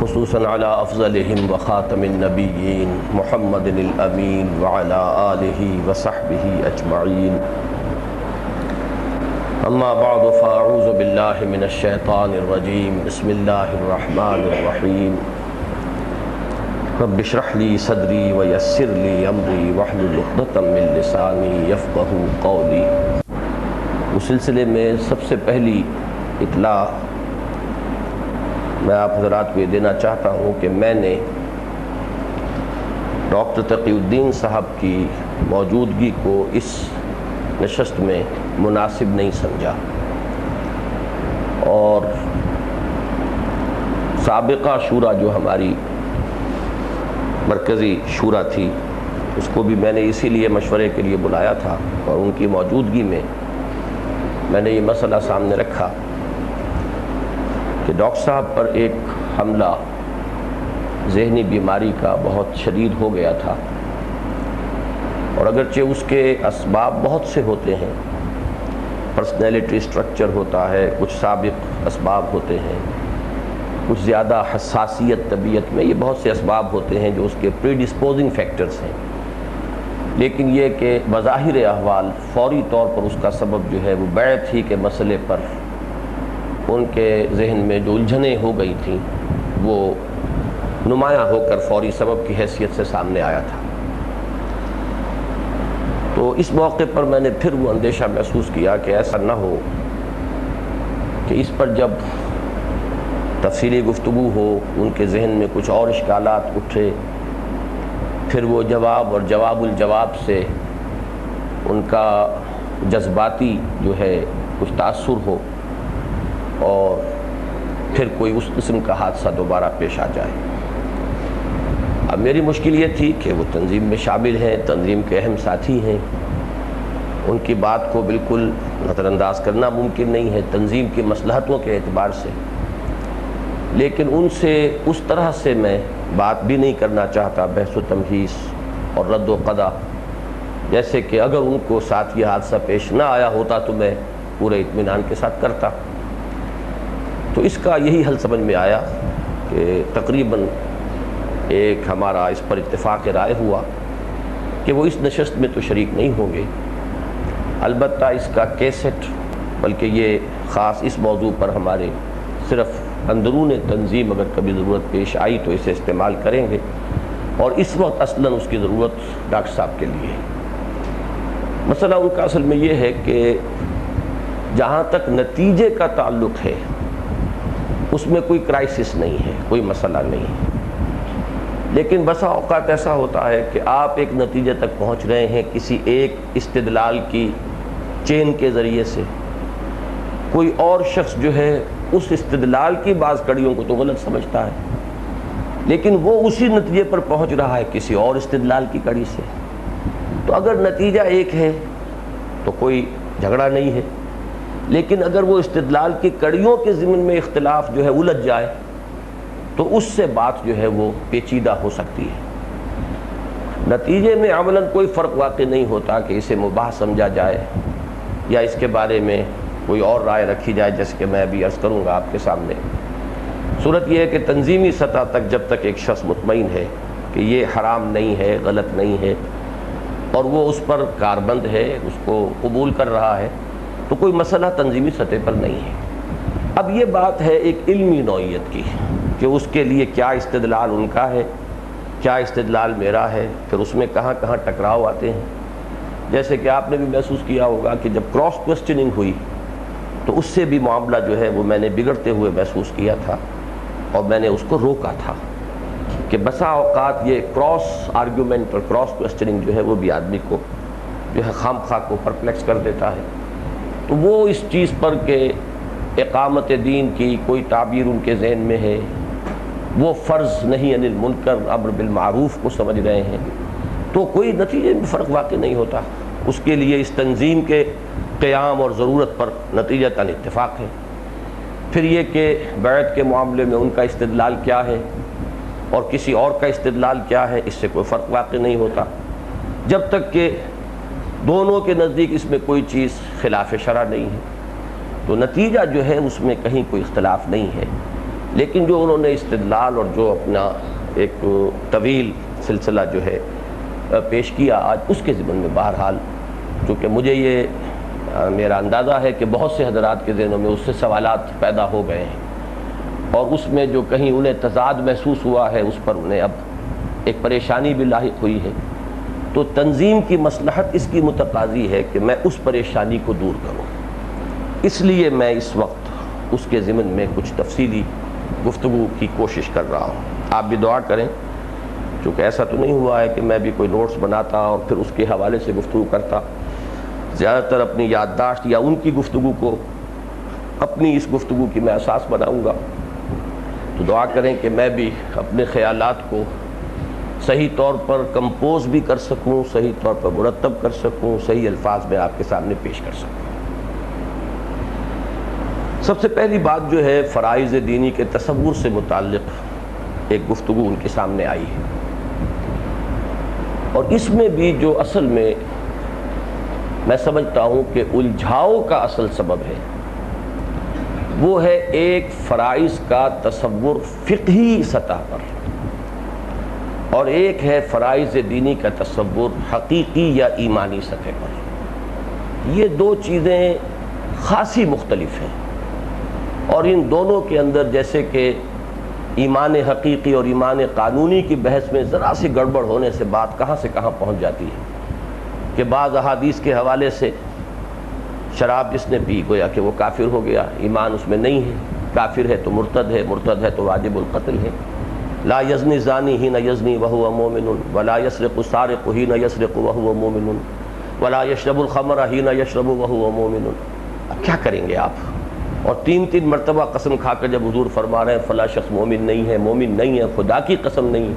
خصوصاً على افضلهم وخاتم النبیین محمد الامین وعلى آلہ وصحبہ اجمعین اما بعد فاعوذ باللہ من الشیطان الرجیم بسم اللہ الرحمن الرحیم رب اشرح لی صدری ویسر لی امری واحلل عقدۃ من لسانی یفقہوا قولی۔ اس سلسلے میں سب سے پہلی اطلاع میں آپ حضرات کو یہ دینا چاہتا ہوں کہ میں نے ڈاکٹر تقی الدین صاحب کی موجودگی کو اس نشست میں مناسب نہیں سمجھا، اور سابقہ شورا جو ہماری مرکزی شورا تھی اس کو بھی میں نے اسی لیے مشورے کے لیے بلایا تھا، اور ان کی موجودگی میں نے یہ مسئلہ سامنے رکھا کہ ڈاکٹر صاحب پر ایک حملہ ذہنی بیماری کا بہت شدید ہو گیا تھا، اور اگرچہ اس کے اسباب بہت سے ہوتے ہیں، پرسنالٹی سٹرکچر ہوتا ہے، کچھ سابق اسباب ہوتے ہیں، کچھ زیادہ حساسیت طبیعت میں، یہ بہت سے اسباب ہوتے ہیں جو اس کے پری ڈسپوزنگ فیکٹرز ہیں، لیکن یہ کہ بظاہر احوال فوری طور پر اس کا سبب جو ہے وہ بیعت ہی کے مسئلے پر ان کے ذہن میں جو الجھنیں ہو گئی تھیں وہ نمایاں ہو کر فوری سبب کی حیثیت سے سامنے آیا تھا۔ تو اس موقع پر میں نے پھر وہ اندیشہ محسوس کیا کہ ایسا نہ ہو کہ اس پر جب تفصیلی گفتگو ہو ان کے ذہن میں کچھ اور اشکالات اٹھے، پھر وہ جواب اور جواب الجواب سے ان کا جذباتی جو ہے کچھ تاثر ہو، اور پھر کوئی اس قسم کا حادثہ دوبارہ پیش آ جائے۔ اب میری مشکل یہ تھی کہ وہ تنظیم میں شامل ہیں، تنظیم کے اہم ساتھی ہیں، ان کی بات کو بالکل نظر انداز کرنا ممکن نہیں ہے تنظیم کی مصلحتوں کے اعتبار سے، لیکن ان سے اس طرح سے میں بات بھی نہیں کرنا چاہتا، بحث و تمہیس اور رد و قضا، جیسے کہ اگر ان کو ساتھ یہ حادثہ پیش نہ آیا ہوتا تو میں پورے اطمینان کے ساتھ کرتا۔ تو اس کا یہی حل سمجھ میں آیا کہ تقریباً ایک ہمارا اس پر اتفاق رائے ہوا کہ وہ اس نشست میں تو شریک نہیں ہوں گے، البتہ اس کا کیسٹ، بلکہ یہ خاص اس موضوع پر ہمارے صرف اندرون تنظیم اگر کبھی ضرورت پیش آئی تو اسے استعمال کریں گے، اور اس وقت اصلاً اس کی ضرورت ڈاکٹر صاحب کے لیے ہے۔ مسئلہ ان کا اصل میں یہ ہے کہ جہاں تک نتیجے کا تعلق ہے اس میں کوئی کرائسس نہیں ہے، کوئی مسئلہ نہیں ہے، لیکن بسا اوقات ایسا ہوتا ہے کہ آپ ایک نتیجے تک پہنچ رہے ہیں کسی ایک استدلال کی چین کے ذریعے سے، کوئی اور شخص جو ہے اس استدلال کی بعض کڑیوں کو تو غلط سمجھتا ہے، لیکن وہ اسی نتیجے پر پہنچ رہا ہے کسی اور استدلال کی کڑی سے۔ تو اگر نتیجہ ایک ہے تو کوئی جھگڑا نہیں ہے، لیکن اگر وہ استدلال کی کڑیوں کے ضمن میں اختلاف جو ہے الجھ جائے تو اس سے بات جو ہے وہ پیچیدہ ہو سکتی ہے۔ نتیجے میں عملاً کوئی فرق واقع نہیں ہوتا کہ اسے مباح سمجھا جائے یا اس کے بارے میں کوئی اور رائے رکھی جائے، جیسے کہ میں ابھی عرض کروں گا آپ کے سامنے۔ صورت یہ ہے کہ تنظیمی سطح تک جب تک ایک شخص مطمئن ہے کہ یہ حرام نہیں ہے، غلط نہیں ہے، اور وہ اس پر کاربند ہے، اس کو قبول کر رہا ہے، تو کوئی مسئلہ تنظیمی سطح پر نہیں ہے۔ اب یہ بات ہے ایک علمی نوعیت کی کہ اس کے لیے کیا استدلال ان کا ہے، کیا استدلال میرا ہے، پھر اس میں کہاں کہاں ٹکراؤ آتے ہیں۔ جیسے کہ آپ نے بھی محسوس کیا ہوگا کہ جب کراس کوسچننگ ہوئی تو اس سے بھی معاملہ جو ہے وہ میں نے بگڑتے ہوئے محسوس کیا تھا، اور میں نے اس کو روکا تھا کہ بسا اوقات یہ کراس آرگیومنٹ اور کراس کوسچننگ جو ہے وہ بھی آدمی کو جو ہے خام خواہ کو پرپلیکس کر دیتا ہے۔ تو وہ اس چیز پر کہ اقامت دین کی کوئی تعبیر ان کے ذہن میں ہے، وہ فرض نہیں عن المنکر امر بالمعروف کو سمجھ رہے ہیں، تو کوئی نتیجے میں فرق واقع نہیں ہوتا۔ اس کے لیے اس تنظیم کے قیام اور ضرورت پر نتیجتاً اتفاق ہے۔ پھر یہ کہ بیعت کے معاملے میں ان کا استدلال کیا ہے اور کسی اور کا استدلال کیا ہے، اس سے کوئی فرق واقع نہیں ہوتا، جب تک کہ دونوں کے نزدیک اس میں کوئی چیز خلاف شرع نہیں ہے، تو نتیجہ جو ہے اس میں کہیں کوئی اختلاف نہیں ہے۔ لیکن جو انہوں نے استدلال اور جو اپنا ایک طویل سلسلہ جو ہے پیش کیا آج، اس کے ضمن میں بہرحال چونکہ مجھے یہ میرا اندازہ ہے کہ بہت سے حضرات کے ذہنوں میں اس سے سوالات پیدا ہو گئے ہیں، اور اس میں جو کہیں انہیں تضاد محسوس ہوا ہے اس پر انہیں اب ایک پریشانی بھی لاحق ہوئی ہے، تو تنظیم کی مصلحت اس کی متقاضی ہے کہ میں اس پریشانی کو دور کروں۔ اس لیے میں اس وقت اس کے ضمن میں کچھ تفصیلی گفتگو کی کوشش کر رہا ہوں۔ آپ بھی دعا کریں، چونکہ ایسا تو نہیں ہوا ہے کہ میں بھی کوئی نوٹس بناتا اور پھر اس کے حوالے سے گفتگو کرتا، زیادہ تر اپنی یادداشت یا ان کی گفتگو کو اپنی اس گفتگو کی میں اساس بناؤں گا۔ تو دعا کریں کہ میں بھی اپنے خیالات کو صحیح طور پر کمپوز بھی کر سکوں، صحیح طور پر مرتب کر سکوں، صحیح الفاظ میں آپ کے سامنے پیش کر سکوں۔ سب سے پہلی بات جو ہے فرائض دینی کے تصور سے متعلق ایک گفتگو ان کے سامنے آئی ہے، اور اس میں بھی جو اصل میں میں سمجھتا ہوں کہ الجھاؤ کا اصل سبب ہے وہ ہے ایک فرائض کا تصور فقہی سطح پر، اور ایک ہے فرائض دینی کا تصور حقیقی یا ایمانی سطح پر۔ یہ دو چیزیں خاصی مختلف ہیں، اور ان دونوں کے اندر جیسے کہ ایمان حقیقی اور ایمان قانونی کی بحث میں ذرا سی گڑبڑ ہونے سے بات کہاں سے کہاں پہنچ جاتی ہے کہ بعض احادیث کے حوالے سے شراب جس نے پی گویا کہ وہ کافر ہو گیا، ایمان اس میں نہیں ہے، کافر ہے تو مرتد ہے، مرتد ہے تو واجب القتل ہے۔ لا یزنی زانی حین یزنی وہو مومن ولا یسرق السارق حین یسرق وہو مومن ولا یشرب الخمر حین یشرب وہو مومن۔ اب کیا کریں گے آپ؟ اور تین مرتبہ قسم کھا کر جب حضور فرما رہے ہیں فلاں شخص مومن نہیں ہے، مومن نہیں ہے، خدا کی قسم نہیں ہے،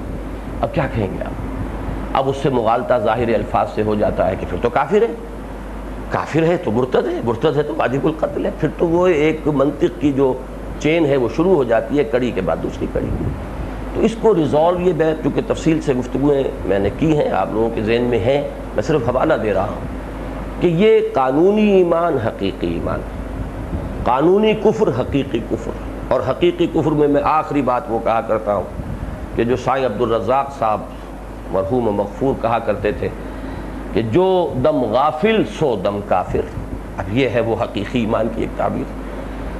اب کیا کہیں گے آپ؟ اب اس سے مغالطہ ظاہر الفاظ سے ہو جاتا ہے کہ پھر تو کافر ہے، کافر ہے تو مرتد ہے، مرتد ہے تو واجب القتل ہے، پھر تو وہ ایک منطق کی جو چین ہے وہ شروع ہو جاتی ہے، کڑی کے بعد دوسری کڑی۔ تو اس کو ریزالو یہ میں چونکہ تفصیل سے گفتگویں میں نے کی ہیں، آپ لوگوں کے ذہن میں ہیں، میں صرف حوالہ دے رہا ہوں کہ یہ قانونی ایمان حقیقی ایمان، قانونی کفر حقیقی کفر، اور حقیقی کفر میں آخری بات وہ کہا کرتا ہوں کہ جو سائیں عبدالرزاق صاحب مرحوم و مغفور کہا کرتے تھے کہ جو دم غافل سو دم کافر، اب یہ ہے وہ حقیقی ایمان کی ایک تعبیر۔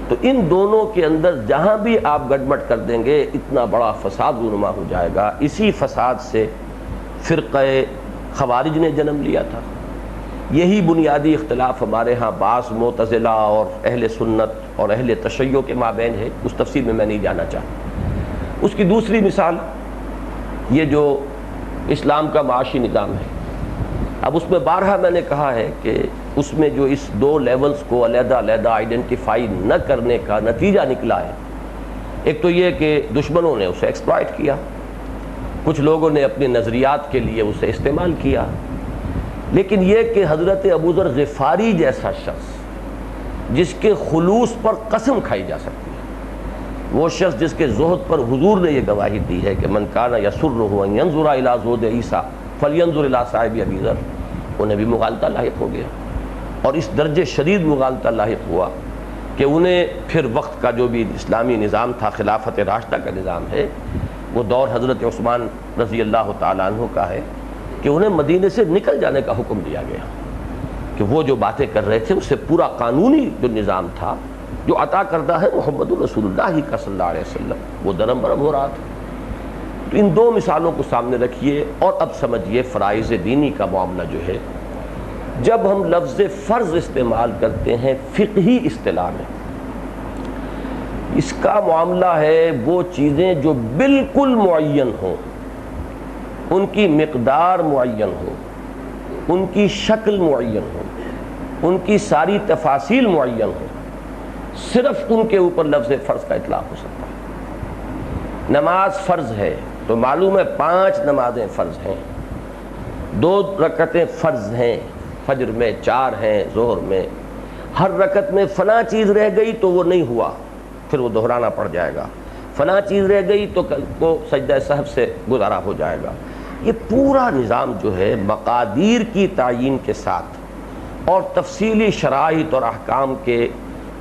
تو ان دونوں کے اندر جہاں بھی آپ گڑبڑ کر دیں گے اتنا بڑا فساد رونما ہو جائے گا۔ اسی فساد سے فرقہ خوارج نے جنم لیا تھا۔ یہی بنیادی اختلاف ہمارے ہاں بعض معتزلہ اور اہل سنت اور اہل تشیع کے مابین ہے، اس تفصیل میں نہیں جانا چاہتا۔ اس کی دوسری مثال یہ جو اسلام کا معاشی نظام ہے، اب اس میں بارہا میں نے کہا ہے کہ اس میں جو اس دو لیولز کو علیحدہ علیحدہ آئیڈینٹیفائی نہ کرنے کا نتیجہ نکلا ہے، ایک تو یہ کہ دشمنوں نے اسے ایکسپلائٹ کیا، کچھ لوگوں نے اپنے نظریات کے لیے اسے استعمال کیا، لیکن یہ کہ حضرت ابو ذر غفاری جیسا شخص جس کے خلوص پر قسم کھائی جا سکتی ہے، وہ شخص جس کے زہد پر حضور نے یہ گواہی دی ہے کہ من کان یسرہ ان ینظر الی زہد عیسیٰ فلینظر الی صاحب ابی ذر، انہیں بھی مغالطہ لاحق ہو گیا، اور اس درجے شدید مغالطہ لاحق ہوا کہ انہیں پھر وقت کا جو بھی اسلامی نظام تھا، خلافت راشدہ کا نظام ہے، وہ دور حضرت عثمان رضی اللہ تعالیٰ عنہ کا ہے کہ انہیں مدینے سے نکل جانے کا حکم دیا گیا کہ وہ جو باتیں کر رہے تھے اس سے پورا قانونی جو نظام تھا جو عطا کردہ ہے محمد رسول اللہ کا صلی اللہ علیہ وسلم، وہ درم برم ہو رہا تھا۔ تو ان دو مثالوں کو سامنے رکھیے اور اب سمجھیے فرائض دینی کا معاملہ جو ہے، جب ہم لفظ فرض استعمال کرتے ہیں فقہی اصطلاح میں، اس کا معاملہ ہے وہ چیزیں جو بالکل معین ہوں، ان کی مقدار معین ہو، ان کی شکل معین ہو، ان کی ساری تفاصیل معین ہو، صرف ان کے اوپر لفظ فرض کا اطلاق ہو سکتا ہے۔ نماز فرض ہے تو معلوم ہے 5 نمازیں فرض ہیں، 2 رکعتیں فرض ہیں، فجر میں 4 ہیں، ظہر میں، ہر رکعت میں فلاں چیز رہ گئی تو وہ نہیں ہوا، پھر وہ دہرانا پڑ جائے گا، فلاں چیز رہ گئی تو کو سجدہ سہو سے گزارا ہو جائے گا۔ یہ پورا نظام جو ہے مقادیر کی تعیین کے ساتھ اور تفصیلی شرائط اور احکام کے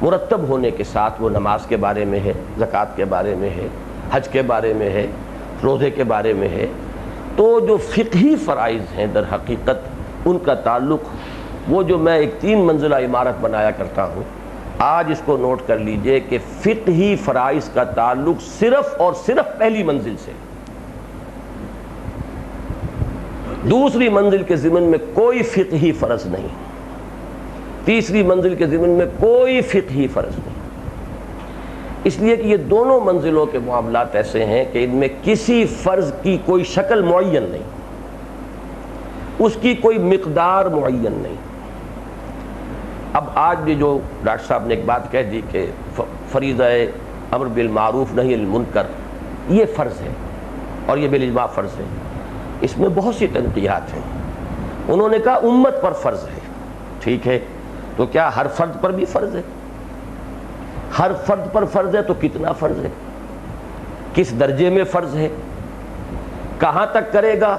مرتب ہونے کے ساتھ وہ نماز کے بارے میں ہے، زکوٰۃ کے بارے میں ہے، حج کے بارے میں ہے، روزے کے بارے میں ہے. تو جو فقہی فرائض ہیں در حقیقت ان کا تعلق، وہ جو میں ایک 3 منزلہ عمارت بنایا کرتا ہوں، آج اس کو نوٹ کر لیجئے کہ فقہی فرائض کا تعلق صرف اور صرف پہلی منزل سے، دوسری منزل کے ضمن میں کوئی فقہی فرض نہیں، تیسری منزل کے ضمن میں کوئی فقہی فرض نہیں. اس لیے کہ یہ دونوں منزلوں کے معاملات ایسے ہیں کہ ان میں کسی فرض کی کوئی شکل معین نہیں، اس کی کوئی مقدار معین نہیں. اب آج بھی جو ڈاکٹر صاحب نے ایک بات کہہ دی کہ فریضہ امر بالمعروف نہی عن المنکر یہ فرض ہے اور یہ بالاجماع فرض ہے، اس میں بہت سی تنقیحات ہیں. انہوں نے کہا امت پر فرض ہے، ٹھیک ہے، تو کیا ہر فرد پر بھی فرض ہے؟ ہر فرد پر فرض ہے تو کتنا فرض ہے، کس درجے میں فرض ہے، کہاں تک کرے گا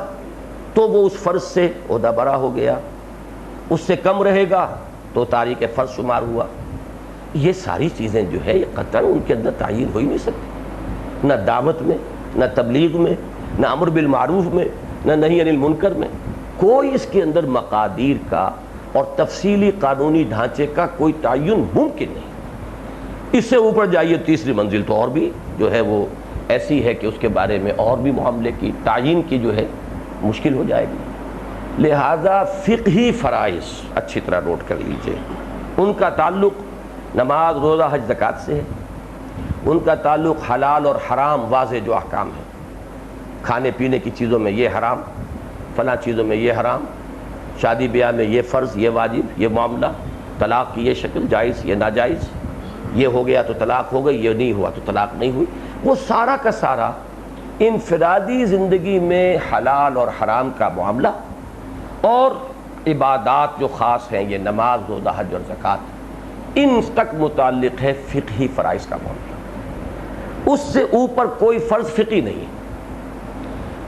تو وہ اس فرض سے عہدہ برا ہو گیا، اس سے کم رہے گا تو تاریک فرض شمار ہوا. یہ ساری چیزیں جو ہے یہ قطعاً ان کے اندر تعین ہو ہی نہیں سکتی، نہ دعوت میں، نہ تبلیغ میں، نہ امر بالمعروف میں، نہ نہی عن المنکر میں. کوئی اس کے اندر مقادیر کا اور تفصیلی قانونی ڈھانچے کا کوئی تعین ممکن نہیں. اس سے اوپر جائیے تیسری منزل تو اور بھی جو ہے وہ ایسی ہے کہ اس کے بارے میں اور بھی معاملے کی تعین کی جو ہے مشکل ہو جائے گی. لہذا فقہی فرائض اچھی طرح نوٹ کر لیجئے، ان کا تعلق نماز، روزہ، حج، زکوٰۃ سے ہے. ان کا تعلق حلال اور حرام واضح جو احکام ہیں، کھانے پینے کی چیزوں میں یہ حرام، فلاں چیزوں میں یہ حرام، شادی بیاہ میں یہ فرض، یہ واجب، یہ معاملہ، طلاق کی یہ شکل، جائز یہ ناجائز، یہ ہو گیا تو طلاق ہو گئی، یہ نہیں ہوا تو طلاق نہیں ہوئی. وہ سارا کا سارا انفرادی زندگی میں حلال اور حرام کا معاملہ، اور عبادات جو خاص ہیں یہ نماز، روزہ، حج اور زکوٰۃ، ان تک متعلق ہے فقہی فرائض کا معاملہ. اس سے اوپر کوئی فرض فقہی نہیں ہے.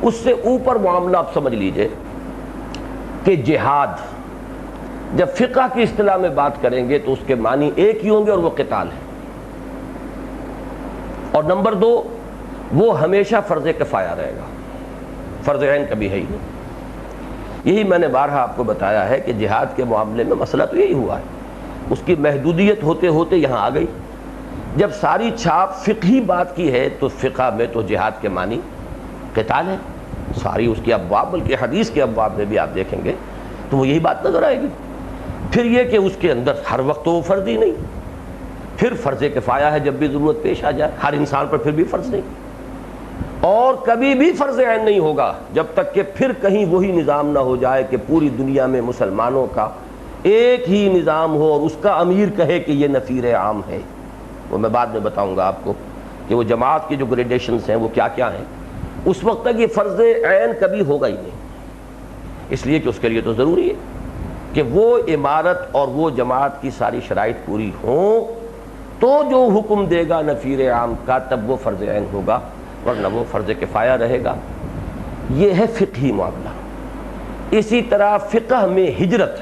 اس سے اوپر معاملہ آپ سمجھ لیجئے کہ جہاد، جب فقہ کی اصطلاح میں بات کریں گے تو اس کے معنی ایک ہی ہوں گے اور وہ قتال ہے. اور نمبر 2، وہ ہمیشہ فرض کفایہ رہے گا، فرض عین کبھی ہے ہی نہیں. یہی میں نے بارہا آپ کو بتایا ہے کہ جہاد کے معاملے میں مسئلہ تو یہی ہوا ہے، اس کی محدودیت ہوتے ہوتے یہاں آ گئی. جب ساری چھاپ فقہی بات کی ہے تو فقہ میں تو جہاد کے معنی قتال ہے، ساری اس کی ابواب، بلکہ حدیث کے ابواب میں بھی آپ دیکھیں گے تو وہ یہی بات نظر آئے گی. پھر یہ کہ اس کے اندر ہر وقت تو وہ فرض ہی نہیں، پھر فرض کفایہ ہے جب بھی ضرورت پیش آ جائے، ہر انسان پر پھر بھی فرض نہیں، اور کبھی بھی فرض عین نہیں ہوگا جب تک کہ پھر کہیں وہی نظام نہ ہو جائے کہ پوری دنیا میں مسلمانوں کا ایک ہی نظام ہو اور اس کا امیر کہے کہ یہ نفیر عام ہے. وہ میں بعد میں بتاؤں گا آپ کو کہ وہ جماعت کی جو گریڈیشنز ہیں وہ کیا کیا ہیں. اس وقت تک یہ فرض عین کبھی ہوگا ہی نہیں، اس لیے کہ اس کے لیے تو ضروری ہے کہ وہ عمارت اور وہ جماعت کی ساری شرائط پوری ہوں تو جو حکم دے گا نفیر عام کا تب وہ فرض عین ہوگا، ورنہ وہ فرض کفایہ رہے گا. یہ ہے فقہی معاملہ. اسی طرح فقہ میں ہجرت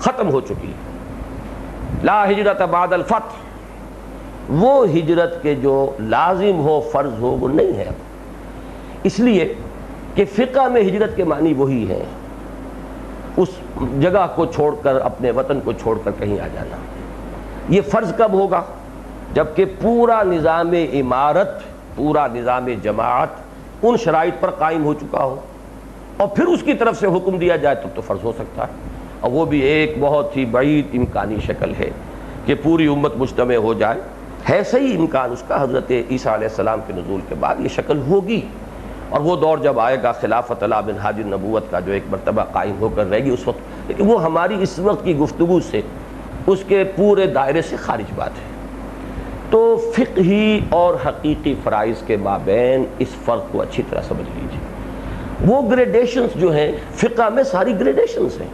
ختم ہو چکی ہے، لا ہجرت بعد الفتح، وہ ہجرت کے جو لازم ہو، فرض ہو، وہ نہیں ہے. اس لیے کہ فقہ میں ہجرت کے معنی وہی ہیں، اس جگہ کو چھوڑ کر، اپنے وطن کو چھوڑ کر کہیں آ جانا. یہ فرض کب ہوگا؟ جبکہ پورا نظام عمارت، پورا نظام جماعت ان شرائط پر قائم ہو چکا ہو اور پھر اس کی طرف سے حکم دیا جائے تب تو فرض ہو سکتا ہے. اور وہ بھی ایک بہت ہی بعید امکانی شکل ہے کہ پوری امت مجتمع ہو جائے. ہے صحیح امکان اس کا، حضرت عیسیٰ علیہ السلام کے نزول کے بعد یہ شکل ہوگی، اور وہ دور جب آئے گا خلافت علی منہاج النبوت کا جو ایک مرتبہ قائم ہو کر رہے گی اس وقت، لیکن وہ ہماری اس وقت کی گفتگو سے، اس کے پورے دائرے سے خارج بات ہے. تو فقہی اور حقیقی فرائض کے مابین اس فرق کو اچھی طرح سمجھ لیجیے. وہ گریڈیشنز جو ہیں فقہ میں ساری گریڈیشنز ہیں.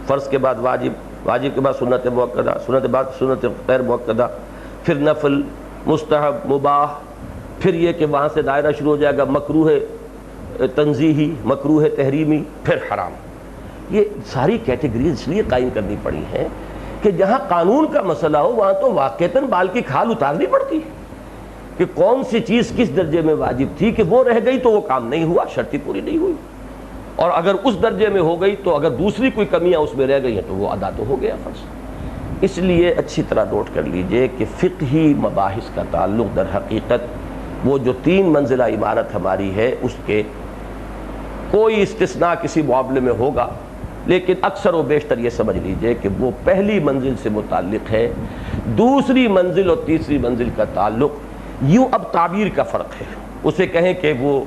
فرض کے بعد واجب، واجب کے بعد سنت مؤکدہ، سنت کے بعد سنت غیر مؤکدہ، پھر نفل، مستحب، مباح، پھر یہ کہ وہاں سے دائرہ شروع ہو جائے گا مکروہ تنزیہی، مکروہ تحریمی، پھر حرام. یہ ساری کیٹیگریز اس لیے قائم کرنی پڑی ہیں کہ کہ جہاں قانون کا مسئلہ ہو وہاں تو واقعتاً بال کی کھال اتارنی پڑتی ہے کہ کون سی چیز کس درجے میں واجب تھی کہ وہ رہ گئی تو وہ کام نہیں ہوا، شرط ہی پوری نہیں ہوئی، اور اگر اس درجے میں ہو گئی تو اگر دوسری کوئی کمیاں اس میں رہ گئی ہیں تو وہ ادا تو ہو گیا فرض۔ اس لیے اچھی طرح نوٹ کر لیجئے کہ فقہی مباحث کا تعلق در حقیقت وہ جو 3 منزلہ عمارت ہماری ہے اس کے کوئی استثناء کسی معاملے میں ہوگا، لیکن اکثر و بیشتر یہ سمجھ لیجئے کہ وہ پہلی منزل سے متعلق ہے۔ دوسری منزل اور تیسری منزل کا تعلق یوں اب تعبیر کا فرق ہے، اسے کہیں کہ وہ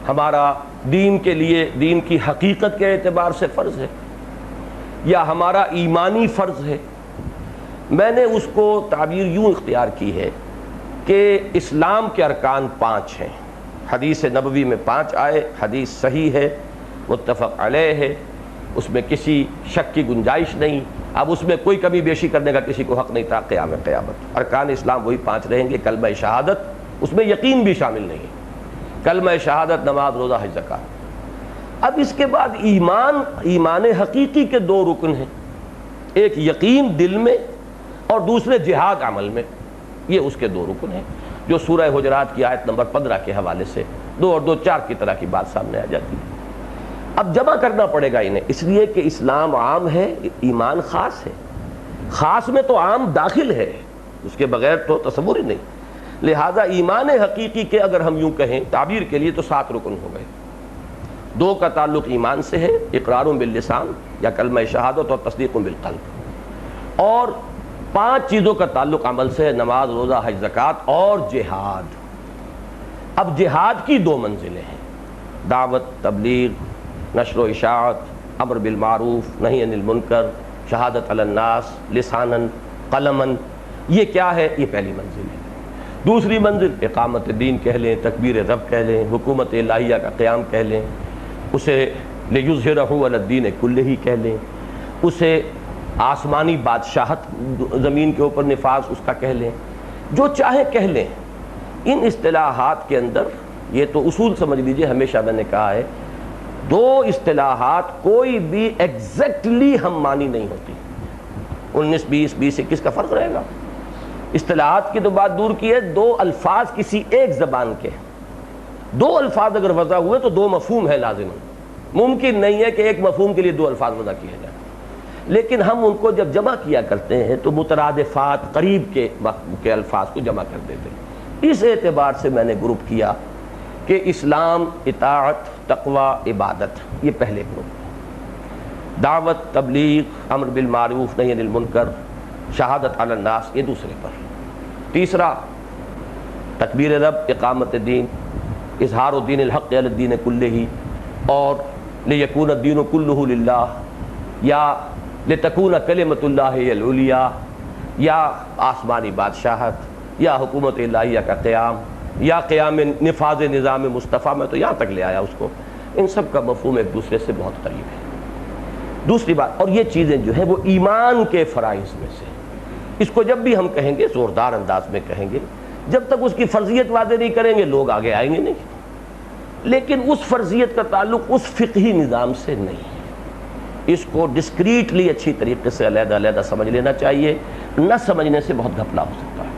ہمارا دین کے لیے دین کی حقیقت کے اعتبار سے فرض ہے یا ہمارا ایمانی فرض ہے۔ میں نے اس کو تعبیر یوں اختیار کی ہے کہ اسلام کے ارکان 5 ہیں، حدیث نبوی میں 5 آئے، حدیث صحیح ہے، متفق علیہ ہے، اس میں کسی شک کی گنجائش نہیں، اب اس میں کوئی کمی بیشی کرنے کا کسی کو حق نہیں تھا قیام قیامت۔ ارکان اسلام وہی 5 رہیں گے، کلمہ شہادت، اس میں یقین بھی شامل نہیں ہے، کلمہ شہادت، نماز، روزہ، حج، زکوٰۃ۔ اب اس کے بعد ایمان حقیقی کے 2 رکن ہیں، ایک یقین دل میں اور دوسرے جہاد عمل میں، یہ اس کے 2 رکن ہیں جو سورہ حجرات کی آیت نمبر 15 کے حوالے سے 2 اور 2 4 کی طرح کی بات سامنے آ جاتی ہے۔ اب جمع کرنا پڑے گا انہیں، اس لیے کہ اسلام عام ہے، ایمان خاص ہے، خاص میں تو عام داخل ہے، اس کے بغیر تو تصور ہی نہیں۔ لہذا ایمان حقیقی کے اگر ہم یوں کہیں تعبیر کے لیے تو 7 رکن ہو گئے، 2 کا تعلق ایمان سے ہے، اقرار باللسان یا کلمہ شہادت اور تصدیق بالقلب، اور 5 چیزوں کا تعلق عمل سے ہے، نماز، روزہ، حج، زکوٰۃ اور جہاد۔ اب جہاد کی 2 منزلیں ہیں، دعوت، تبلیغ، نشر و اشاعت، امر بالمعروف، نہی عن المنکر، شہادت علی الناس، لساناً، قلماً، یہ کیا ہے؟ یہ پہلی منزل ہے۔ دوسری منزل اقامت دین کہہ لیں، تکبیر رب کہہ لیں، حکومت الہیہ کا قیام کہہ لیں، اسے لیظہرہ علی الدین کلہ کہہ لیں، اسے آسمانی بادشاہت زمین کے اوپر نفاذ اس کا کہہ لیں، جو چاہے کہہ لیں۔ ان اصطلاحات کے اندر یہ تو اصول سمجھ لیجئے، ہمیشہ میں نے کہا ہے 2 اصطلاحات کوئی بھی ایگزیکٹلی ہم مانی نہیں ہوتی، 19 20 20 21 کا فرق رہے گا۔ اصطلاحات کی تو بات دور کی ہے، 2 الفاظ کسی ایک زبان کے، 2 الفاظ اگر وضع ہوئے تو 2 مفہوم ہے لازم، ممکن نہیں ہے کہ ایک مفہوم کے لیے 2 الفاظ وضع کیے جائیں، لیکن ہم ان کو جب جمع کیا کرتے ہیں تو مترادفات قریب کے الفاظ کو جمع کر دیتے ہیں۔ اس اعتبار سے میں نے گروپ کیا کہ اسلام، اطاعت، تقوی، عبادت، یہ پہلے گروپ، دعوت، تبلیغ، امر بالمعروف، نہی عن المنکر، شہادت علی الناس، یہ دوسرے پر۔ تیسرا تکبیر رب، اقامت دین، اظہار الدین الحق علی الدین کلہ، اور لیکون الدین کلہ للہ، یا لتکون کلمۃ اللہ ہی العلیٰ، یا آسمانی بادشاہت، یا حکومت الہیہ کا قیام، یا قیام نفاذ نظام مصطفیٰ، میں تو یہاں تک لے آیا اس کو۔ ان سب کا مفہوم ایک دوسرے سے بہت قریب ہے۔ دوسری بات، اور یہ چیزیں جو ہیں وہ ایمان کے فرائض میں سے، اس کو جب بھی ہم کہیں گے زوردار انداز میں کہیں گے، جب تک اس کی فرضیت واضح نہیں کریں گے لوگ آگے آئیں گے نہیں، لیکن اس فرضیت کا تعلق اس فقہی نظام سے نہیں ہے، اس کو ڈسکریٹلی اچھی طریقے سے علیحدہ علیحدہ سمجھ لینا چاہیے، نہ سمجھنے سے بہت گھپلا ہو سکتا ہے۔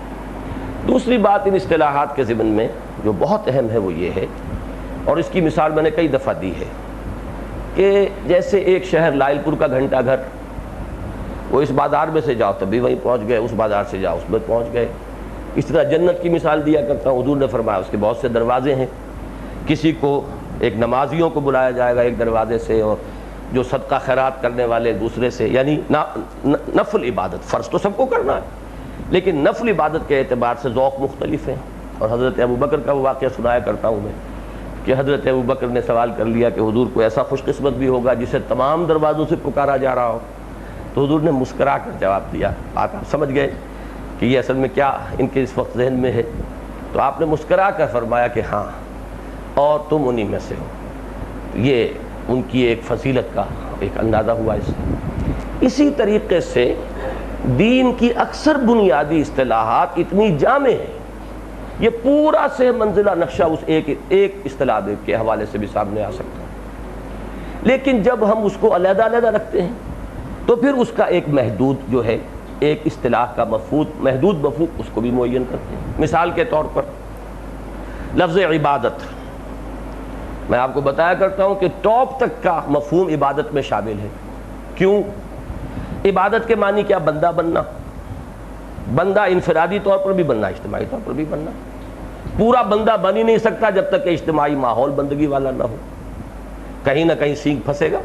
دوسری بات ان اصطلاحات کے ضمن میں جو بہت اہم ہے وہ یہ ہے، اور اس کی مثال میں نے کئی دفعہ دی ہے، کہ جیسے ایک شہر لائل پور کا گھنٹہ گھر، وہ اس بازار میں سے جاؤ تب بھی وہیں پہنچ گئے، اس بازار سے جاؤ اس میں پہنچ گئے۔ اس طرح جنت کی مثال دیا کرتا ہوں، حضور نے فرمایا اس کے بہت سے دروازے ہیں، کسی کو ایک نمازیوں کو بلایا جائے گا ایک دروازے سے، اور جو صدقہ خیرات کرنے والے دوسرے سے، یعنی نفل عبادت، فرض تو سب کو کرنا ہے لیکن نفل عبادت کے اعتبار سے ذوق مختلف ہیں۔ اور حضرت ابوبکر کا وہ واقعہ سنایا کرتا ہوں میں کہ حضرت ابوبکر نے سوال کر لیا کہ حضور کو ایسا خوش قسمت بھی ہوگا جسے تمام دروازوں سے پکارا جا رہا ہو، تو حضور نے مسکرا کر جواب دیا، آپ سمجھ گئے کہ یہ اصل میں کیا ان کے اس وقت ذہن میں ہے، تو آپ نے مسکرا کر فرمایا کہ ہاں اور تم انہی میں سے ہو۔ یہ ان کی ایک فضیلت کا ایک اندازہ ہوا اس سے۔ اسی طریقے سے دین کی اکثر بنیادی اصطلاحات اتنی جامع ہیں، یہ پورا سے منزلہ نقشہ اس ایک اصطلاح کے حوالے سے بھی سامنے آ سکتا ہے، لیکن جب ہم اس کو علیحدہ علیحدہ رکھتے ہیں تو پھر اس کا ایک محدود جو ہے ایک اصطلاح کا محدود مفہوم اس کو بھی معین کرتے ہیں۔ مثال کے طور پر لفظ عبادت، میں آپ کو بتایا کرتا ہوں کہ ٹاپ تک کا مفہوم عبادت میں شامل ہے۔ کیوں؟ عبادت کے معنی کیا؟ بندہ بننا، بندہ انفرادی طور پر بھی بننا، اجتماعی طور پر بھی بننا۔ پورا بندہ بن ہی نہیں سکتا جب تک کہ اجتماعی ماحول بندگی والا نہ ہو، کہیں نہ کہیں سینگ پھنسے گا۔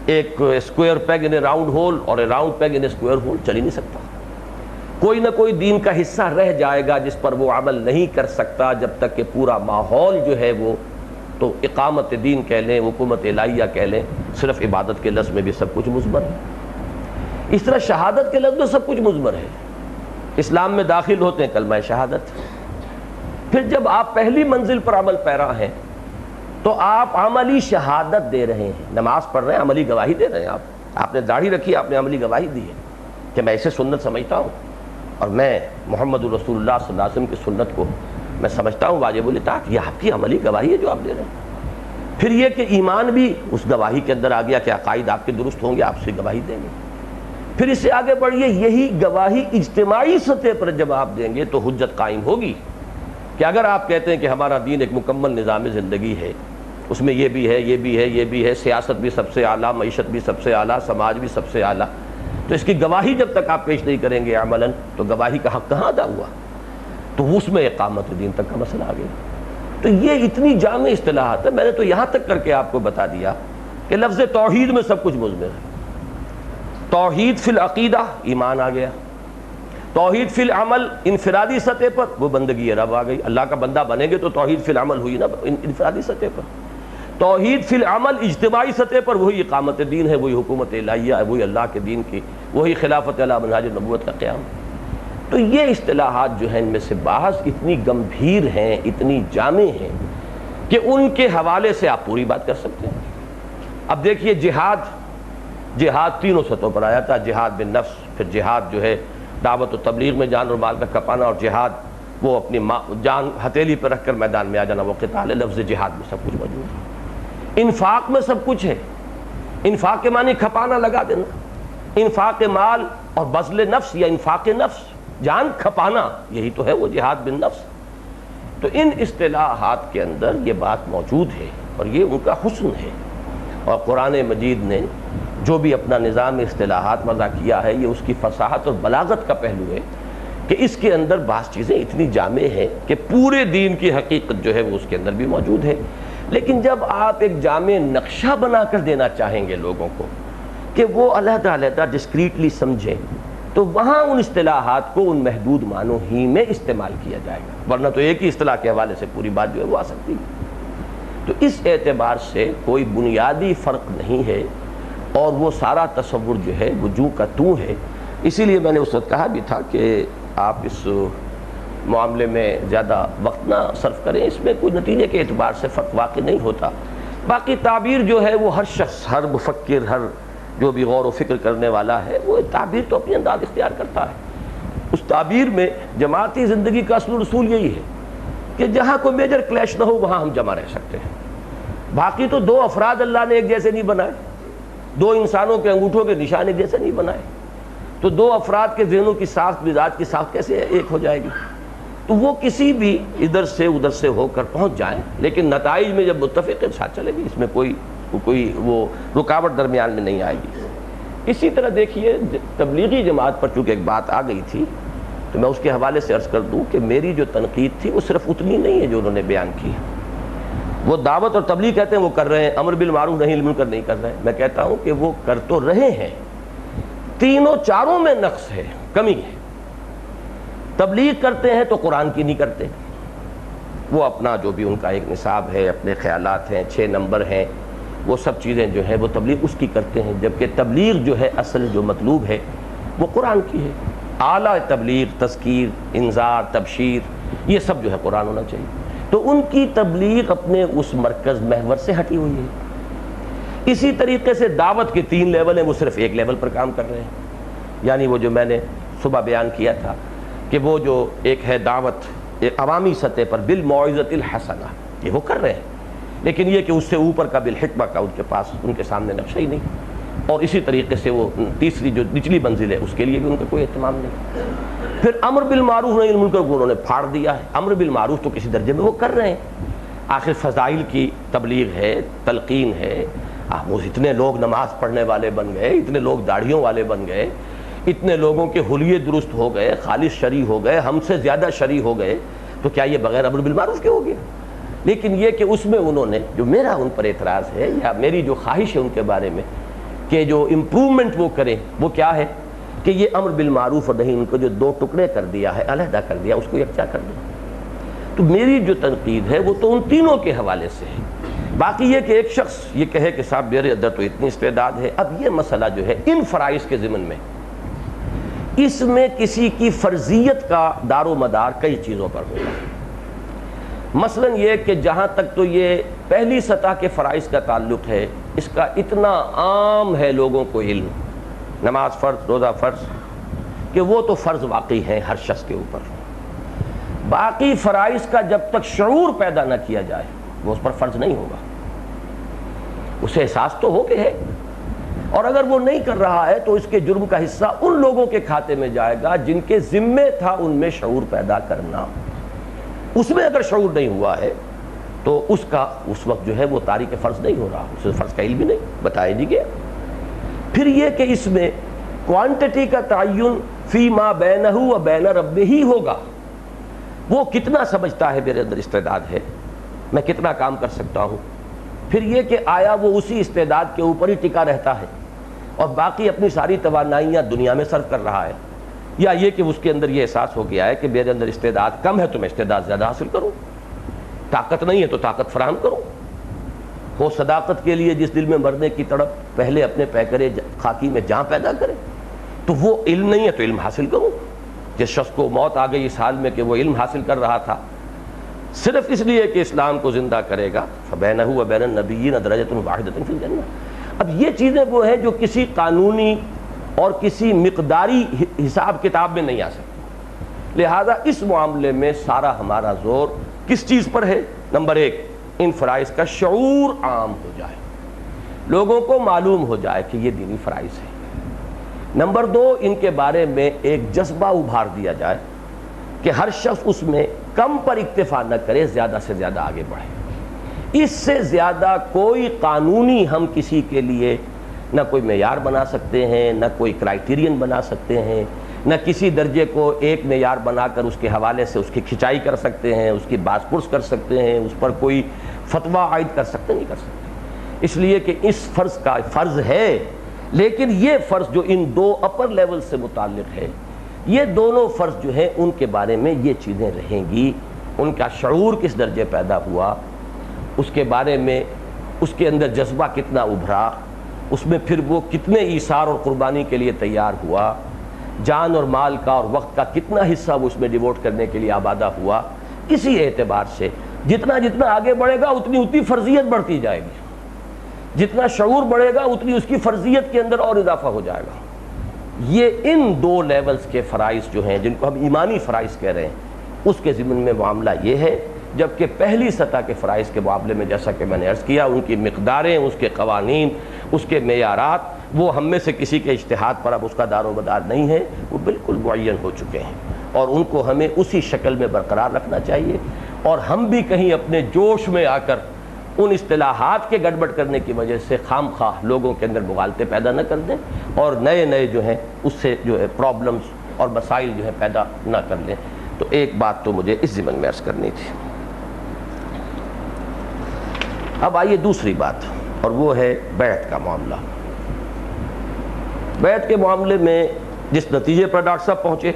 ایک square peg in a round hole اور a round peg in a square hole چل ہی نہیں سکتا۔ کوئی نہ کوئی دین کا حصہ رہ جائے گا جس پر وہ عمل نہیں کر سکتا جب تک کہ پورا ماحول جو ہے وہ تو اقامت دین کہہ لیں، حکومت الہیہ کہہ لیں، صرف عبادت کے لفظ میں بھی سب کچھ مضمر ہے۔ اس طرح شہادت کے لفظ میں سب کچھ مضمر ہے۔ اسلام میں داخل ہوتے ہیں کلمہ شہادت، پھر جب آپ پہلی منزل پر عمل پیرا ہیں تو آپ عملی شہادت دے رہے ہیں، نماز پڑھ رہے ہیں، عملی گواہی دے رہے ہیں۔ آپ نے داڑھی رکھی، آپ نے عملی گواہی دی ہے کہ میں اسے سنت سمجھتا ہوں اور میں محمد رسول اللہ صلی اللہ علیہ وسلم کی سنت کو میں سمجھتا ہوں واجب الاطاعت۔ یہ آپ کی عملی گواہی ہے جو آپ دے رہے ہیں۔ پھر یہ کہ ایمان بھی اس گواہی کے اندر آ گیا کہ عقائد آپ کے درست ہوں گے، آپ سے گواہی دیں گے۔ پھر اس سے آگے بڑھیے، یہی گواہی اجتماعی سطح پر جب آپ دیں گے تو حجت قائم ہوگی کہ اگر آپ کہتے ہیں کہ ہمارا دین ایک مکمل نظام زندگی ہے، اس میں یہ بھی ہے، یہ بھی ہے، یہ بھی ہے، سیاست بھی سب سے اعلیٰ، معیشت بھی سب سے اعلیٰ، سماج بھی سب سے اعلیٰ، تو اس کی گواہی جب تک آپ پیش نہیں کریں گے عملاً تو گواہی کا حق کہاں ادا ہوا؟ تو اس میں اقامت دین تک کا مسئلہ آ گیا۔ تو یہ اتنی جامع اصطلاحات ہے، میں نے تو یہاں تک کر کے آپ کو بتا دیا کہ لفظ توحید میں سب کچھ مضمر ہے۔ توحید فی العقیدہ ایمان آ گیا، توحید فی العمل انفرادی سطح پر وہ بندگی رب آ گئی، اللہ کا بندہ بنیں گے تو توحید فی العمل ہوئی نا انفرادی سطح پر۔ توحید فی العمل اجتماعی سطح پر وہی اقامت دین ہے، وہی حکومت الہیہ ہے، وہی اللہ کے دین کی، وہی خلافت علی منہاج نبوت کا قیام۔ تو یہ اصطلاحات جو ہیں ان میں سے بعض اتنی گمبھیر ہیں، اتنی جامع ہیں کہ ان کے حوالے سے آپ پوری بات کر سکتے ہیں۔ اب دیکھیے جہاد تینوں سطحوں پر آیا تھا، جہاد بالنفس، پھر جہاد جو ہے دعوت و تبلیغ میں جان اور مال کا کھپانا، اور جہاد وہ اپنی جان ہتھیلی پر رکھ کر میدان میں آ جانا، وہ قتال ہے۔ لفظ جہاد میں سب کچھ موجود ہے۔ انفاق میں سب کچھ ہے، انفاق کے معنی کھپانا لگا دینا، انفاق مال اور بذل نفس یا انفاق نفس، جان کھپانا، یہی تو ہے وہ جہاد بالنفس۔ تو ان اصطلاحات کے اندر یہ بات موجود ہے اور یہ ان کا حسن ہے، اور قرآن مجید نے جو بھی اپنا نظام اصطلاحات وضع کیا ہے یہ اس کی فصاحت اور بلاغت کا پہلو ہے کہ اس کے اندر بعض چیزیں اتنی جامع ہیں کہ پورے دین کی حقیقت جو ہے وہ اس کے اندر بھی موجود ہے۔ لیکن جب آپ ایک جامع نقشہ بنا کر دینا چاہیں گے لوگوں کو کہ وہ علیحدہ علیحدہ ڈسکریٹلی سمجھیں، تو وہاں ان اصطلاحات کو ان محدود معنوں ہی میں استعمال کیا جائے گا، ورنہ تو ایک ہی اصطلاح کے حوالے سے پوری بات جو ہے وہ آ سکتی ہے۔ تو اس اعتبار سے کوئی بنیادی فرق نہیں ہے، اور وہ سارا تصور جو ہے وہ جو کا تو ہے۔ اسی لیے میں نے اس وقت کہا بھی تھا کہ آپ اس معاملے میں زیادہ وقت نہ صرف کریں، اس میں کوئی نتیجے کے اعتبار سے فرق واقع نہیں ہوتا۔ باقی تعبیر جو ہے وہ ہر شخص، ہر مفکر، ہر جو بھی غور و فکر کرنے والا ہے وہ تعبیر تو اپنی انداز اختیار کرتا ہے۔ اس تعبیر میں جماعتی زندگی کا اصل رسول یہی ہے کہ جہاں کوئی میجر کلیش نہ ہو وہاں ہم جمع رہ سکتے ہیں۔ باقی تو دو افراد اللہ نے ایک جیسے نہیں بنائے، دو انسانوں کے انگوٹھوں کے نشان ایک جیسے نہیں بنائے، تو دو افراد کے ذہنوں کی ساخت، مزاج کی ساخت کیسے ایک ہو جائے گی؟ تو وہ کسی بھی ادھر سے ادھر سے ہو کر پہنچ جائیں، لیکن نتائج میں جب متفق ساتھ چلے گی، اس میں کوئی وہ رکاوٹ درمیان میں نہیں آئے گی۔ اسی طرح دیکھیے تبلیغی جماعت پر چونکہ ایک بات آ گئی تھی تو میں اس کے حوالے سے عرض کر دوں کہ میری جو تنقید تھی وہ صرف اتنی نہیں ہے جو انہوں نے بیان کی۔ وہ دعوت اور تبلیغ کہتے ہیں وہ کر رہے ہیں، امر بالمعروف نہی عن المنکر نہیں کر رہے ہیں۔ میں کہتا ہوں کہ وہ کر تو رہے ہیں، تینوں چاروں میں نقص ہے، کمی ہے۔ تبلیغ کرتے ہیں تو قرآن کی نہیں کرتے، وہ اپنا جو بھی ان کا ایک نصاب ہے، اپنے خیالات ہیں، 6 نمبر ہیں، وہ سب چیزیں جو ہیں وہ تبلیغ اس کی کرتے ہیں، جبکہ تبلیغ جو ہے اصل جو مطلوب ہے وہ قرآن کی ہے۔ اعلیٰ تبلیغ، تذکیر، انذار، تبشیر، یہ سب جو ہے قرآن ہونا چاہیے۔ تو ان کی تبلیغ اپنے اس مرکز محور سے ہٹی ہوئی ہے۔ اسی طریقے سے دعوت کے 3 لیول ہیں، وہ صرف ایک لیول پر کام کر رہے ہیں، یعنی وہ جو میں نے صبح بیان کیا تھا کہ وہ جو ایک ہے دعوت ایک عوامی سطح پر بالموعظۃ الحسنہ، یہ وہ کر رہے ہیں، لیکن یہ کہ اس سے اوپر کا بالحکمہ کا ان کے پاس ان کے سامنے نقشہ ہی نہیں۔ اور اسی طریقے سے وہ تیسری جو نچلی منزل ہے اس کے لیے بھی ان کا کوئی اہتمام نہیں۔ پھر امر بالمعروف نہی عن المنکر کو انہوں نے پھاڑ دیا ہے۔ امر بالمعروف تو کسی درجے میں وہ کر رہے ہیں، آخر فضائل کی تبلیغ ہے، تلقین ہے۔ وہ اتنے لوگ نماز پڑھنے والے بن گئے، اتنے لوگ داڑھیوں والے بن گئے، اتنے لوگوں کے حلیے درست ہو گئے، خالص شرعی ہو گئے، ہم سے زیادہ شرعی ہو گئے، تو کیا یہ بغیر امر بالمعروف کے ہو گیا؟ لیکن یہ کہ اس میں انہوں نے جو میرا ان پر اعتراض ہے یا میری جو خواہش ہے ان کے بارے میں کہ جو امپرومنٹ وہ کریں، وہ کیا ہے کہ یہ امر بالمعروف اور نہی ان کو جو دو ٹکڑے کر دیا ہے، علیحدہ کر دیا، اس کو یکجا کر دیا۔ تو میری جو تنقید ہے وہ تو ان تینوں کے حوالے سے ہے۔ باقی یہ کہ ایک شخص یہ کہے کہ صاحب میرے اندر تو اتنی استعداد ہے، اب یہ مسئلہ جو ہے ان فرائض کے ضمن میں، اس میں کسی کی فرضیت کا دار و مدار کئی چیزوں پر ہوگا۔ مثلا یہ کہ جہاں تک تو یہ پہلی سطح کے فرائض کا تعلق ہے، اس کا اتنا عام ہے لوگوں کو علم، نماز فرض، روزہ فرض، کہ وہ تو فرض واقعی ہیں ہر شخص کے اوپر۔ باقی فرائض کا جب تک شعور پیدا نہ کیا جائے وہ اس پر فرض نہیں ہوگا، اسے احساس تو ہو کہ ہے، اور اگر وہ نہیں کر رہا ہے تو اس کے جرم کا حصہ ان لوگوں کے کھاتے میں جائے گا جن کے ذمے تھا ان میں شعور پیدا کرنا۔ اس میں اگر شعور نہیں ہوا ہے تو اس کا اس وقت جو ہے وہ تارک فرض نہیں ہو رہا، اسے فرض کا علم بھی نہیں بتایا نہیں گیا۔ پھر یہ کہ اس میں کوانٹٹی کا تعین فی ما بینہ و بین ربہ ہی ہوگا، وہ کتنا سمجھتا ہے میرے اندر استعداد ہے، میں کتنا کام کر سکتا ہوں۔ پھر یہ کہ آیا وہ اسی استعداد کے اوپر ہی ٹکا رہتا ہے اور باقی اپنی ساری توانائیاں دنیا میں صرف کر رہا ہے، یا یہ کہ اس کے اندر یہ احساس ہو گیا ہے کہ میرے اندر استعداد کم ہے تو میں استعداد زیادہ حاصل کروں، طاقت نہیں ہے تو طاقت فراہم کروں۔ ہو صداقت کے لیے جس دل میں مرنے کی تڑپ، پہلے اپنے پیکرے خاکی میں جان پیدا کرے، تو وہ علم نہیں ہے تو علم حاصل کروں۔ جس شخص کو موت آ گئی اس حال میں کہ وہ علم حاصل کر رہا تھا صرف اس لیے کہ اسلام کو زندہ کرے گا، فبینہ و بین النبیین درجۃ واحدۃ فی الجنہ۔ اب یہ چیزیں وہ ہیں جو کسی قانونی اور کسی مقداری حساب کتاب میں نہیں آ سکتی، لہذا اس معاملے میں سارا ہمارا زور کس چیز پر ہے؟ نمبر ایک، ان فرائض کا شعور عام ہو جائے، لوگوں کو معلوم ہو جائے کہ یہ دینی فرائض ہے۔ نمبر دو، ان کے بارے میں ایک جذبہ ابھار دیا جائے کہ ہر شخص اس میں کم پر اکتفا نہ کرے، زیادہ سے زیادہ آگے بڑھے۔ اس سے زیادہ کوئی قانونی ہم کسی کے لیے نہ کوئی معیار بنا سکتے ہیں، نہ کوئی کرائیٹیرین بنا سکتے ہیں، نہ کسی درجے کو ایک معیار بنا کر اس کے حوالے سے اس کی کھچائی کر سکتے ہیں، اس کی باز پرس کر سکتے ہیں، اس پر کوئی فتویٰ عائد کر سکتے نہیں کر سکتے، اس لیے کہ اس فرض کا فرض ہے۔ لیکن یہ فرض جو ان دو اپر لیول سے متعلق ہے، یہ دونوں فرض جو ہیں ان کے بارے میں یہ چیزیں رہیں گی، ان کا شعور کس درجے پیدا ہوا، اس کے بارے میں اس کے اندر جذبہ کتنا ابھرا، اس میں پھر وہ کتنے ایثار اور قربانی کے لیے تیار ہوا، جان اور مال کا اور وقت کا کتنا حصہ وہ اس میں ڈیووٹ کرنے کے لیے آبادہ ہوا۔ اسی اعتبار سے جتنا جتنا آگے بڑھے گا اتنی فرضیت بڑھتی جائے گی، جتنا شعور بڑھے گا اتنی اس کی فرضیت کے اندر اور اضافہ ہو جائے گا۔ یہ ان دو لیولز کے فرائض جو ہیں جن کو ہم ایمانی فرائض کہہ رہے ہیں، اس کے ضمن میں معاملہ یہ ہے، جبکہ پہلی سطح کے فرائض کے معاملے میں جیسا کہ میں نے عرض کیا، ان کی مقداریں، اس کے قوانین، اس کے معیارات، وہ ہم میں سے کسی کے اجتہاد پر اب اس کا دار و مدار نہیں ہے، وہ بالکل معین ہو چکے ہیں، اور ان کو ہمیں اسی شکل میں برقرار رکھنا چاہیے، اور ہم بھی کہیں اپنے جوش میں آ کر ان اصطلاحات کے گڑبڑ کرنے کی وجہ سے خام خواہ لوگوں کے اندر مغالطے پیدا نہ کر دیں، اور نئے نئے جو ہیں اس سے جو ہے پرابلمز اور مسائل جو ہے پیدا نہ کر لیں۔ تو ایک بات تو مجھے اس ضمن میں عرض کرنی تھی۔ اب آئیے دوسری بات، اور وہ ہے بیعت کا معاملہ۔ بیعت کے معاملے میں جس نتیجے پر ڈاکٹر صاحب پہنچے،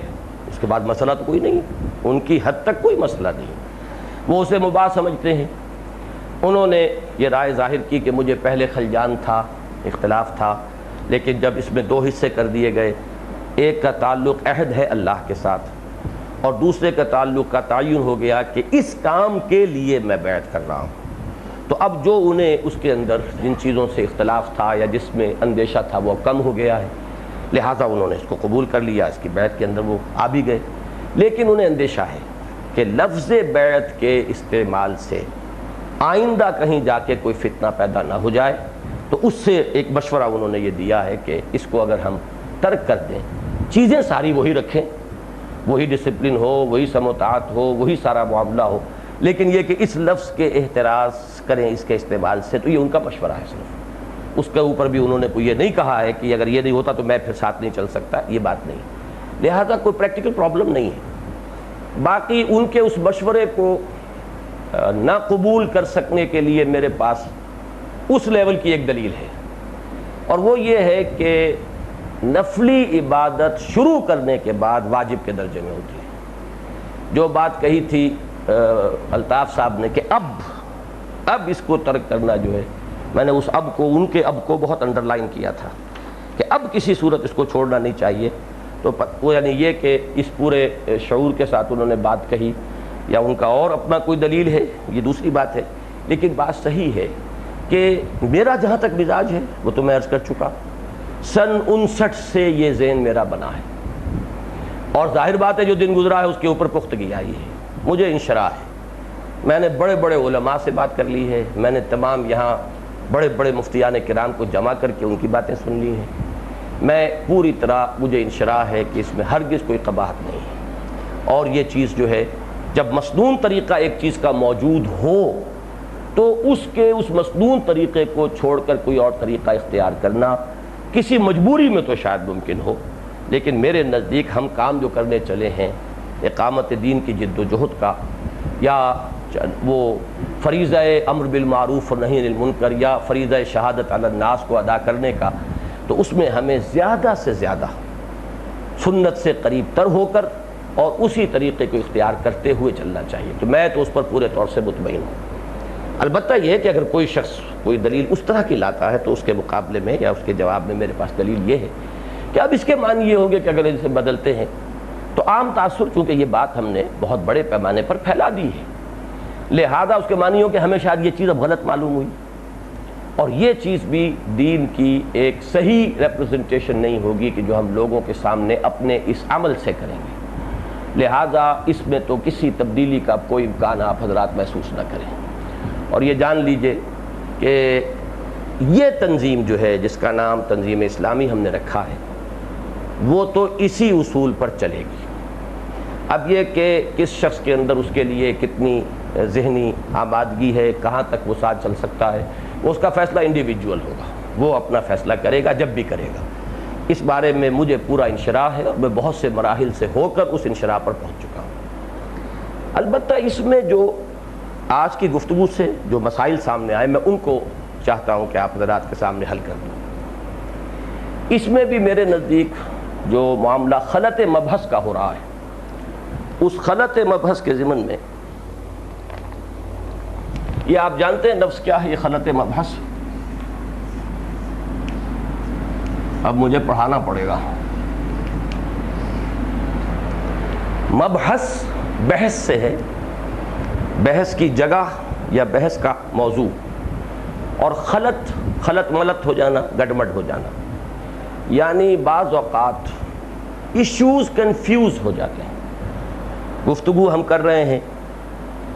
اس کے بعد مسئلہ تو کوئی نہیں، ان کی حد تک کوئی مسئلہ نہیں، وہ اسے مباح سمجھتے ہیں۔ انہوں نے یہ رائے ظاہر کی کہ مجھے پہلے خلجان تھا، اختلاف تھا، لیکن جب اس میں دو حصے کر دیے گئے، ایک کا تعلق عہد ہے اللہ کے ساتھ اور دوسرے کا تعلق کا تعین ہو گیا کہ اس کام کے لیے میں بیعت کر رہا ہوں، تو اب جو انہیں اس کے اندر جن چیزوں سے اختلاف تھا یا جس میں اندیشہ تھا وہ کم ہو گیا ہے، لہٰذا انہوں نے اس کو قبول کر لیا، اس کی بیعت کے اندر وہ آ بھی گئے۔ لیکن انہیں اندیشہ ہے کہ لفظ بیعت کے استعمال سے آئندہ کہیں جا کے کوئی فتنہ پیدا نہ ہو جائے، تو اس سے ایک مشورہ انہوں نے یہ دیا ہے کہ اس کو اگر ہم ترک کر دیں، چیزیں ساری وہی رکھیں، وہی ڈسپلن ہو، وہی سموتعات ہو، وہی سارا معاملہ ہو، لیکن یہ کہ اس لفظ کے احتراز کریں اس کے استعمال سے، تو یہ ان کا مشورہ ہے صرف۔ اس کے اوپر بھی انہوں نے کوئی یہ نہیں کہا ہے کہ اگر یہ نہیں ہوتا تو میں پھر ساتھ نہیں چل سکتا، یہ بات نہیں، لہذا کوئی پریکٹیکل پرابلم نہیں ہے۔ باقی ان کے اس مشورے کو نہ قبول کر سکنے کے لیے میرے پاس اس لیول کی ایک دلیل ہے، اور وہ یہ ہے کہ نفلی عبادت شروع کرنے کے بعد واجب کے درجے میں ہوتی ہے۔ جو بات کہی تھی الطاف صاحب نے کہ اب اس کو ترک کرنا جو ہے، میں نے اس اب کو، ان کے اب کو بہت انڈر لائن کیا تھا کہ اب کسی صورت اس کو چھوڑنا نہیں چاہیے، تو وہ یعنی یہ کہ اس پورے شعور کے ساتھ انہوں نے بات کہی، یا ان کا اور اپنا کوئی دلیل ہے، یہ دوسری بات ہے، لیکن بات صحیح ہے کہ میرا جہاں تک مزاج ہے وہ تو میں عرض کر چکا، سن 59 سے یہ ذہن میرا بنا ہے، اور ظاہر بات ہے جو دن گزرا ہے اس کے اوپر پختگی آئی ہے، مجھے انشراح ہے۔ میں نے بڑے بڑے علماء سے بات کر لی ہے، میں نے تمام یہاں بڑے بڑے مفتیان کرام کو جمع کر کے ان کی باتیں سن لی ہیں، میں پوری طرح، مجھے انشراح ہے کہ اس میں ہرگز کوئی قباحت نہیں ہے، اور یہ چیز جو ہے جب مسنون طریقہ ایک چیز کا موجود ہو تو اس مسنون طریقے کو چھوڑ کر کوئی اور طریقہ اختیار کرنا کسی مجبوری میں تو شاید ممکن ہو، لیکن میرے نزدیک ہم کام جو کرنے چلے ہیں اقامت دین کی جد و جہد کا، یا وہ فریضہ امر بالمعروف و نہی عن المنکر، یا فریضہ شہادت علی الناس کو ادا کرنے کا، تو اس میں ہمیں زیادہ سے زیادہ سنت سے قریب تر ہو کر اور اسی طریقے کو اختیار کرتے ہوئے چلنا چاہیے، تو میں تو اس پر پورے طور سے مطمئن ہوں۔ البتہ یہ ہے کہ اگر کوئی شخص کوئی دلیل اس طرح کی لاتا ہے تو اس کے مقابلے میں یا اس کے جواب میں میرے پاس دلیل یہ ہے کہ اب اس کے معنی یہ ہوگے کہ اگر اسے بدلتے ہیں تو عام تاثر، چونکہ یہ بات ہم نے بہت بڑے پیمانے پر پھیلا دی ہے، لہذا اس کے معنی ہو کہ ہمیں شاید یہ چیز اب غلط معلوم ہوئی، اور یہ چیز بھی دین کی ایک صحیح ریپرزنٹیشن نہیں ہوگی کہ جو ہم لوگوں کے سامنے اپنے اس عمل سے کریں گے، لہذا اس میں تو کسی تبدیلی کا کوئی امکان آپ حضرات محسوس نہ کریں، اور یہ جان لیجئے کہ یہ تنظیم جو ہے جس کا نام تنظیم اسلامی ہم نے رکھا ہے وہ تو اسی اصول پر چلے گی۔ اب یہ کہ کس شخص کے اندر اس کے لیے کتنی ذہنی آمادگی ہے، کہاں تک وہ ساتھ چل سکتا ہے، وہ اس کا فیصلہ انڈیویجول ہوگا، وہ اپنا فیصلہ کرے گا جب بھی کرے گا۔ اس بارے میں مجھے پورا انشراح ہے اور میں بہت سے مراحل سے ہو کر اس انشراح پر پہنچ چکا ہوں۔ البتہ اس میں جو آج کی گفتگو سے جو مسائل سامنے آئے میں ان کو چاہتا ہوں کہ آپ حضرات کے سامنے حل کر دوں۔ اس میں بھی میرے نزدیک جو معاملہ خلط مبحث کا ہو رہا ہے، اس خلط مبحث کے ضمن میں یہ آپ جانتے ہیں نفس کیا ہے، یہ خلط مبحث اب مجھے پڑھانا پڑے گا۔ مبحث بحث سے ہے، بحث کی جگہ یا بحث کا موضوع، اور خلط ملت ہو جانا، گڈمڈ ہو جانا، یعنی بعض اوقات ایشوز کنفیوز ہو جاتے ہیں۔ گفتگو ہم کر رہے ہیں،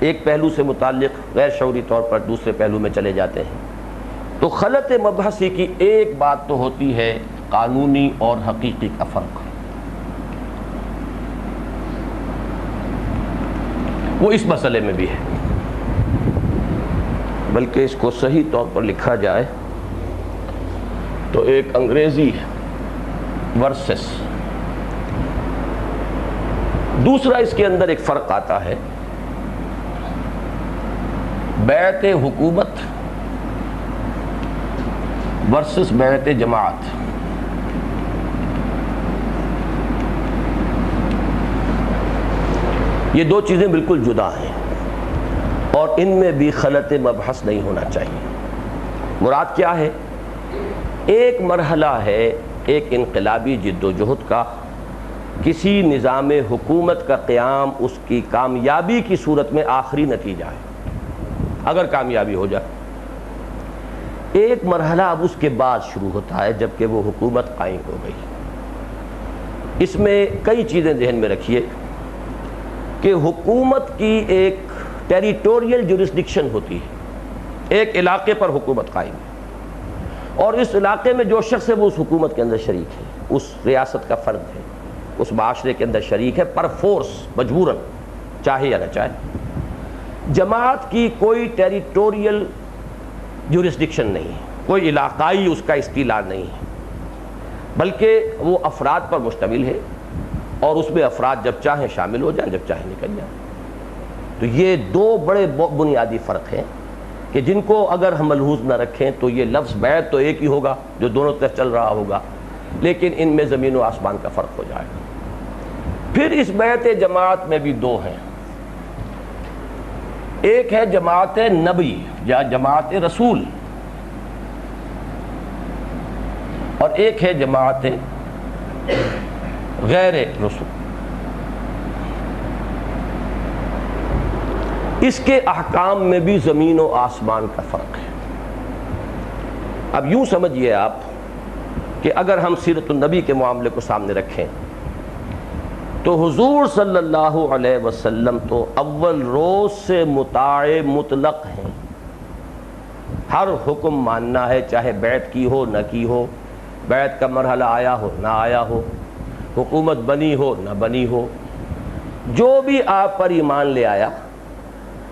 ایک پہلو سے متعلق غیر شعوری طور پر دوسرے پہلو میں چلے جاتے ہیں، تو خلط مبحثی کی ایک بات تو ہوتی ہے قانونی اور حقیقی کا فرق، وہ اس مسئلے میں بھی ہے، بلکہ اس کو صحیح طور پر لکھا جائے تو ایک انگریزی ورسس دوسرا، اس کے اندر ایک فرق آتا ہے، بیعت حکومت ورسس بیعت جماعت۔ یہ دو چیزیں بالکل جدا ہیں اور ان میں بھی خلط مبحث نہیں ہونا چاہیے۔ مراد کیا ہے؟ ایک مرحلہ ہے ایک انقلابی جد و جہد کا، کسی نظام حکومت کا قیام، اس کی کامیابی کی صورت میں آخری نتیجہ ہے اگر کامیابی ہو جائے۔ ایک مرحلہ اب اس کے بعد شروع ہوتا ہے جبکہ وہ حکومت قائم ہو گئی۔ اس میں کئی چیزیں ذہن میں رکھیے کہ حکومت کی ایک ٹیریٹوریل جورسڈکشن ہوتی ہے، ایک علاقے پر حکومت قائم ہے، اور اس علاقے میں جو شخص ہے وہ اس حکومت کے اندر شریک ہے، اس ریاست کا فرد ہے، اس معاشرے کے اندر شریک ہے پر فورس، مجبوراً، چاہے یا نہ چاہے۔ جماعت کی کوئی ٹیریٹوریل جورسڈکشن نہیں ہے، کوئی علاقائی اس کا استیلا نہیں ہے، بلکہ وہ افراد پر مشتمل ہے، اور اس میں افراد جب چاہیں شامل ہو جائیں، جب چاہیں نکل جائیں۔ تو یہ دو بڑے بنیادی فرق ہیں کہ جن کو اگر ہم ملحوظ نہ رکھیں تو یہ لفظ بیعت تو ایک ہی ہوگا جو دونوں طرف چل رہا ہوگا، لیکن ان میں زمین و آسمان کا فرق ہو جائے گا۔ پھر اس بیعت جماعت میں بھی دو ہیں، ایک ہے جماعت نبی یا جماعت رسول، اور ایک ہے جماعت غیر رسول۔ اس کے احکام میں بھی زمین و آسمان کا فرق ہے۔ اب یوں سمجھیے آپ کہ اگر ہم سیرت النبی کے معاملے کو سامنے رکھیں تو حضور صلی اللہ علیہ وسلم تو اول روز سے مطاع مطلق ہیں، ہر حکم ماننا ہے، چاہے بیعت کی ہو نہ کی ہو، بیعت کا مرحلہ آیا ہو نہ آیا ہو، حکومت بنی ہو نہ بنی ہو، جو بھی آپ پر ایمان لے آیا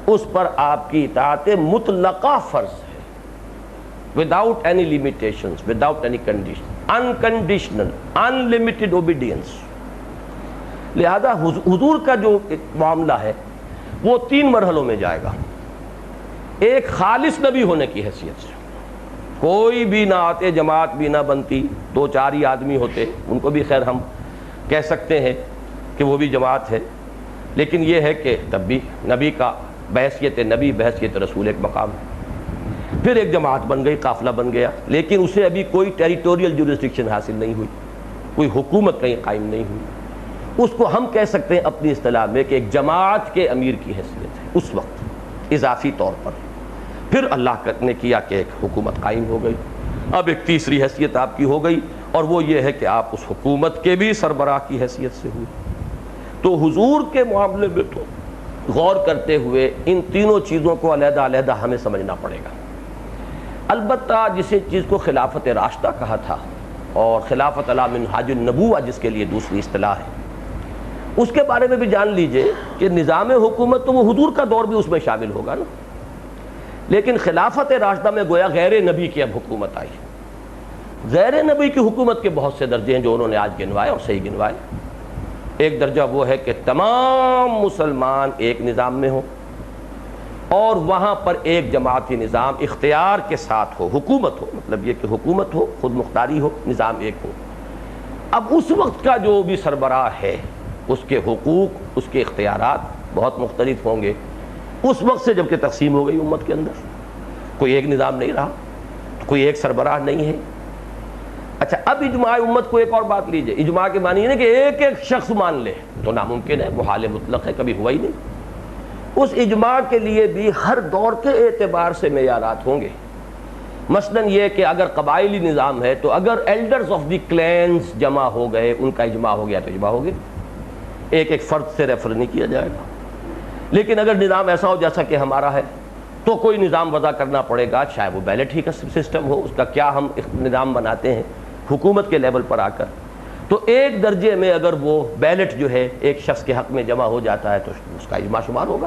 اس پر آپ کی اطاعت مطلقہ فرض ہے، without any limitations, without any condition, unconditional, unlimited obedience۔ لہذا حضور کا جو معاملہ ہے وہ تین مرحلوں میں جائے گا۔ ایک خالص نبی ہونے کی حیثیت سے، کوئی بھی نہ آتے، جماعت بھی نہ بنتی، دو چار ہی آدمی ہوتے، ان کو بھی خیر ہم کہہ سکتے ہیں کہ وہ بھی جماعت ہے، لیکن یہ ہے کہ تب بھی نبی کا بحیثیت نبی، بحیثیت رسول ایک مقام ہے۔ پھر ایک جماعت بن گئی، قافلہ بن گیا، لیکن اسے ابھی کوئی ٹیریٹوریل جورسڈکشن حاصل نہیں ہوئی، کوئی حکومت کہیں قائم نہیں ہوئی۔ اس کو ہم کہہ سکتے ہیں اپنی اصطلاح میں کہ ایک جماعت کے امیر کی حیثیت ہے اس وقت اضافی طور پر۔ پھر اللہ نے کیا کہ ایک حکومت قائم ہو گئی، اب ایک تیسری حیثیت آپ کی ہو گئی، اور وہ یہ ہے کہ آپ اس حکومت کے بھی سربراہ کی حیثیت سے ہوئی۔ تو حضور کے معاملے میں تو غور کرتے ہوئے ان تینوں چیزوں کو علیحدہ علیحدہ ہمیں سمجھنا پڑے گا۔ البتہ جسے چیز کو خلافت راشدہ کہا تھا، اور خلافت علی منہاج النبوہ جس کے لیے دوسری اصطلاح ہے، اس کے بارے میں بھی جان لیجئے کہ نظام حکومت تو وہ حضور کا دور بھی اس میں شامل ہوگا نا، لیکن خلافت راشدہ میں گویا غیر نبی کی اب حکومت آئی۔ غیر نبی کی حکومت کے بہت سے درجے ہیں جو انہوں نے آج گنوائے اور صحیح گنوائے۔ ایک درجہ وہ ہے کہ تمام مسلمان ایک نظام میں ہوں اور وہاں پر ایک جماعتی نظام اختیار کے ساتھ ہو، حکومت ہو، مطلب یہ کہ حکومت ہو، خود مختاری ہو، نظام ایک ہو۔ اب اس وقت کا جو بھی سربراہ ہے اس کے حقوق، اس کے اختیارات بہت مختلف ہوں گے۔ اس وقت سے جب کہ تقسیم ہو گئی امت کے اندر، کوئی ایک نظام نہیں رہا، کوئی ایک سربراہ نہیں ہے۔ اچھا، اب اجماع امت کو ایک اور بات لیجئے، اجماع کے معنی ہے کہ ایک ایک شخص مان لے تو ناممکن ہے، وہ حال مطلق ہے، کبھی ہوا ہی نہیں۔ اس اجماع کے لیے بھی ہر دور کے اعتبار سے معیارات ہوں گے۔ مثلاً یہ کہ اگر قبائلی نظام ہے تو اگر ایلڈرز آف دی کلینز جمع ہو گئے، ان کا اجماع ہو گیا تو اجماع ہو گیا، ایک ایک فرد سے ریفر نہیں کیا جائے گا۔ لیکن اگر نظام ایسا ہو جیسا کہ ہمارا ہے تو کوئی نظام وضع کرنا پڑے گا، چاہے وہ بیلٹ ہی کا سسٹم ہو، اس کا کیا ہم نظام بناتے ہیں حکومت کے لیول پر آ کر، تو ایک درجے میں اگر وہ بیلٹ جو ہے ایک شخص کے حق میں جمع ہو جاتا ہے تو اس کا اجماع شمار ہوگا۔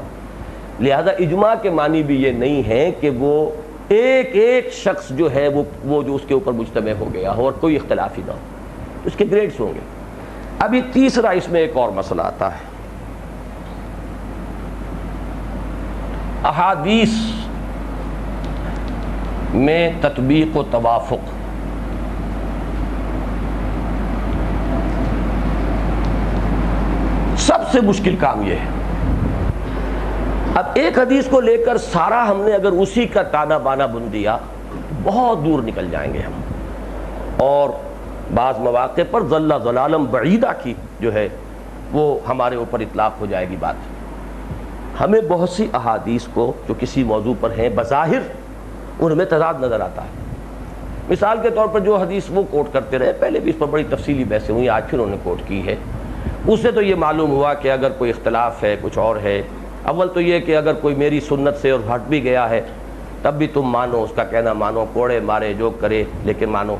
لہذا اجماع کے معنی بھی یہ نہیں ہے کہ وہ ایک ایک شخص جو ہے وہ جو اس کے اوپر مجتمع ہو گیا ہو اور کوئی اختلاف ہی نہ ہو، اس کے گریڈز ہوں گے۔ ابھی تیسرا اس میں ایک اور مسئلہ آتا ہے، احادیث میں تطبیق و توافق۔ سب سے مشکل کام یہ ہے۔ اب ایک حدیث کو لے کر سارا ہم نے اگر اسی کا تانا بانا بن دیا بہت دور نکل جائیں گے ہم، اور بعض مواقع پر ضل ضلالا بعیدہ کی جو ہے وہ ہمارے اوپر اطلاق ہو جائے گی بات۔ ہمیں بہت سی احادیث کو جو کسی موضوع پر ہیں بظاہر ان میں تضاد نظر آتا ہے۔ مثال کے طور پر جو حدیث وہ کوٹ کرتے رہے، پہلے بھی اس پر بڑی تفصیلی بحثیں ہوئی، آج پھر انہوں نے کوٹ کی ہے، اس سے تو یہ معلوم ہوا کہ اگر کوئی اختلاف ہے، کچھ اور ہے، اول تو یہ کہ اگر کوئی میری سنت سے اور ہٹ بھی گیا ہے تب بھی تم مانو، اس کا کہنا مانو، کوڑے مارے جو کرے لیکن مانو۔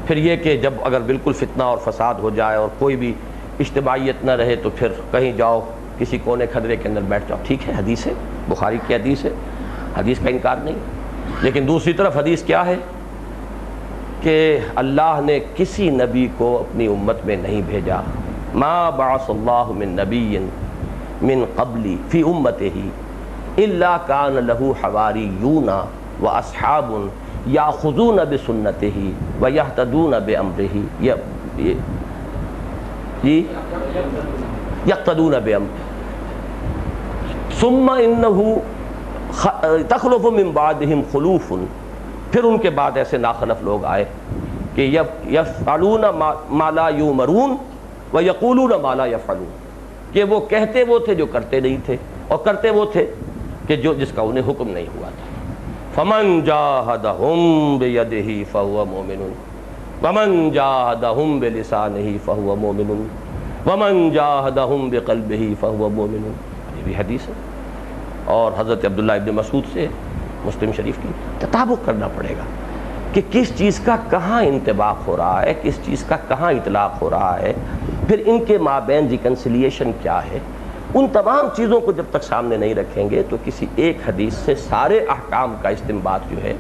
پھر یہ کہ جب اگر بالکل فتنہ اور فساد ہو جائے اور کوئی بھی اجتماعیت نہ رہے تو پھر کہیں جاؤ کسی کونے کھدرے کے اندر بیٹھ جاؤ۔ ٹھیک ہے، حدیث ہے، بخاری کی حدیث ہے، حدیث کا انکار نہیں، لیکن دوسری طرف حدیث کیا ہے کہ اللہ نے کسی نبی کو اپنی امت میں نہیں بھیجا، ما بعث اللہ من نبی من قبلی فی امتہ الا کان لہ حواریون واصحاب یاخذون بسنتہ ویہتدون بامرہ یقتدون بامرہ ثم انہ تخلف من بعدہم خلوف، پھر ان کے بعد ایسے ناخلف لوگ آئے کہ یفعلون ما لا یؤمرون ویقولون ما لا یفعلون، کہ وہ کہتے وہ تھے جو کرتے نہیں تھے، اور کرتے وہ تھے کہ جو جس کا انہیں حکم نہیں ہوا تھا۔ فمن جاہدہم بیدہ فہو مؤمن ومن جاہدہم بلسانہ فہو مؤمن ومن جاہدہم بقلبہ فہو مؤمن، یہ بھی حدیث ہے، اور حضرت عبداللہ ابن مسعود سے مسلم شریف کی۔ تطابق کرنا پڑے گا کہ کس چیز کا کہاں انطباق ہو رہا ہے، کس چیز کا کہاں اطلاق ہو رہا ہے، پھر ان کے مابین ریکنسیلیشن کیا ہے۔ ان تمام چیزوں کو جب تک سامنے نہیں رکھیں گے تو کسی ایک حدیث سے سارے احکام کا استنباط جو ہے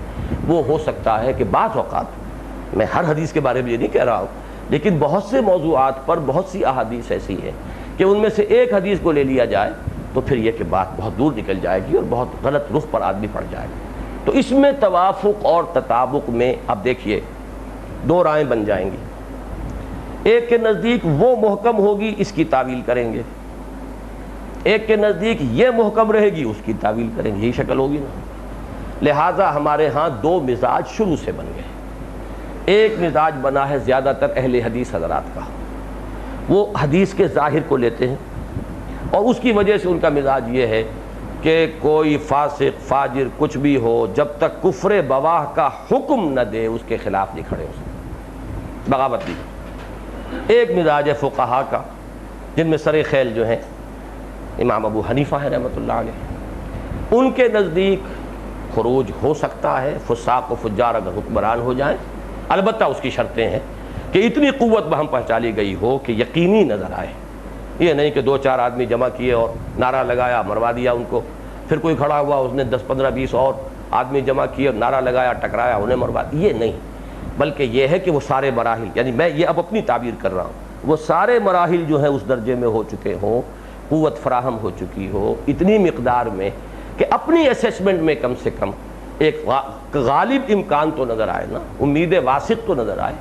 وہ ہو سکتا ہے کہ بعض اوقات، میں ہر حدیث کے بارے میں یہ نہیں کہہ رہا ہوں، لیکن بہت سے موضوعات پر بہت سی احادیث ایسی ہیں کہ ان میں سے ایک حدیث کو لے لیا جائے تو پھر یہ کہ بات بہت دور نکل جائے گی اور بہت غلط رخ پر آدمی پڑ جائے گا۔ تو اس میں توافق اور تطابق میں اب دیکھیے دو رائیں بن جائیں گی، ایک کے نزدیک وہ محکم ہوگی اس کی تعویل کریں گے، ایک کے نزدیک یہ محکم رہے گی اس کی تعویل کریں گے، یہی شکل ہوگی نا۔ لہٰذا ہمارے ہاں دو مزاج شروع سے بن گئے، ایک مزاج بنا ہے زیادہ تر اہل حدیث حضرات کا، وہ حدیث کے ظاہر کو لیتے ہیں اور اس کی وجہ سے ان کا مزاج یہ ہے کہ کوئی فاسق فاجر کچھ بھی ہو، جب تک کفر بواہ کا حکم نہ دے اس کے خلاف نہیں کھڑے ہو سکتے، بغاوت نہیں۔ ایک مزاج ہے فقہا کا، جن میں سر خیل جو ہیں امام ابو حنیفہ ہے رحمۃ اللہ علیہ، ان کے نزدیک خروج ہو سکتا ہے، فساق و فجار اگر حکمران ہو جائیں، البتہ اس کی شرطیں ہیں کہ اتنی قوت بہم پہنچالی گئی ہو کہ یقینی نظر آئے، یہ نہیں کہ دو چار آدمی جمع کیے اور نعرہ لگایا مروا دیا ان کو، پھر کوئی کھڑا ہوا اس نے 10-15-20 اور آدمی جمع کیے اور نعرہ لگایا ٹکرایا انہیں مروا دیا، یہ نہیں، بلکہ یہ ہے کہ وہ سارے مراحل، یعنی میں یہ اب اپنی تعبیر کر رہا ہوں، وہ سارے مراحل جو ہیں اس درجے میں ہو چکے ہوں، قوت فراہم ہو چکی ہو اتنی مقدار میں کہ اپنی اسیسمنٹ میں کم سے کم ایک غالب امکان تو نظر آئے نا، امید واسق تو نظر آئے،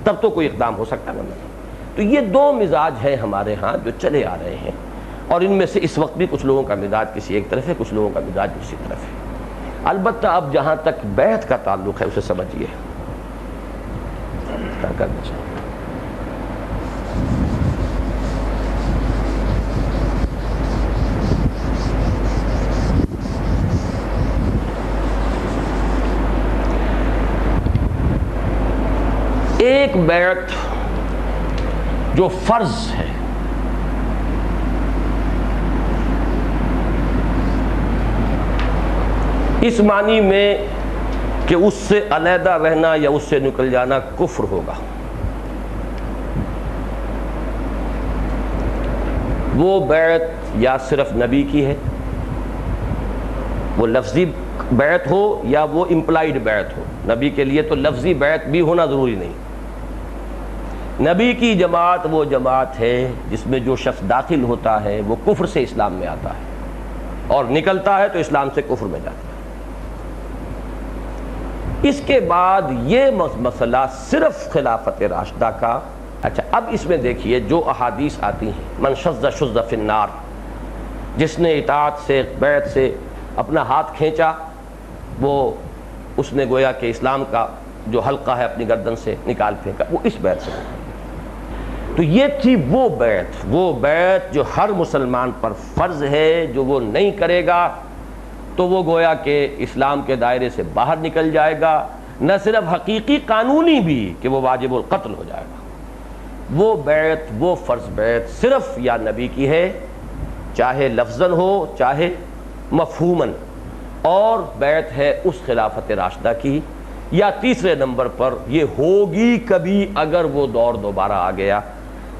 تب تو کوئی اقدام ہو سکتا ہے۔ تو یہ دو مزاج ہیں ہمارے ہاں جو چلے آ رہے ہیں، اور ان میں سے اس وقت بھی کچھ لوگوں کا مزاج کسی ایک طرف ہے، کچھ لوگوں کا مزاج دوسری طرف ہے۔ البتہ اب جہاں تک بیعت کا تعلق ہے اسے سمجھیے کیا کرنا چاہیے۔ ایک بیعت جو فرض ہے، اس معنی میں کہ اس سے علیحدہ رہنا یا اس سے نکل جانا کفر ہوگا، وہ بیعت یا صرف نبی کی ہے، وہ لفظی بیعت ہو یا وہ امپلائیڈ بیعت ہو۔ نبی کے لیے تو لفظی بیعت بھی ہونا ضروری نہیں، نبی کی جماعت وہ جماعت ہے جس میں جو شخص داخل ہوتا ہے وہ کفر سے اسلام میں آتا ہے اور نکلتا ہے تو اسلام سے کفر میں جاتا ہے۔ اس کے بعد یہ مسئلہ صرف خلافت راشدہ کا۔ اچھا اب اس میں دیکھیے جو احادیث آتی ہیں، من شذ شذ فی النار، جس نے اطاعت سے بیعت سے اپنا ہاتھ کھینچا وہ اس نے گویا کہ اسلام کا جو حلقہ ہے اپنی گردن سے نکال پھینکا، وہ اس بیعت سے۔ تو یہ تھی وہ بیعت جو ہر مسلمان پر فرض ہے، جو وہ نہیں کرے گا تو وہ گویا کہ اسلام کے دائرے سے باہر نکل جائے گا، نہ صرف حقیقی قانونی بھی کہ وہ واجب القتل ہو جائے گا۔ وہ بیعت، وہ فرض بیعت صرف یا نبی کی ہے، چاہے لفظاً ہو چاہے مفہوماً، اور بیعت ہے اس خلافت راشدہ کی، یا تیسرے نمبر پر یہ ہوگی کبھی اگر وہ دور دوبارہ آ گیا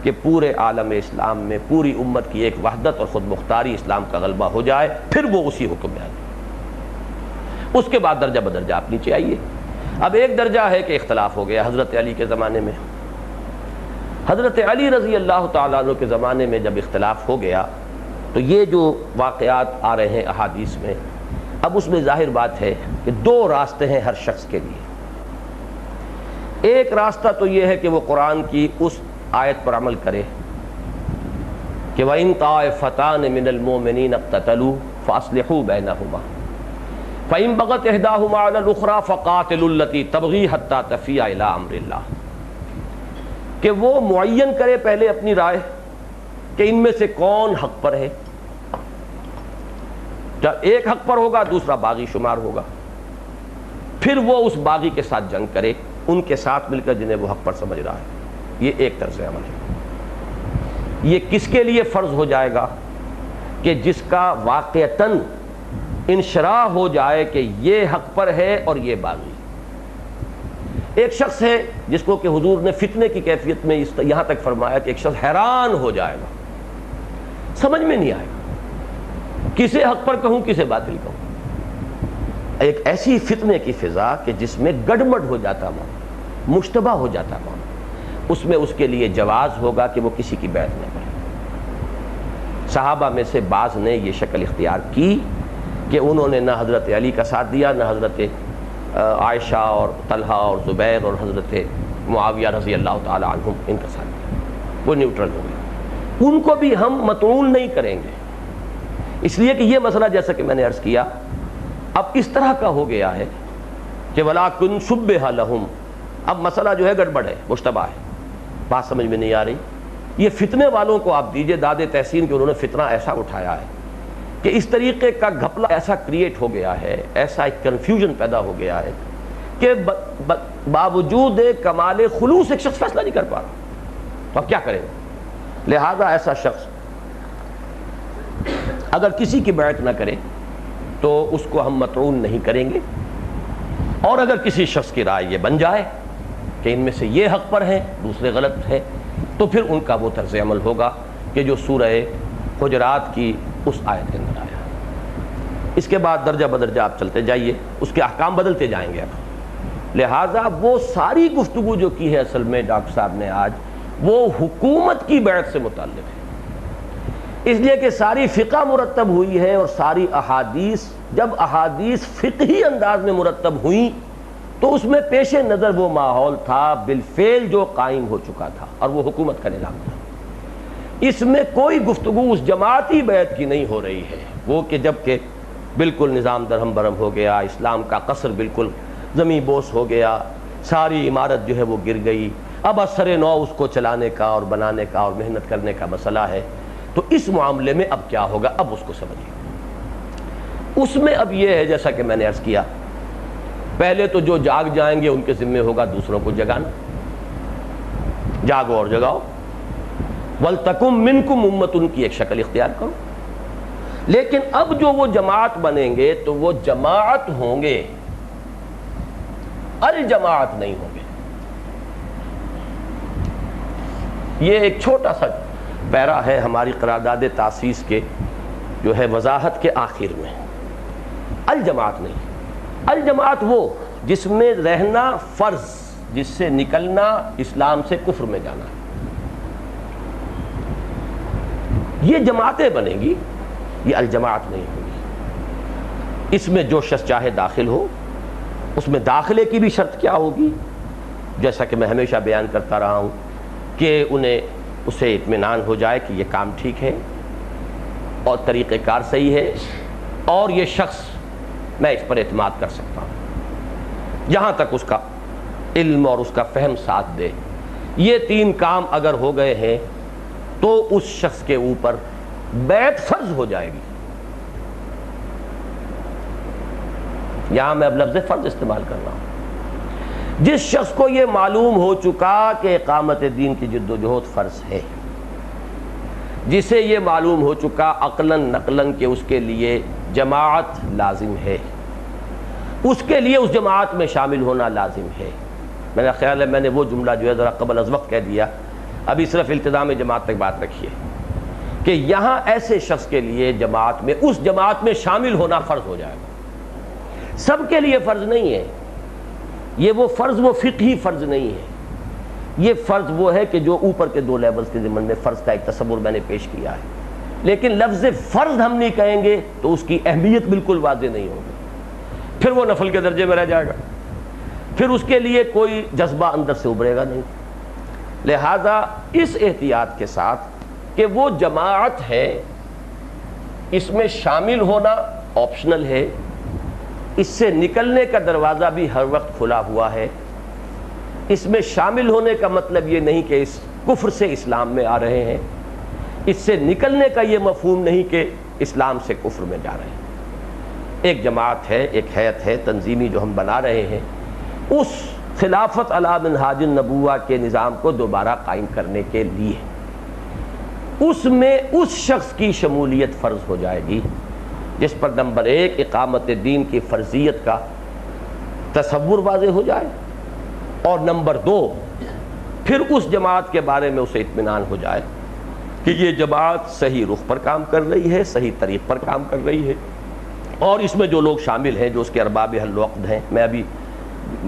کہ پورے عالم اسلام میں پوری امت کی ایک وحدت اور خود مختاری اسلام کا غلبہ ہو جائے، پھر وہ اسی حکم میں آ جائے۔ اس کے بعد درجہ بدرجہ آپ نیچے آئیے۔ اب ایک درجہ ہے کہ اختلاف ہو گیا حضرت علی کے زمانے میں۔ حضرت علی رضی اللہ تعالیٰ عنہ کے زمانے میں جب اختلاف ہو گیا تو یہ جو واقعات آ رہے ہیں احادیث میں، اب اس میں ظاہر بات ہے کہ دو راستے ہیں ہر شخص کے لیے۔ ایک راستہ تو یہ ہے کہ وہ قرآن کی اس آیت پر عمل کرے کہ وَإِن طَائِفَتَانِ مِنَ الْمُؤْمِنِينَ اقْتَتَلُوا فَأَصْلِحُوا بَيْنَهُمَا فَإِن بَغَتْ إِحْدَاهُمَا عَلَى الْأُخْرَى فَقَاتِلُوا الَّتِي تَبْغِي حَتَّى تَفِيَ إِلَىٰ أَمْرِ اللَّهِ، کہ وہ معین کرے پہلے اپنی رائے کہ ان میں سے کون حق پر ہے۔ جب ایک حق پر ہوگا دوسرا باغی شمار ہوگا، پھر وہ اس باغی کے ساتھ جنگ کرے، ان کے ساتھ مل کر جنہیں وہ حق پر سمجھ رہا ہے۔ یہ ایک طرز عمل ہے۔ یہ کس کے لیے فرض ہو جائے گا؟ کہ جس کا واقعتاً انشراح ہو جائے کہ یہ حق پر ہے اور یہ باغی۔ ایک شخص ہے جس کو کہ حضور نے فتنے کی کیفیت میں یہاں تک فرمایا کہ ایک شخص حیران ہو جائے گا، سمجھ میں نہیں آئے گا کسے حق پر کہوں کسے باطل کہوں۔ ایک ایسی فتنے کی فضا کہ جس میں گڑبڑ ہو جاتا معاملہ، مشتبہ ہو جاتا معاملہ، اس میں اس کے لیے جواز ہوگا کہ وہ کسی کی بیعت نہ کرے۔ صحابہ میں سے بعض نے یہ شکل اختیار کی کہ انہوں نے نہ حضرت علی کا ساتھ دیا، نہ حضرت عائشہ اور طلحہ اور زبیر اور حضرت معاویہ رضی اللہ تعالی عنہم ان کا ساتھ دیا، وہ نیوٹرل ہو گئے۔ ان کو بھی ہم مطعون نہیں کریں گے، اس لیے کہ یہ مسئلہ جیسا کہ میں نے عرض کیا اب اس طرح کا ہو گیا ہے کہ وَلَٰكُنْ شُبِّهَ لَهُمْ، اب مسئلہ جو ہے گڑبڑ ہے، مشتبہ ہے، بات سمجھ میں نہیں آ رہی۔ یہ فتنے والوں کو آپ دیجئے داد تحسین کہ انہوں نے فتنہ ایسا اٹھایا ہے کہ اس طریقے کا گھپلہ ایسا کریٹ ہو گیا ہے، ایسا ایک کنفیوژن پیدا ہو گیا ہے کہ باوجود کمال خلوص ایک شخص فیصلہ نہیں کر پا رہا، تو اب کیا کریں؟ لہذا ایسا شخص اگر کسی کی بیعت نہ کرے تو اس کو ہم مطعون نہیں کریں گے، اور اگر کسی شخص کی رائے یہ بن جائے کہ ان میں سے یہ حق پر ہیں دوسرے غلط ہیں، تو پھر ان کا وہ طرز عمل ہوگا کہ جو سورہ حجرات کی اس آیت کے اندر آیا۔ اس کے بعد درجہ بدرجہ آپ چلتے جائیے، اس کے احکام بدلتے جائیں گے اب۔ لہٰذا وہ ساری گفتگو جو کی ہے اصل میں ڈاکٹر صاحب نے آج، وہ حکومت کی بیعت سے متعلق ہے، اس لیے کہ ساری فقہ مرتب ہوئی ہے، اور ساری احادیث جب احادیث فقہی انداز میں مرتب ہوئیں تو اس میں پیش نظر وہ ماحول تھا بالفعل جو قائم ہو چکا تھا، اور وہ حکومت کا نظام تھا۔ اس میں کوئی گفتگو اس جماعتی بیعت کی نہیں ہو رہی ہے، وہ کہ جب کہ بالکل نظام درہم برہم ہو گیا، اسلام کا قصر بالکل زمیں بوس ہو گیا، ساری عمارت جو ہے وہ گر گئی، اب اثر نو اس کو چلانے کا اور بنانے کا اور محنت کرنے کا مسئلہ ہے، تو اس معاملے میں اب کیا ہوگا، اب اس کو سمجھیے۔ اس میں اب یہ ہے جیسا کہ میں نے عرض کیا، پہلے تو جو جاگ جائیں گے ان کے ذمہ ہوگا دوسروں کو جگانا، جاگو اور جگاؤ، وَلْتَكُمْ مِنْكُمْ أُمَّةٌ کی ایک شکل اختیار کرو۔ لیکن اب جو وہ جماعت بنیں گے تو وہ جماعت ہوں گے، الجماعت نہیں ہوں گے۔ یہ ایک چھوٹا سا پیرا ہے ہماری قرارداد تاسیس کے جو ہے وضاحت کے آخر میں، الجماعت نہیں۔ الجماعت وہ جس میں رہنا فرض، جس سے نکلنا اسلام سے کفر میں جانا، یہ جماعتیں بنیں گی، یہ الجماعت نہیں ہوگی۔ اس میں جو شخص چاہے داخل ہو، اس میں داخلے کی بھی شرط کیا ہوگی، جیسا کہ میں ہمیشہ بیان کرتا رہا ہوں کہ انہیں اسے اطمینان ہو جائے کہ یہ کام ٹھیک ہے اور طریقہ کار صحیح ہے، اور یہ شخص میں اس پر اعتماد کر سکتا ہوں، جہاں تک اس کا علم اور اس کا فہم ساتھ دے۔ یہ تین کام اگر ہو گئے ہیں تو اس شخص کے اوپر بیعت فرض ہو جائے گی۔ یہاں میں اب لفظ فرض استعمال کر رہا ہوں۔ جس شخص کو یہ معلوم ہو چکا کہ اقامت دین کی جد و جہد فرض ہے، جسے یہ معلوم ہو چکا عقلاً نقلاً کہ اس کے لیے جماعت لازم ہے، اس کے لیے اس جماعت میں شامل ہونا لازم ہے۔ میرا خیال ہے میں نے وہ جملہ جو ہے ذرا قبل از وقت کہہ دیا، ابھی صرف التزام جماعت تک بات رکھیے کہ یہاں ایسے شخص کے لیے جماعت میں، اس جماعت میں شامل ہونا فرض ہو جائے گا۔ سب کے لیے فرض نہیں ہے یہ، وہ فرض وہ فقہی فرض نہیں ہے، یہ فرض وہ ہے کہ جو اوپر کے دو لیولز کے ضمن میں فرض کا ایک تصور میں نے پیش کیا ہے، لیکن لفظ فرض ہم نہیں کہیں گے تو اس کی اہمیت بالکل واضح نہیں ہوگی، پھر وہ نفل کے درجے میں رہ جائے گا، پھر اس کے لیے کوئی جذبہ اندر سے ابھرے گا نہیں۔ لہذا اس احتیاط کے ساتھ کہ وہ جماعت ہے، اس میں شامل ہونا آپشنل ہے، اس سے نکلنے کا دروازہ بھی ہر وقت کھلا ہوا ہے، اس میں شامل ہونے کا مطلب یہ نہیں کہ اس کفر سے اسلام میں آ رہے ہیں، اس سے نکلنے کا یہ مفہوم نہیں کہ اسلام سے کفر میں جا رہے ہیں۔ ایک جماعت ہے، ایک ہیئت ہے تنظیمی جو ہم بنا رہے ہیں، اس خلافت علی منہاج النبوہ کے نظام کو دوبارہ قائم کرنے کے لیے اس میں اس شخص کی شمولیت فرض ہو جائے گی جس پر نمبر ایک اقامت دین کی فرضیت کا تصور واضح ہو جائے، اور نمبر دو پھر اس جماعت کے بارے میں اسے اطمینان ہو جائے کہ یہ جماعت صحیح رخ پر کام کر رہی ہے، صحیح طریق پر کام کر رہی ہے، اور اس میں جو لوگ شامل ہیں جو اس کے ارباب حل و عقد ہیں، میں ابھی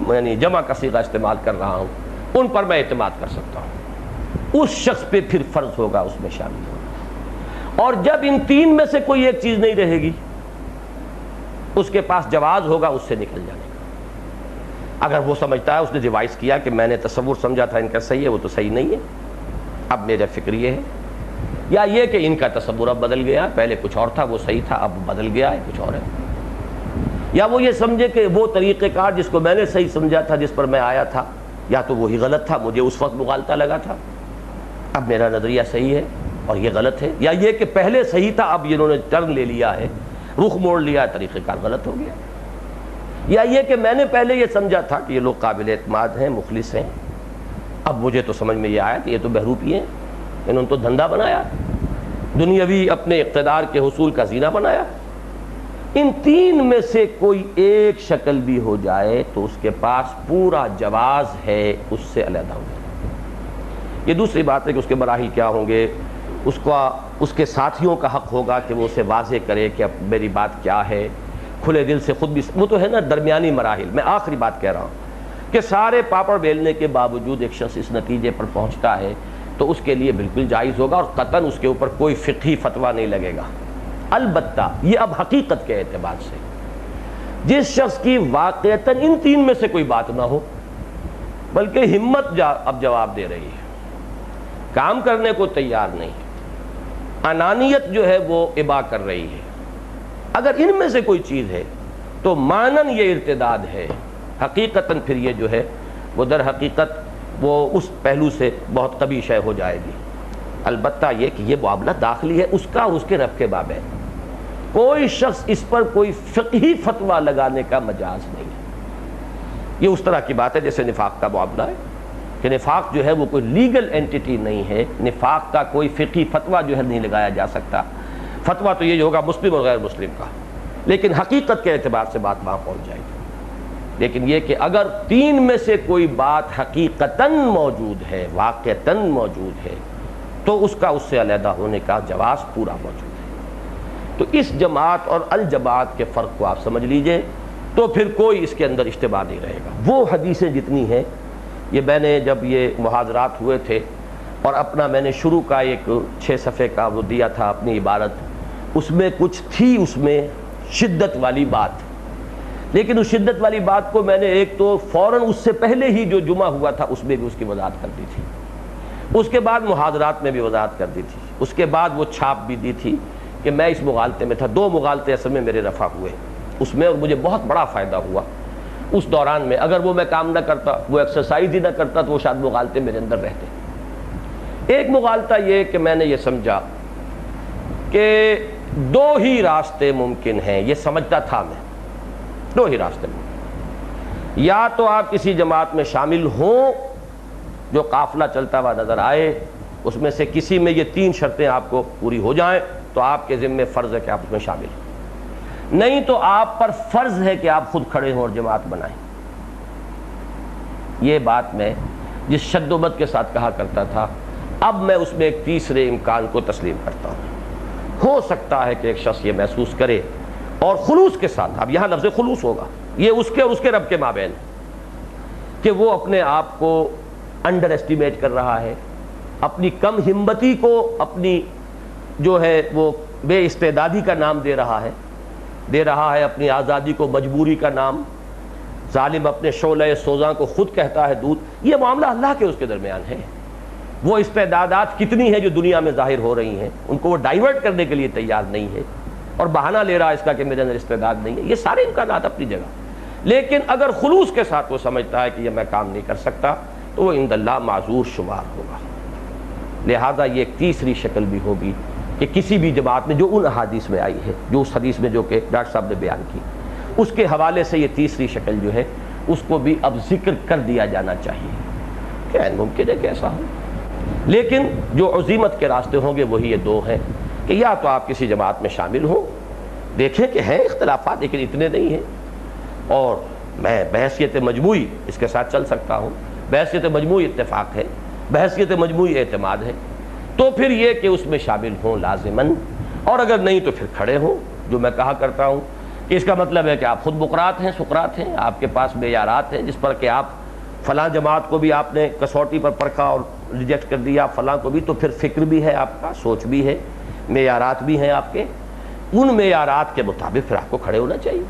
یعنی جمع کا صیغہ استعمال کر رہا ہوں، ان پر میں اعتماد کر سکتا ہوں، اس شخص پہ پھر فرض ہوگا اس میں شامل ہونا۔ اور جب ان تین میں سے کوئی ایک چیز نہیں رہے گی، اس کے پاس جواز ہوگا اس سے نکل جانے کا۔ اگر وہ سمجھتا ہے، اس نے ریوائز کیا کہ میں نے تصور سمجھا تھا ان کا صحیح ہے، وہ تو صحیح نہیں ہے، اب میرا فکر یہ ہے، یا یہ کہ ان کا تصور اب بدل گیا، پہلے کچھ اور تھا وہ صحیح تھا اب بدل گیا ہے کچھ اور ہے، یا وہ یہ سمجھے کہ وہ طریقہ کار جس کو میں نے صحیح سمجھا تھا، جس پر میں آیا تھا، یا تو وہی غلط تھا، مجھے اس وقت مغالطہ لگا تھا، اب میرا نظریہ صحیح ہے اور یہ غلط ہے، یا یہ کہ پہلے صحیح تھا اب انہوں نے ٹرن لے لیا ہے، رخ موڑ لیا، طریقہ کار غلط ہو گیا، یا یہ کہ میں نے پہلے یہ سمجھا تھا کہ یہ لوگ قابل اعتماد ہیں، مخلص ہیں، اب مجھے تو سمجھ میں یہ آیا کہ یہ تو بہروپی ہیں، انہوں نے تو دھندا بنایا، دنیاوی اپنے اقتدار کے حصول کا زینہ بنایا۔ ان تین میں سے کوئی ایک شکل بھی ہو جائے تو اس کے پاس پورا جواز ہے اس سے علیحدہ ہو جائے۔ یہ دوسری بات ہے کہ اس کے مراحل کیا ہوں گے، اس کے ساتھیوں کا حق ہوگا کہ وہ اسے واضح کرے کہ اب میری بات کیا ہے، کھلے دل سے خود بھی، وہ تو ہے نا درمیانی مراحل۔ میں آخری بات کہہ رہا ہوں کہ سارے پاپڑ بیلنے کے باوجود ایک شخص اس نتیجے پر پہنچتا ہے تو اس کے لیے بالکل جائز ہوگا، اور قطعاً اس کے اوپر کوئی فقہی فتویٰ نہیں لگے گا۔ البتہ یہ اب حقیقت کے اعتبار سے جس شخص کی واقعتاً ان تین میں سے کوئی بات نہ ہو، بلکہ ہمت اب جواب دے رہی ہے، کام کرنے کو تیار نہیں، انانیت جو ہے وہ ابا کر رہی ہے، اگر ان میں سے کوئی چیز ہے تو مانن یہ ارتداد ہے، حقیقتاً پھر یہ جو ہے وہ در حقیقت وہ اس پہلو سے بہت قبیح شے ہو جائے گی۔ البتہ یہ کہ یہ معاملہ داخلی ہے اس کا اور اس کے رب کے باب ہے، کوئی شخص اس پر کوئی فقہی فتویٰ لگانے کا مجاز نہیں ہے۔ یہ اس طرح کی بات ہے جیسے نفاق کا معاملہ ہے کہ نفاق جو ہے وہ کوئی لیگل اینٹیٹی نہیں ہے، نفاق کا کوئی فقہی فتویٰ جو ہے نہیں لگایا جا سکتا، فتویٰ تو یہ ہوگا مسلم اور غیر مسلم کا، لیکن حقیقت کے اعتبار سے بات وہاں پہنچ جائے گی۔ لیکن یہ کہ اگر تین میں سے کوئی بات حقیقتاً موجود ہے، واقعتاً موجود ہے، تو اس کا اس سے علیحدہ ہونے کا جواز پورا موجود ہے۔ تو اس جماعت اور الجماعت کے فرق کو آپ سمجھ لیجئے تو پھر کوئی اس کے اندر اشتباہ نہیں رہے گا۔ وہ حدیثیں جتنی ہیں، یہ میں نے جب یہ محاضرات ہوئے تھے اور اپنا میں نے شروع کا ایک 6 صفحے کا وہ دیا تھا اپنی عبارت، اس میں کچھ تھی اس میں شدت والی بات، لیکن اس شدت والی بات کو میں نے ایک تو فوراً اس سے پہلے ہی جو جمعہ ہوا تھا اس میں بھی اس کی وضاحت کر دی تھی، اس کے بعد محاضرات میں بھی وضاحت کر دی تھی، اس کے بعد وہ چھاپ بھی دی تھی کہ میں اس مغالطے میں تھا۔ 2 مغالطے اصل میں میرے رفع ہوئے اس میں، اور مجھے بہت بڑا فائدہ ہوا اس دوران میں۔ اگر وہ میں کام نہ کرتا، وہ ایکسرسائز ہی نہ کرتا تو وہ شاید مغالطے میرے اندر رہتے۔ ایک مغالطہ یہ کہ میں نے یہ سمجھا کہ 2 ہی راستے ممکن ہیں، یہ سمجھتا تھا میں، 2 ہی راستے ممکن، یا تو آپ کسی جماعت میں شامل ہوں جو قافلہ چلتا ہوا نظر آئے اس میں سے کسی میں یہ 3 شرطیں آپ کو پوری ہو جائیں تو آپ کے ذمہ فرض ہے کہ آپ اس میں شامل ہیں، نہیں تو آپ پر فرض ہے کہ آپ خود کھڑے ہوں اور جماعت بنائیں۔ یہ بات میں جس شد و بد کے ساتھ کہا کرتا تھا، اب میں اس میں ایک تیسرے امکان کو تسلیم کرتا ہوں۔ ہو سکتا ہے کہ ایک شخص یہ محسوس کرے اور خلوص کے ساتھ، اب یہاں لفظ خلوص ہوگا، یہ اس کے اور اس کے رب کے مابین کہ وہ اپنے آپ کو انڈر ایسٹیمیٹ کر رہا ہے، اپنی کم ہمتی کو اپنی جو ہے وہ بے استعدادی کا نام دے رہا ہے اپنی آزادی کو مجبوری کا نام، ظالم اپنے شعلہ سوزاں کو خود کہتا ہے دودھ۔ یہ معاملہ اللہ کے اس کے درمیان ہے، وہ استعدادات کتنی ہیں جو دنیا میں ظاہر ہو رہی ہیں، ان کو وہ ڈائیورٹ کرنے کے لیے تیار نہیں ہے اور بہانہ لے رہا ہے اس کا کہ میرے اندر استعداد نہیں ہے۔ یہ سارے امکانات اپنی جگہ، لیکن اگر خلوص کے ساتھ وہ سمجھتا ہے کہ یہ میں کام نہیں کر سکتا تو وہ عند اللہ معذور شمار ہوگا۔ لہذا یہ ایک تیسری شکل بھی ہوگی کہ کسی بھی جماعت میں جو ان احادیث میں آئی ہے، جو اس حدیث میں جو کہ ڈاکٹر صاحب نے بیان کی، اس کے حوالے سے یہ تیسری شکل جو ہے اس کو بھی اب ذکر کر دیا جانا چاہیے کہ ممکن ہے کہ ایسا ہو، لیکن جو عزیمت کے راستے ہوں گے وہی یہ 2 ہیں کہ یا تو آپ کسی جماعت میں شامل ہوں، دیکھیں کہ ہیں اختلافات لیکن اتنے نہیں ہیں، اور میں بحیثیت مجموعی اس کے ساتھ چل سکتا ہوں، بحیثیت مجموعی اتفاق ہے، بحیثیت مجموعی اعتماد ہے، تو پھر یہ کہ اس میں شامل ہوں لازماً، اور اگر نہیں تو پھر کھڑے ہوں۔ جو میں کہا کرتا ہوں کہ اس کا مطلب ہے کہ آپ خود بقرات ہیں، سقراط ہیں، آپ کے پاس معیارات ہیں جس پر کہ آپ فلاں جماعت کو بھی آپ نے کسوٹی پر پرکھا اور ریجیکٹ کر دیا، فلاں کو بھی، تو پھر فکر بھی ہے آپ کا، سوچ بھی ہے، معیارات بھی ہیں آپ کے، ان معیارات کے مطابق پھر آپ کو کھڑے ہونا چاہیے۔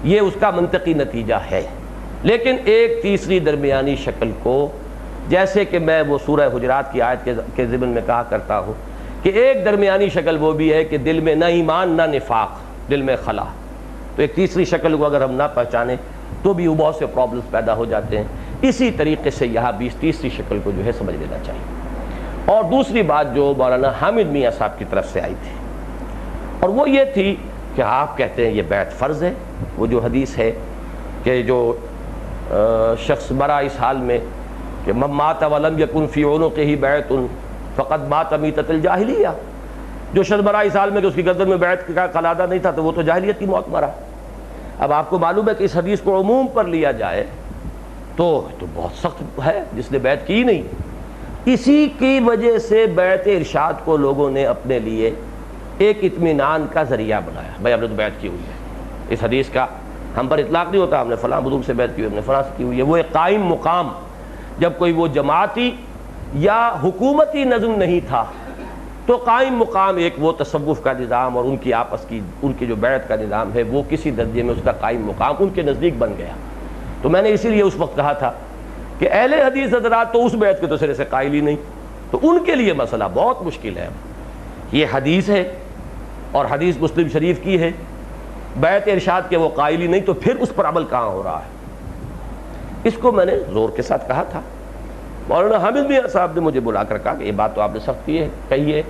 یہ اس کا منطقی نتیجہ ہے۔ لیکن ایک تیسری درمیانی شکل کو، جیسے کہ میں وہ سورہ حجرات کی آیت کے ضمن میں کہا کرتا ہوں کہ ایک درمیانی شکل وہ بھی ہے کہ دل میں نہ ایمان نہ نفاق، دل میں خلا، تو ایک تیسری شکل کو اگر ہم نہ پہچانیں تو بھی وہ بہت سے پرابلمس پیدا ہو جاتے ہیں۔ اسی طریقے سے یہاں بھی اس تیسری شکل کو جو ہے سمجھ لینا چاہیے۔ اور دوسری بات جو مولانا حامد میاں صاحب کی طرف سے آئی تھی، اور وہ یہ تھی کہ آپ کہتے ہیں یہ بیعت فرض ہے، وہ جو حدیث ہے کہ جو شخص مرا اس حال میں کہ من مات ولم یکن فی عنقہ بیعۃ فقد مات میتۃ الجاہلیہ، جو شخص مرا اس حال میں کہ اس کی گردن میں بیعت کا قلادہ نہیں تھا تو وہ تو جاہلیت کی موت مرا۔ اب آپ کو معلوم ہے کہ اس حدیث کو عموم پر لیا جائے تو بہت سخت ہے، جس نے بیعت کی نہیں۔ اسی کی وجہ سے بیعت ارشاد کو لوگوں نے اپنے لیے ایک اطمینان کا ذریعہ بنایا، بھائی ہم نے تو بیعت کی ہوئی ہے، اس حدیث کا ہم پر اطلاق نہیں ہوتا ہم نے فلاں بزرگ سے بیعت کی ہوئی، ہم نے فلاں سے کی ہوئی ہے۔ وہ ایک قائم مقام، جب کوئی وہ جماعتی یا حکومتی نظم نہیں تھا تو قائم مقام ایک وہ تصوف کا نظام اور ان کی آپس کی ان کی جو بیعت کا نظام ہے وہ کسی درجے میں اس کا قائم مقام ان کے نزدیک بن گیا۔ تو میں نے اسی لیے اس وقت کہا تھا کہ اہل حدیث حضرات تو اس بیعت کے تو سرے سے قائل ہی نہیں، تو ان کے لیے مسئلہ بہت مشکل ہے۔ یہ حدیث ہے اور حدیث مسلم شریف کی ہے، بیعت ارشاد کے وہ قائل ہی نہیں، تو پھر اس پر عمل کہاں ہو رہا ہے؟ اس کو میں نے زور کے ساتھ کہا تھا۔ مولانا حامد میاں صاحب نے مجھے بلا کر کہا کہ یہ بات تو آپ نے سخت کی ہے، کہی ہے،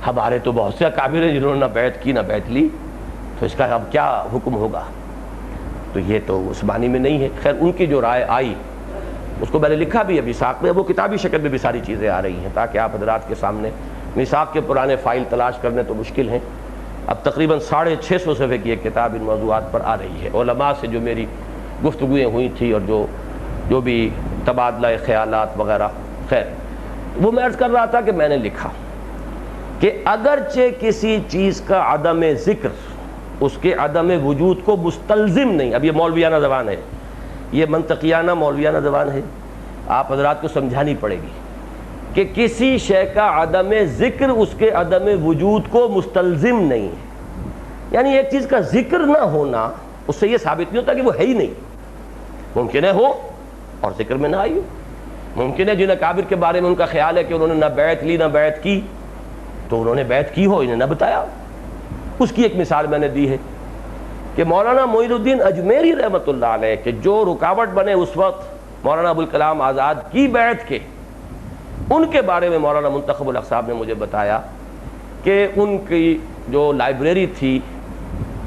ہمارے تو بہت سے اکابر ہیں جنہوں نے نہ بیعت کی نہ بیعت لی، تو اس کا اب کیا حکم ہوگا؟ تو یہ تو عثمانی میں نہیں ہے۔ خیر ان کی جو رائے آئی اس کو میں نے لکھا بھی ہے میثاق میں، وہ کتابی شکل میں بھی ساری چیزیں آ رہی ہیں تاکہ آپ حضرات کے سامنے، میثاق کے پرانے فائل تلاش کرنے تو مشکل ہیں، اب تقریباً 650 صفحے کی ایک کتاب ان موضوعات پر آ رہی ہے۔ علماء سے جو میری گفتگویں ہوئی تھی اور جو بھی تبادلہ خیالات وغیرہ، خیر وہ میں عرض کر رہا تھا کہ میں نے لکھا کہ اگرچہ کسی چیز کا عدم ذکر اس کے عدم وجود کو مستلزم نہیں، اب یہ مولویانہ زبان ہے، یہ منطقیانہ مولویانہ زبان ہے، آپ حضرات کو سمجھانی پڑے گی کہ کسی شے کا عدم ذکر اس کے عدم وجود کو مستلزم نہیں ہے، یعنی ایک چیز کا ذکر نہ ہونا اس سے یہ ثابت نہیں ہوتا کہ وہ ہے ہی نہیں، ممکن ہے ہو اور ذکر میں نہ آئی ہو، ممکن ہے جن اکابر کے بارے میں ان کا خیال ہے کہ انہوں نے نہ بیعت لی نہ بیعت کی تو انہوں نے بیعت کی ہو انہیں نہ بتایا۔ اس کی ایک مثال میں نے دی ہے کہ مولانا معین الدین اجمیری رحمۃ اللہ علیہ کہ جو رکاوٹ بنے اس وقت مولانا ابوالکلام آزاد کی بیعت کے، ان کے بارے میں مولانا منتخب الحق صاحب نے مجھے بتایا کہ ان کی جو لائبریری تھی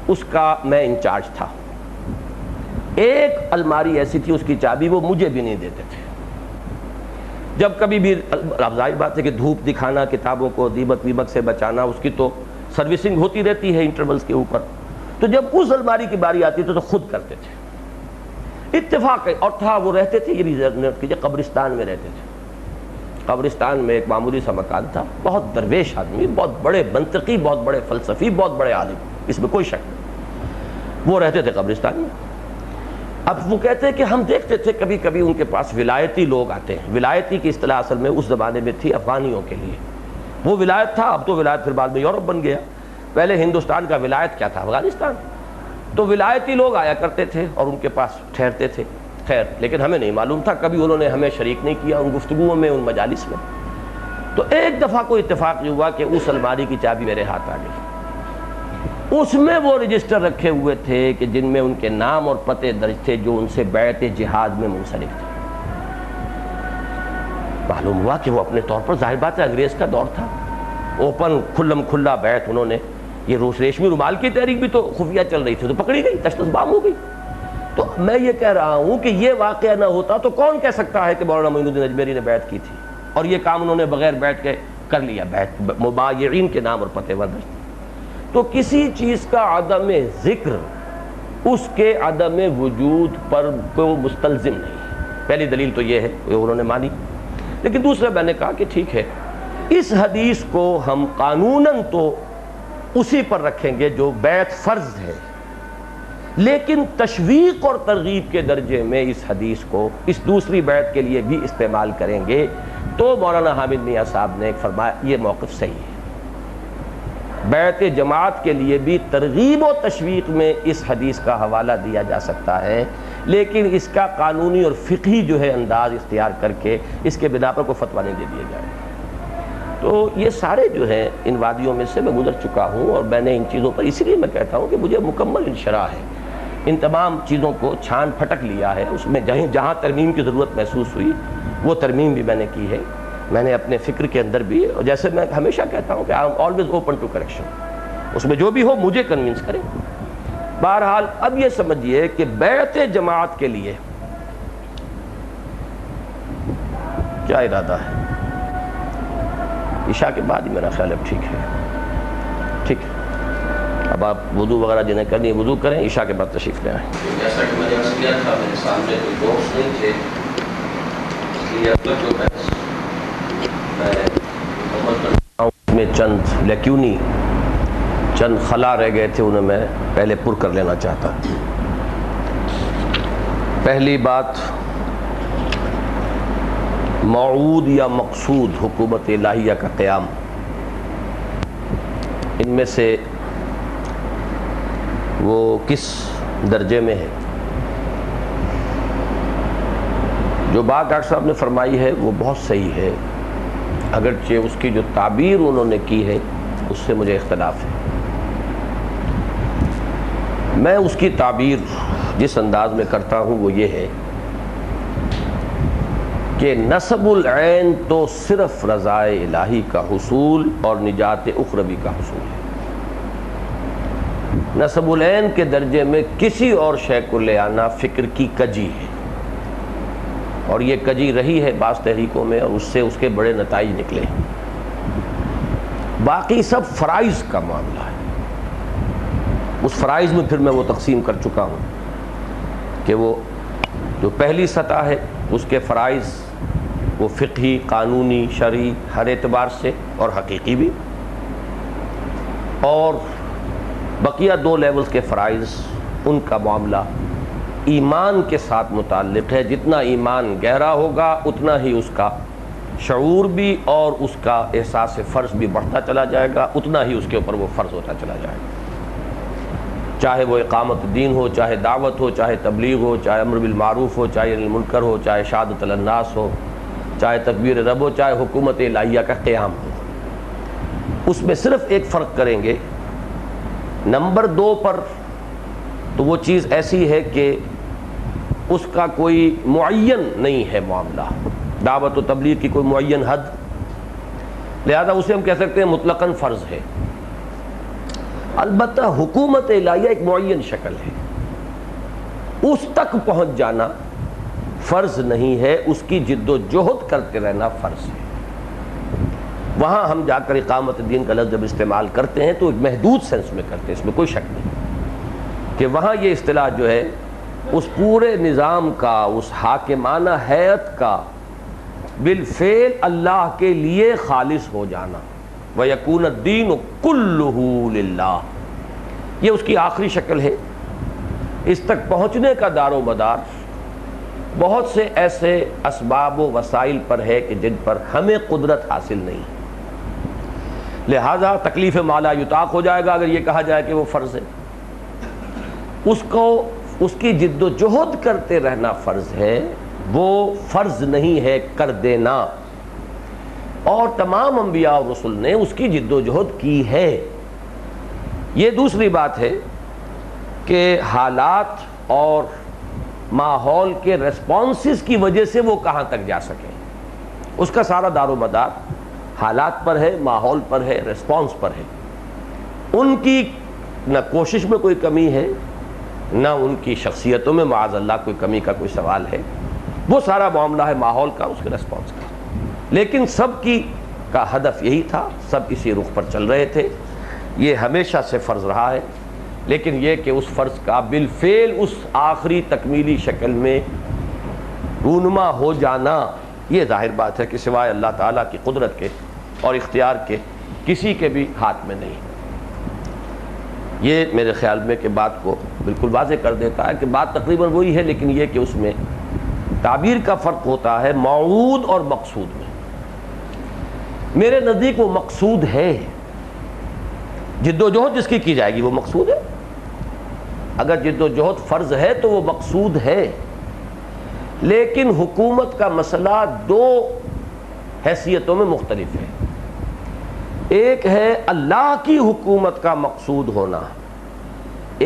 اس کا میں انچارج تھا، ایک الماری ایسی تھی اس کی چابی وہ مجھے بھی نہیں دیتے تھے، جب کبھی بھی ظاہر بات ہے کہ دھوپ دکھانا، کتابوں کو دیمک ویمک سے بچانا، اس کی تو سروسنگ ہوتی رہتی ہے انٹرولز کے اوپر، تو جب اس الماری کی باری آتی تو خود کرتے تھے، اتفاق ہے۔ اور تھا وہ رہتے تھے، یہ بھی نوٹ کیجیے، قبرستان میں رہتے تھے۔ قبرستان میں ایک معمولی سا مکان تھا، بہت درویش آدمی، بہت بڑے منطقی، بہت بڑے فلسفی، بہت بڑے عالم، اس میں کوئی شک نہیں، وہ رہتے تھے قبرستان میں۔ اب وہ کہتے ہیں کہ ہم دیکھتے تھے کبھی کبھی ان کے پاس ولایتی لوگ آتے ہیں۔ ولایتی کی اصطلاح اصل میں اس زمانے میں تھی افغانیوں کے لیے، وہ ولایت تھا، اب تو ولایت پھر بعد میں یورپ بن گیا، پہلے ہندوستان کا ولایت کیا تھا؟ افغانستان۔ تو ولایتی لوگ آیا کرتے تھے اور ان کے پاس ٹھہرتے تھے، خیر لیکن ہمیں نہیں معلوم تھا، کبھی انہوں نے ہمیں شریک نہیں کیا ان گفتگوؤں میں، ان مجالس میں۔ تو ایک دفعہ کوئی اتفاق یہ ہوا کہ اس الماری کی چابی میرے ہاتھ آ گئی، اس میں وہ رجسٹر رکھے ہوئے تھے کہ جن میں ان کے نام اور پتے درج تھے جو ان سے بیعت جہاد میں منسلک تھے۔ معلوم ہوا کہ وہ اپنے طور پر، ظاہر بات ہے انگریز کا دور تھا، اوپن کھلم کھلا بیعت انہوں نے، یہ ریشمی رومال کی تحریک بھی تو خفیہ چل رہی تھی، تو پکڑی گئی، تشتش بام ہو گئی۔ تو میں یہ کہہ رہا ہوں کہ یہ واقعہ نہ ہوتا تو کون کہہ سکتا ہے کہ مولانا معین الدین اجمیری نے بیعت کی تھی، اور یہ کام انہوں نے بغیر بیعت کے کر لیا، بیعت مبایعین کے نام اور پتے ودرج۔ تو کسی چیز کا عدم ذکر اس کے عدم وجود پر کو مستلزم نہیں، پہلی دلیل تو یہ ہے کہ انہوں نے مانی۔ لیکن دوسرا میں نے کہا کہ ٹھیک ہے، اس حدیث کو ہم قانوناً تو اسی پر رکھیں گے جو بیعت فرض ہے، لیکن تشویق اور ترغیب کے درجے میں اس حدیث کو اس دوسری بیعت کے لیے بھی استعمال کریں گے۔ تو مولانا حامد میاں صاحب نے فرمایا یہ موقف صحیح ہے، بیعت جماعت کے لیے بھی ترغیب و تشویق میں اس حدیث کا حوالہ دیا جا سکتا ہے، لیکن اس کا قانونی اور فقہی جو ہے انداز اختیار کر کے اس کے بنا پر کوئی فتویٰ نہیں دے دیا جائے۔ تو یہ سارے جو ہیں ان وادیوں میں سے میں گزر چکا ہوں، اور میں نے ان چیزوں پر، اسی لیے میں کہتا ہوں کہ مجھے مکمل انشراح ہے، ان تمام چیزوں کو چھان پھٹک لیا ہے، اس میں جہاں ترمیم کی ضرورت محسوس ہوئی وہ ترمیم بھی میں نے کی ہے۔ میں نے اپنے فکر کے اندر بھی، اور جیسے میں ہمیشہ کہتا ہوں کہ I am always open to correction, اس میں جو بھی ہو مجھے کنونس کریں۔ بہرحال اب یہ سمجھیے کہ بیعت جماعت کے لیے کیا ارادہ ہے؟ عشاء کے بعد ہی میرا خیال اب ٹھیک ہے، ٹھیک ہے، اب آپ وضو وغیرہ جنہیں کرنی ہے وضو کریں، عشاء کے بعد تشریف لے آئیں۔ جیسا کہ میں نے عرض کیا تھا، میرے سامنے کوئی دوست نہیں تھے، اس لیے اب تک جو بحث میں مکمل کر رہا ہوں اس میں چند لیکیونی، چند خلا رہ گئے تھے، انہیں میں پہلے پر کر لینا چاہتا۔ پہلی بات، موعود یا مقصود حکومت الہیہ کا قیام، ان میں سے وہ کس درجے میں ہے؟ جو بات ڈاکٹر صاحب نے فرمائی ہے وہ بہت صحیح ہے، اگرچہ اس کی جو تعبیر انہوں نے کی ہے اس سے مجھے اختلاف ہے۔ میں اس کی تعبیر جس انداز میں کرتا ہوں وہ یہ ہے کہ نصب العین تو صرف رضائے الہی کا حصول اور نجات اخروی کا حصول ہے۔ نصب العین کے درجے میں کسی اور شے کو لے آنا فکر کی کجی ہے، اور یہ کجی رہی ہے بعض تحریکوں میں، اور اس سے اس کے بڑے نتائج نکلے۔ باقی سب فرائض کا معاملہ ہے، اس فرائض میں پھر میں وہ تقسیم کر چکا ہوں کہ وہ جو پہلی سطح ہے اس کے فرائض وہ فقہی، قانونی، شرعی ہر اعتبار سے اور حقیقی بھی، اور بقیہ دو لیولز کے فرائض ان کا معاملہ ایمان کے ساتھ متعلق ہے۔ جتنا ایمان گہرا ہوگا اتنا ہی اس کا شعور بھی اور اس کا احساس فرض بھی بڑھتا چلا جائے گا، اتنا ہی اس کے اوپر وہ فرض ہوتا چلا جائے گا، چاہے وہ اقامت دین ہو، چاہے دعوت ہو، چاہے تبلیغ ہو، چاہے امر بالمعروف ہو، چاہے نہی المنکر ہو، چاہے شہادت الناس ہو، چاہے تکبیر رب ہو، چاہے حکومت الہیہ کا قیام ہو۔ اس میں صرف ایک فرق کریں گے، نمبر 2 پر تو وہ چیز ایسی ہے کہ اس کا کوئی معین نہیں ہے معاملہ، دعوت و تبلیغ کی کوئی معین حد، لہذا اسے ہم کہہ سکتے ہیں مطلقاً فرض ہے۔ البتہ حکومت الہیہ ایک معین شکل ہے، اس تک پہنچ جانا فرض نہیں ہے، اس کی جد و جہد کرتے رہنا فرض ہے۔ وہاں ہم جا کر اقامت دین کا لفظ جب استعمال کرتے ہیں تو ایک محدود سینس میں کرتے ہیں، اس میں کوئی شک نہیں کہ وہاں یہ اصطلاح جو ہے اس پورے نظام کا، اس حاکمانہ ہیئت کا بالفعل اللہ کے لیے خالص ہو جانا، وَيَكُونَ الدِّينُ كُلُّهُ لِلَّهِ، یہ اس کی آخری شکل ہے۔ اس تک پہنچنے کا دار و مدار بہت سے ایسے اسباب و وسائل پر ہے کہ جن پر ہمیں قدرت حاصل نہیں، لہذا تکلیف مالا یطاق ہو جائے گا اگر یہ کہا جائے کہ وہ فرض ہے۔ اس کی جد و جہد کرتے رہنا فرض ہے، وہ فرض نہیں ہے کر دینا، اور تمام انبیاء اور رسل نے اس کی جد و جہد کی ہے۔ یہ دوسری بات ہے کہ حالات اور ماحول کے ریسپانسز کی وجہ سے وہ کہاں تک جا سکیں، اس کا سارا دار و مدار حالات پر ہے، ماحول پر ہے، ریسپانس پر ہے۔ ان کی نہ کوشش میں کوئی کمی ہے، نہ ان کی شخصیتوں میں معاذ اللہ کوئی کمی کا کوئی سوال ہے، وہ سارا معاملہ ہے ماحول کا، اس کے ریسپانس کا۔ لیکن سب کی کا ہدف یہی تھا، سب اسی رخ پر چل رہے تھے، یہ ہمیشہ سے فرض رہا ہے۔ لیکن یہ کہ اس فرض کا بالفعل اس آخری تکمیلی شکل میں رونما ہو جانا، یہ ظاہر بات ہے کہ سوائے اللہ تعالیٰ کی قدرت کے اور اختیار کے کسی کے بھی ہاتھ میں نہیں۔ یہ میرے خیال میں کہ بات کو بالکل واضح کر دیتا ہے کہ بات تقریباً وہی ہے، لیکن یہ کہ اس میں تعبیر کا فرق ہوتا ہے موعود اور مقصود میں۔ میرے نزدیک وہ مقصود ہے، جد و جہد جس کی جائے گی وہ مقصود ہے۔ اگر جد و جہد فرض ہے تو وہ مقصود ہے، لیکن حکومت کا مسئلہ دو حیثیتوں میں مختلف ہے۔ ایک ہے اللہ کی حکومت کا مقصود ہونا،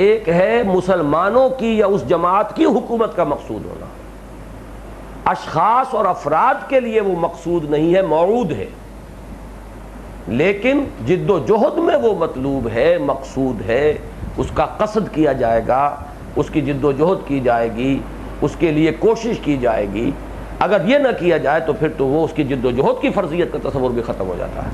ایک ہے مسلمانوں کی یا اس جماعت کی حکومت کا مقصود ہونا۔ اشخاص اور افراد کے لیے وہ مقصود نہیں ہے، موعود ہے، لیکن جد و جہد میں وہ مطلوب ہے، مقصود ہے، اس کا قصد کیا جائے گا، اس کی جد و جہد کی جائے گی، اس کے لیے کوشش کی جائے گی۔ اگر یہ نہ کیا جائے تو پھر تو وہ اس کی جد و جہد کی فرضیت کا تصور بھی ختم ہو جاتا ہے،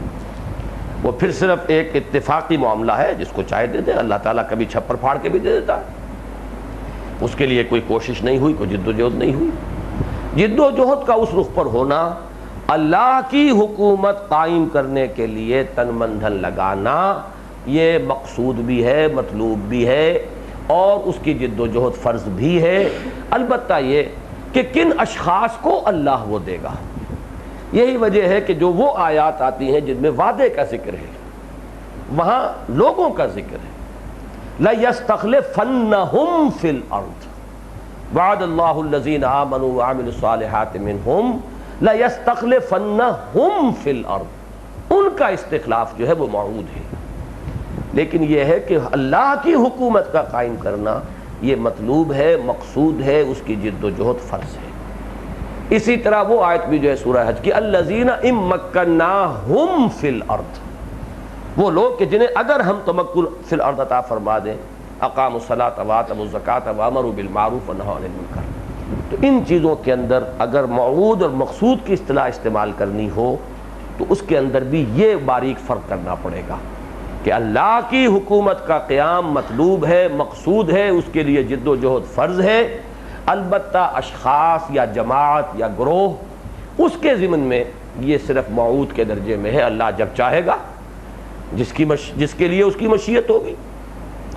وہ پھر صرف ایک اتفاقی معاملہ ہے، جس کو چاہے دے دیں، اللہ تعالیٰ کبھی چھپر پھاڑ کے بھی دے دیتا ہے، اس کے لیے کوئی کوشش نہیں ہوئی، کوئی جد و جہد نہیں ہوئی۔ جد و جہد کا اس رخ پر ہونا، اللہ کی حکومت قائم کرنے کے لیے تن من دھن لگانا، یہ مقصود بھی ہے، مطلوب بھی ہے، اور اس کی جد و جہد فرض بھی ہے۔ البتہ یہ کہ کن اشخاص کو اللہ وہ دے گا، یہی وجہ ہے کہ جو وہ آیات آتی ہیں جن میں وعدے کا ذکر ہے، وہاں لوگوں کا ذکر ہے۔ لَيَسْتَخْلِفَنَّهُمْ فِي الْأَرْضِ وَعَدَ اللَّهُ الَّذِينَ آمَنُوا وَعَمِلُوا الصَّالِحَاتِ مِنْهُمْ لَيَسْتَخْلِفَنَّهُمْ فِي الْأَرْضِ، ان کا استخلاف جو ہے وہ موعود ہے، لیکن یہ ہے کہ اللہ کی حکومت کا قائم کرنا یہ مطلوب ہے، مقصود ہے، اس کی جد و جہد فرض ہے۔ اسی طرح وہ آیت بھی جو ہے سورہ حج کی، الذین ان مکناہم فی الارض، وہ لوگ کہ جنہیں اگر ہم تمکن فی الارض عطا فرما دیں، اقاموا الصلاۃ وآتوا الزکاۃ وامروا بالمعروف ونہوا عن المنکر، تو ان چیزوں کے اندر اگر موعود اور مقصود کی اصطلاح استعمال کرنی ہو تو اس کے اندر بھی یہ باریک فرق کرنا پڑے گا کہ اللہ کی حکومت کا قیام مطلوب ہے، مقصود ہے، اس کے لیے جد و جہد فرض ہے، البتہ اشخاص یا جماعت یا گروہ اس کے ضمن میں یہ صرف موعود کے درجے میں ہے۔ اللہ جب چاہے گا، جس کے لیے اس کی مشیت ہوگی۔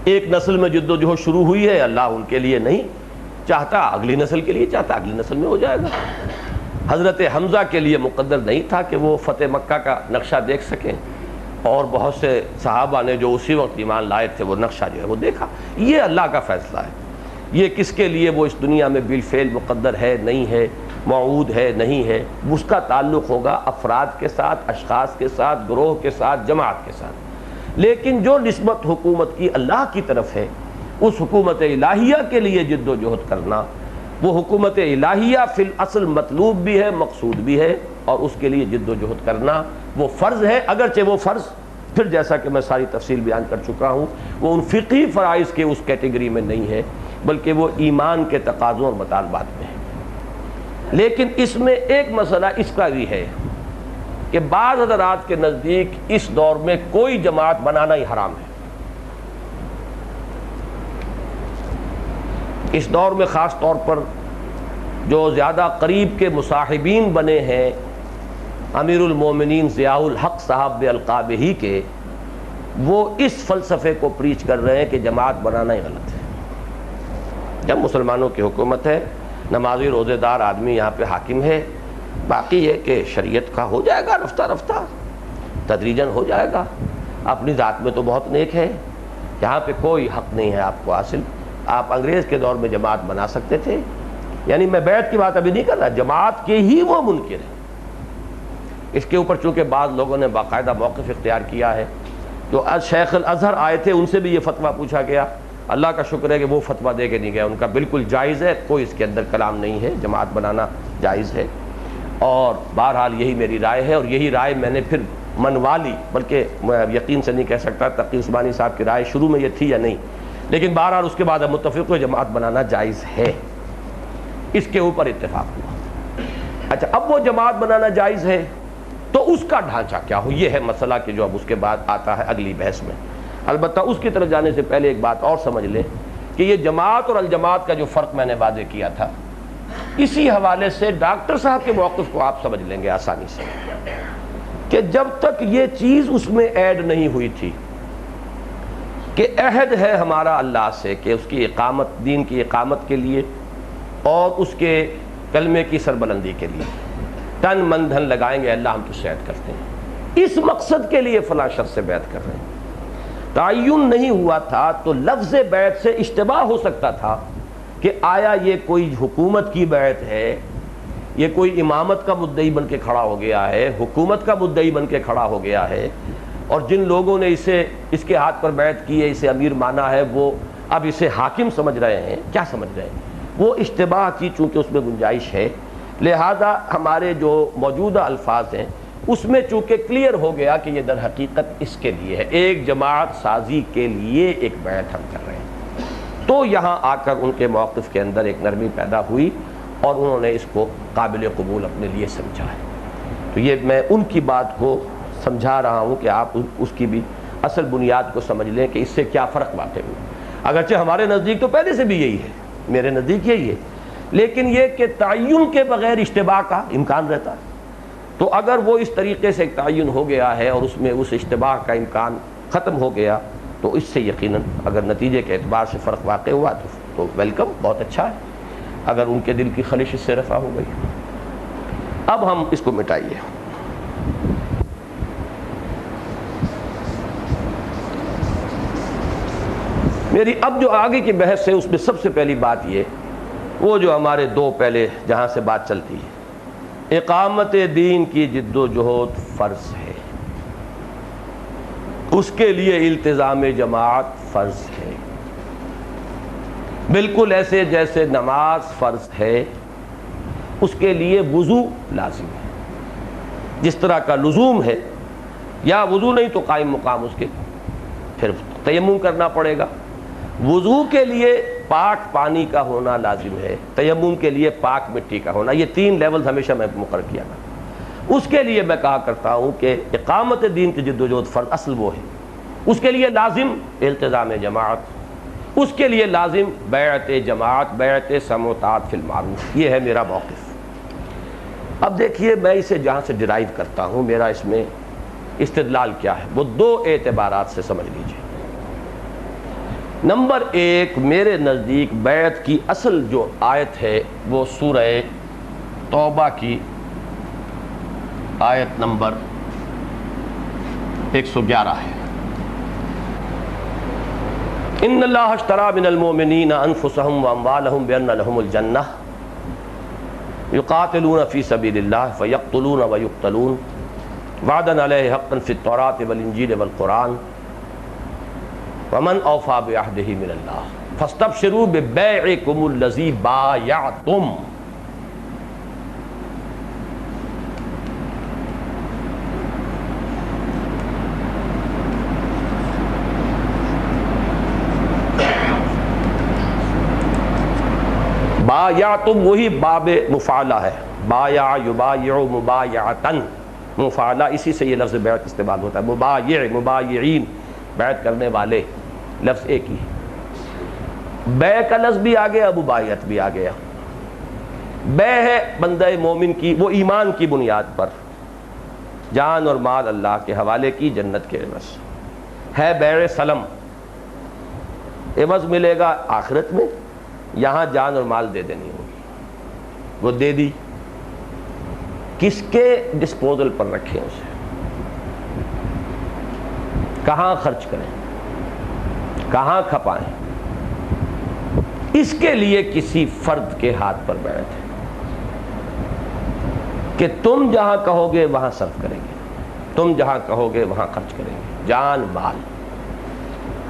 ایک نسل میں جد و جہد شروع ہوئی ہے، اللہ ان کے لیے نہیں چاہتا، اگلی نسل کے لیے چاہتا، اگلی نسل میں ہو جائے گا۔ حضرت حمزہ کے لیے مقدر نہیں تھا کہ وہ فتح مکہ کا نقشہ دیکھ سکیں، اور بہت سے صحابہ نے جو اسی وقت ایمان لائے تھے وہ نقشہ جو ہے وہ دیکھا۔ یہ اللہ کا فیصلہ ہے، یہ کس کے لیے وہ اس دنیا میں بالفعل مقدر ہے، نہیں ہے، موعود ہے، نہیں ہے، اس کا تعلق ہوگا افراد کے ساتھ، اشخاص کے ساتھ، گروہ کے ساتھ، جماعت کے ساتھ۔ لیکن جو نسبت حکومت کی اللہ کی طرف ہے، اس حکومت الہیہ کے لیے جد و جہد کرنا، وہ حکومت الہیہ فی الاصل مطلوب بھی ہے، مقصود بھی ہے، اور اس کے لیے جد و جہد کرنا وہ فرض ہے، اگرچہ وہ فرض پھر جیسا کہ میں ساری تفصیل بیان کر چکا ہوں، وہ ان فقہی فرائض کے اس کیٹیگری میں نہیں ہے، بلکہ وہ ایمان کے تقاضوں اور مطالبات میں ہے۔ لیکن اس میں ایک مسئلہ اس کا بھی ہے کہ بعض حضرات کے نزدیک اس دور میں کوئی جماعت بنانا ہی حرام ہے. اس دور میں خاص طور پر جو زیادہ قریب کے مصاحبین بنے ہیں امیر المومنین ضیاء الحق صاحب القاب ہی کے، وہ اس فلسفے کو پریچ کر رہے ہیں کہ جماعت بنانا ہی غلط ہے. جب مسلمانوں کی حکومت ہے، نمازی روزے دار آدمی یہاں پہ حاکم ہے، باقی یہ کہ شریعت کا ہو جائے گا رفتہ رفتہ تدریجاً ہو جائے گا. اپنی ذات میں تو بہت نیک ہے، یہاں پہ کوئی حق نہیں ہے آپ کو حاصل. آپ انگریز کے دور میں جماعت بنا سکتے تھے، یعنی میں بیعت کی بات ابھی نہیں کر رہا، جماعت کے ہی وہ منکر ہیں. اس کے اوپر چونکہ بعض لوگوں نے باقاعدہ موقف اختیار کیا ہے. جو شیخ الازہر آئے تھے ان سے بھی یہ فتویٰ پوچھا گیا، اللہ کا شکر ہے کہ وہ فتویٰ دے کے نہیں گیا، ان کا بالکل جائز ہے، کوئی اس کے اندر کلام نہیں ہے، جماعت بنانا جائز ہے. اور بہرحال یہی میری رائے ہے، اور یہی رائے میں نے پھر منوا لی، بلکہ میں یقین سے نہیں کہہ سکتا تقی عثمانی صاحب کی رائے شروع میں یہ تھی یا نہیں، لیکن بہرحال اس کے بعد ہم متفق ہوئے جماعت بنانا جائز ہے. اس کے اوپر اتفاق ہوا. اچھا، اب وہ جماعت بنانا جائز ہے تو اس کا ڈھانچہ کیا ہو، یہ ہے مسئلہ کہ جو اب اس کے بعد آتا ہے اگلی بحث میں. البتہ اس کی طرف جانے سے پہلے ایک بات اور سمجھ لیں کہ یہ جماعت اور الجماعت کا جو فرق میں نے واضح کیا تھا، اسی حوالے سے ڈاکٹر صاحب کے موقف کو آپ سمجھ لیں گے آسانی سے، کہ جب تک یہ چیز اس میں ایڈ نہیں ہوئی تھی کہ عہد ہے ہمارا اللہ سے کہ اس کی اقامت، دین کی اقامت کے لیے اور اس کے کلمے کی سربلندی کے لیے تن من دھن لگائیں گے، اللہ ہم تو بیعت کرتے ہیں، اس مقصد کے لیے فلاں شخص سے بیعت کر رہے ہیں. تعین نہیں ہوا تھا تو لفظ بیعت سے اشتباہ ہو سکتا تھا کہ آیا یہ کوئی حکومت کی بیعت ہے، یہ کوئی امامت کا مدعی بن کے کھڑا ہو گیا ہے، حکومت کا مدعی بن کے کھڑا ہو گیا ہے، اور جن لوگوں نے اس کے ہاتھ پر بیعت کی ہے، اسے امیر مانا ہے، وہ اب اسے حاکم سمجھ رہے ہیں. کیا سمجھ رہے ہیں؟ وہ اشتباہ کی چونکہ اس میں گنجائش ہے، لہذا ہمارے جو موجودہ الفاظ ہیں اس میں چونکہ کلیئر ہو گیا کہ یہ در حقیقت اس کے لیے ہے، ایک جماعت سازی کے لیے ایک بیعت ہم کر رہے ہیں. تو یہاں آ کر ان کے موقف کے اندر ایک نرمی پیدا ہوئی اور انہوں نے اس کو قابل قبول اپنے لیے سمجھا ہے. تو یہ میں ان کی بات کو سمجھا رہا ہوں کہ آپ اس کی بھی اصل بنیاد کو سمجھ لیں کہ اس سے کیا فرق واقع ہوا. اگرچہ ہمارے نزدیک تو پہلے سے بھی یہی ہے، میرے نزدیک یہی ہے، لیکن یہ کہ تعین کے بغیر اشتباہ کا امکان رہتا ہے. تو اگر وہ اس طریقے سے تعین ہو گیا ہے اور اس میں اس اشتباہ کا امکان ختم ہو گیا تو اس سے یقیناً اگر نتیجے کے اعتبار سے فرق واقع ہوا تو ویلکم، بہت اچھا ہے. اگر ان کے دل کی خلش اس سے رفع ہو گئی، اب ہم اس کو مٹائیے. میری اب جو آگے کی بحث ہے اس میں سب سے پہلی بات یہ، وہ جو ہمارے دو پہلے جہاں سے بات چلتی ہے، اقامت دین کی جد و جہد فرض ہے، اس کے لیے التزام جماعت فرض ہے، بالکل ایسے جیسے نماز فرض ہے اس کے لیے وضو لازم ہے. جس طرح کا لزوم ہے، یا وضو نہیں تو قائم مقام اس کے پھر تیمم کرنا پڑے گا. وضو کے لیے پاک پانی کا ہونا لازم ہے، تیمم کے لیے پاک مٹی کا ہونا. یہ تین لیول ہمیشہ میں مقرر کیا تھا. اس کے لیے میں کہا کرتا ہوں کہ اقامت دین کی جد و جہد فرض اصل وہ ہے، اس کے لیے لازم التزام جماعت، اس کے لیے لازم بیعت جماعت، بیعت سمع و طاعت فی المعروف. یہ ہے میرا موقف. اب دیکھیے میں اسے جہاں سے ڈرائیو کرتا ہوں، میرا اس میں استدلال کیا ہے، وہ دو اعتبارات سے سمجھ لیجیے. نمبر ایک، میرے نزدیک بیعت کی اصل جو آیت ہے وہ سورہ توبہ کی آیت نمبر 111 ہے. ان اللہ اشتری من المؤمنین انفسهم واموالهم بان لهم الجنہ یقاتلون فی سبیل اللہ فیقتلون ویقتلون وعدا علیہ حقا فی التوراۃ والانجیل والقرآن ومن اوفی بعہدہ من اللہ فاستبشروا ببیعکم الذی بایعتم. بایعتم وہی باب مفعلہ ہے، بایع یبایع مبایعتن، مفعلہ اسی سے یہ لفظ بیعت استعمال ہوتا ہے، مبایع مبایعین بیعت کرنے والے، لفظ ایک ہی ہے۔ بے کا لفظ بھی آ گیا، مبایعت بھی آ گیا۔ بے ہے بندہ مومن کی وہ ایمان کی بنیاد پر جان اور مال اللہ کے حوالے کی جنت کے عوض ہے، بیع سلم، عوض ملے گا آخرت میں، یہاں جان اور مال دے دینی ہوگی، وہ دے دی، کس کے ڈسپوزل پر رکھیں اسے، کہاں خرچ کریں، کہاں کھپائیں، اس کے لیے کسی فرد کے ہاتھ پر بیعت ہے کہ تم جہاں کہو گے وہاں صرف کریں گے، تم جہاں کہو گے وہاں خرچ کریں گے، جان مال،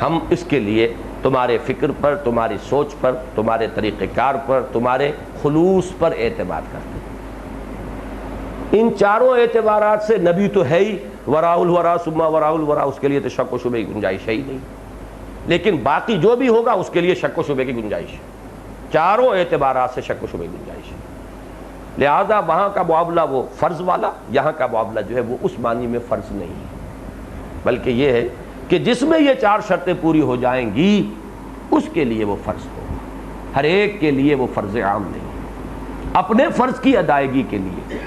ہم اس کے لیے تمہارے فکر پر، تمہاری سوچ پر، تمہارے طریقہ کار پر، تمہارے خلوص پر اعتماد کرتے ہیں۔ ان چاروں اعتبارات سے نبی تو ہے ہی، وراء الورا ثم وراء الورا، اس کے لیے تو شک و شبہ کی گنجائش ہے ہی نہیں، لیکن باقی جو بھی ہوگا اس کے لیے شک و شبہ کی گنجائش ہے، چاروں اعتبارات سے شک و شبہ کی گنجائش ہے۔ لہذا وہاں کا معاملہ وہ فرض والا، یہاں کا معاملہ جو ہے وہ اس معنی میں فرض نہیں ہے، بلکہ یہ ہے کہ جس میں یہ چار شرطیں پوری ہو جائیں گی اس کے لیے وہ فرض ہوگا، ہر ایک کے لیے وہ فرض عام نہیں۔ اپنے فرض کی ادائیگی کے لیے،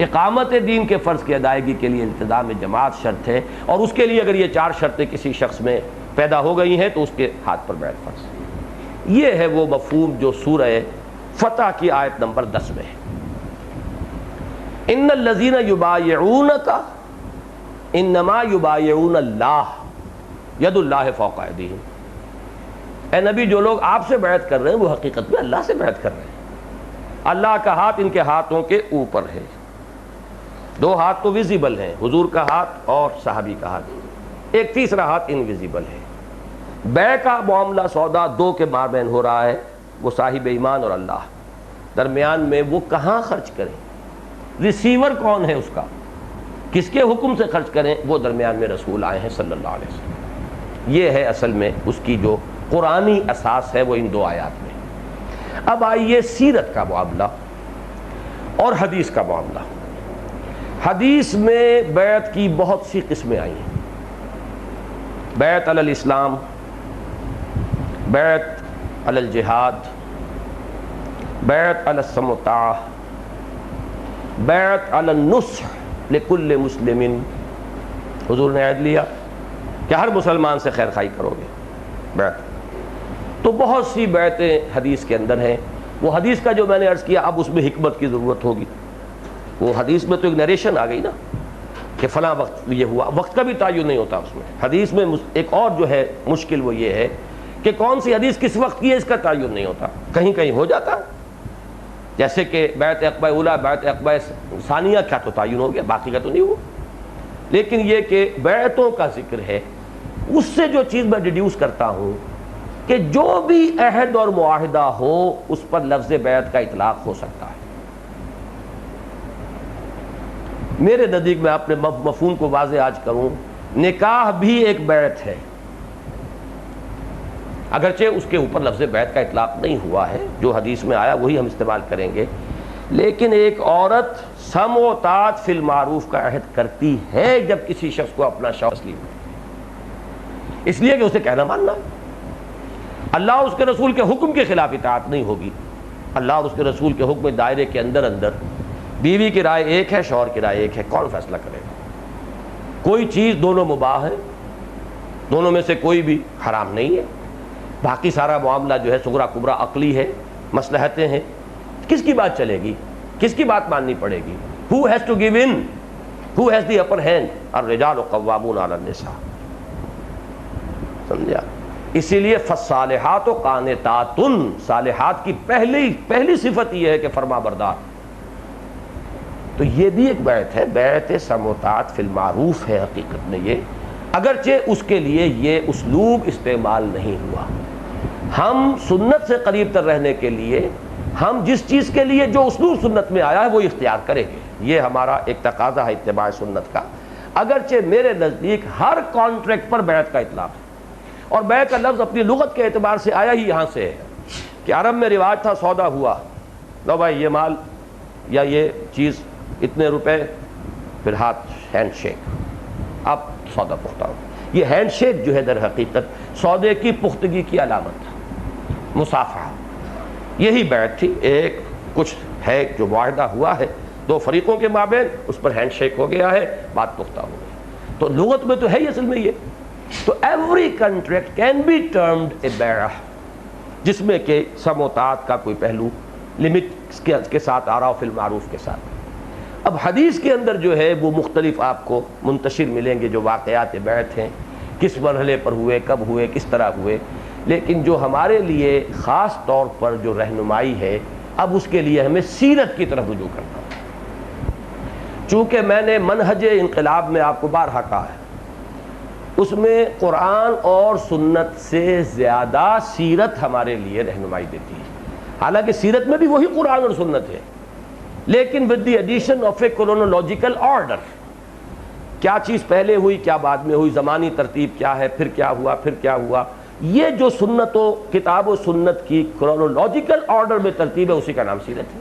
اقامت دین کے فرض کی ادائیگی کے لیے التزام جماعت شرط ہے، اور اس کے لیے اگر یہ چار شرطیں کسی شخص میں پیدا ہو گئی ہیں تو اس کے ہاتھ پر بیعت فرض ہے۔ یہ ہے وہ مفہوم جو سورہ فتح کی آیت نمبر 10 میں ہے، ان الذین یبایعونک انما یبایعون اللہ ید اللہ فوق ایدیہم۔ اے نبی، جو لوگ آپ سے بیعت کر رہے ہیں وہ حقیقت میں اللہ سے بیعت کر رہے ہیں، اللہ کا ہاتھ ان کے ہاتھوں کے اوپر ہے، دو ہاتھ تو ویزیبل ہیں، حضور کا ہاتھ اور صحابی کا ہاتھ، ایک تیسرا ہاتھ انویزیبل ہے۔ بیع کا معاملہ سودا دو کے مابین ہو رہا ہے، وہ صاحب ایمان اور اللہ، درمیان میں وہ کہاں خرچ کریں، ریسیور کون ہے اس کا، کس کے حکم سے خرچ کریں، وہ درمیان میں رسول آئے ہیں صلی اللہ علیہ وسلم۔ یہ ہے اصل میں اس کی جو قرآنی اساس ہے وہ ان دو آیات میں۔ اب آئیے سیرت کا معاملہ اور حدیث کا معاملہ۔ حدیث میں بیعت کی بہت سی قسمیں آئی ہیں، بیعت علی الاسلام، بیعت علی الجہاد، بیعت علی السمع والطاعہ، بیعت علی النصح لکل مسلم، حضور نے عہد لیا کہ ہر مسلمان سے خیر خواہی کرو گے، بیعت۔ تو بہت سی بیعتیں حدیث کے اندر ہیں، وہ حدیث کا جو میں نے عرض کیا اب اس میں حکمت کی ضرورت ہوگی، وہ حدیث میں تو ایک نیریشن آ گئی نا کہ فلاں وقت یہ ہوا، وقت کا بھی تعین نہیں ہوتا اس میں۔ حدیث میں ایک اور جو ہے مشکل وہ یہ ہے کہ کون سی حدیث کس وقت کی ہے اس کا تعین نہیں ہوتا، کہیں کہیں ہو جاتا، جیسے کہ بیعت عقبہ اولیٰ، بیعت عقبہ ثانیہ کا تو تعین ہو گیا، باقی کا تو نہیں ہوا، لیکن یہ کہ بیعتوں کا ذکر ہے، اس سے جو چیز میں ڈیڈیوس کرتا ہوں کہ جو بھی عہد اور معاہدہ ہو اس پر لفظ بیعت کا اطلاق ہو سکتا ہے۔ میرے نزدیک میں اپنے مفہوم کو واضح آج کروں، نکاح بھی ایک بیعت ہے، اگرچہ اس کے اوپر لفظ بیعت کا اطلاق نہیں ہوا ہے، جو حدیث میں آیا وہی ہم استعمال کریں گے، لیکن ایک عورت سمع و طاعت فی المعروف کا عہد کرتی ہے جب کسی شخص کو اپنا شوق تسلیم ہو، اس لیے کہ اسے کہنا ماننا ہے۔ اللہ اور اس کے رسول کے حکم کے خلاف اطاعت نہیں ہوگی، اللہ اور اس کے رسول کے حکم دائرے کے اندر اندر بیوی کی رائے ایک ہے، شوہر کی رائے ایک ہے، کون فیصلہ کرے گا؟ کوئی چیز دونوں مباح ہے، دونوں میں سے کوئی بھی حرام نہیں ہے، باقی سارا معاملہ جو ہے صغرا کبرا عقلی ہے، مصلحتیں ہیں، کس کی بات چلے گی، کس کی بات ماننی پڑے گی؟ who has to give in, who has the upper hand؟ الرجال قوامون علی النساء، سمجھا؟ اسی لیے فالصالحات قانتات، صالحات کی پہلی صفت یہ ہے کہ فرما بردار۔ تو یہ بھی ایک بیعت ہے، بیعت سمع و طاعت فی المعروف ہے حقیقت میں یہ، اگرچہ اس کے لیے یہ اسلوب استعمال نہیں ہوا۔ ہم سنت سے قریب تر رہنے کے لیے ہم جس چیز کے لیے جو اسلوب سنت میں آیا ہے وہ اختیار کریں گے، یہ ہمارا ایک تقاضا ہے اتباع سنت کا، اگرچہ میرے نزدیک ہر کانٹریکٹ پر بیعت کا اطلاق ہے، اور بیع کا لفظ اپنی لغت کے اعتبار سے آیا ہی یہاں سے ہے کہ عرب میں رواج تھا، سودا ہوا لو بھائی یہ مال یا یہ چیز اتنے روپے، پھر ہاتھ ہینڈ شیک، اب سودا پختہ ہو. یہ ہینڈ شیک جو ہے در حقیقت سودے کی پختگی کی علامت تھا. مصافحہ یہی بیعت تھی، ایک کچھ ہے جو معاہدہ ہوا ہے دو فریقوں کے مابین، اس پر ہینڈ شیک ہو گیا ہے، بات پختہ ہو گئی. تو لغت میں تو ہے ہی اصل میں یہ. تو every contract can be termed a بیعہ، جس میں کہ سموتات کا کوئی پہلو لمٹ کے ساتھ آ رہا ہو، فی المعروف کے ساتھ. اب حدیث کے اندر جو ہے وہ مختلف آپ کو منتشر ملیں گے جو واقعات بیعت ہیں، کس مرحلے پر ہوئے، کب ہوئے، کس طرح ہوئے. لیکن جو ہمارے لیے خاص طور پر جو رہنمائی ہے، اب اس کے لیے ہمیں سیرت کی طرف رجوع کرنا ہے. چونکہ میں نے منہج انقلاب میں آپ کو بارہا کہا ہے، اس میں قرآن اور سنت سے زیادہ سیرت ہمارے لیے رہنمائی دیتی ہے. حالانکہ سیرت میں بھی وہی قرآن اور سنت ہے، لیکن with the addition of a chronological order. کیا چیز پہلے ہوئی، کیا بعد میں ہوئی، زمانی ترتیب کیا ہے، پھر کیا ہوا، پھر کیا ہوا. یہ جو سنت و کتاب و سنت کی chronological order میں ترتیب ہے، اسی کا نام سیرت ہے.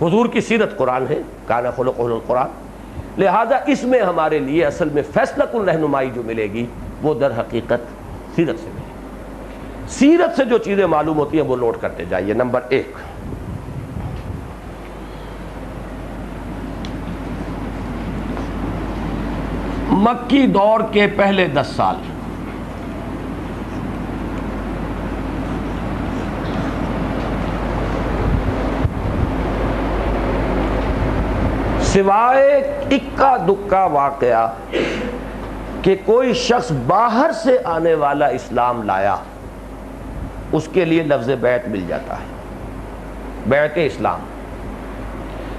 حضور کی سیرت قرآن ہے، کان خلقہ القرآن. لہذا اس میں ہمارے لیے اصل میں فیصلہ کن رہنمائی جو ملے گی وہ در حقیقت سیرت سے ملے گی. سیرت سے جو چیزیں معلوم ہوتی ہیں وہ نوٹ کرتے جائیے. نمبر 1، مکی دور کے پہلے 10 سال سوائے اکا دکا واقعہ کہ کوئی شخص باہر سے آنے والا اسلام لایا، اس کے لیے لفظ بیعت مل جاتا ہے، بیعت اسلام.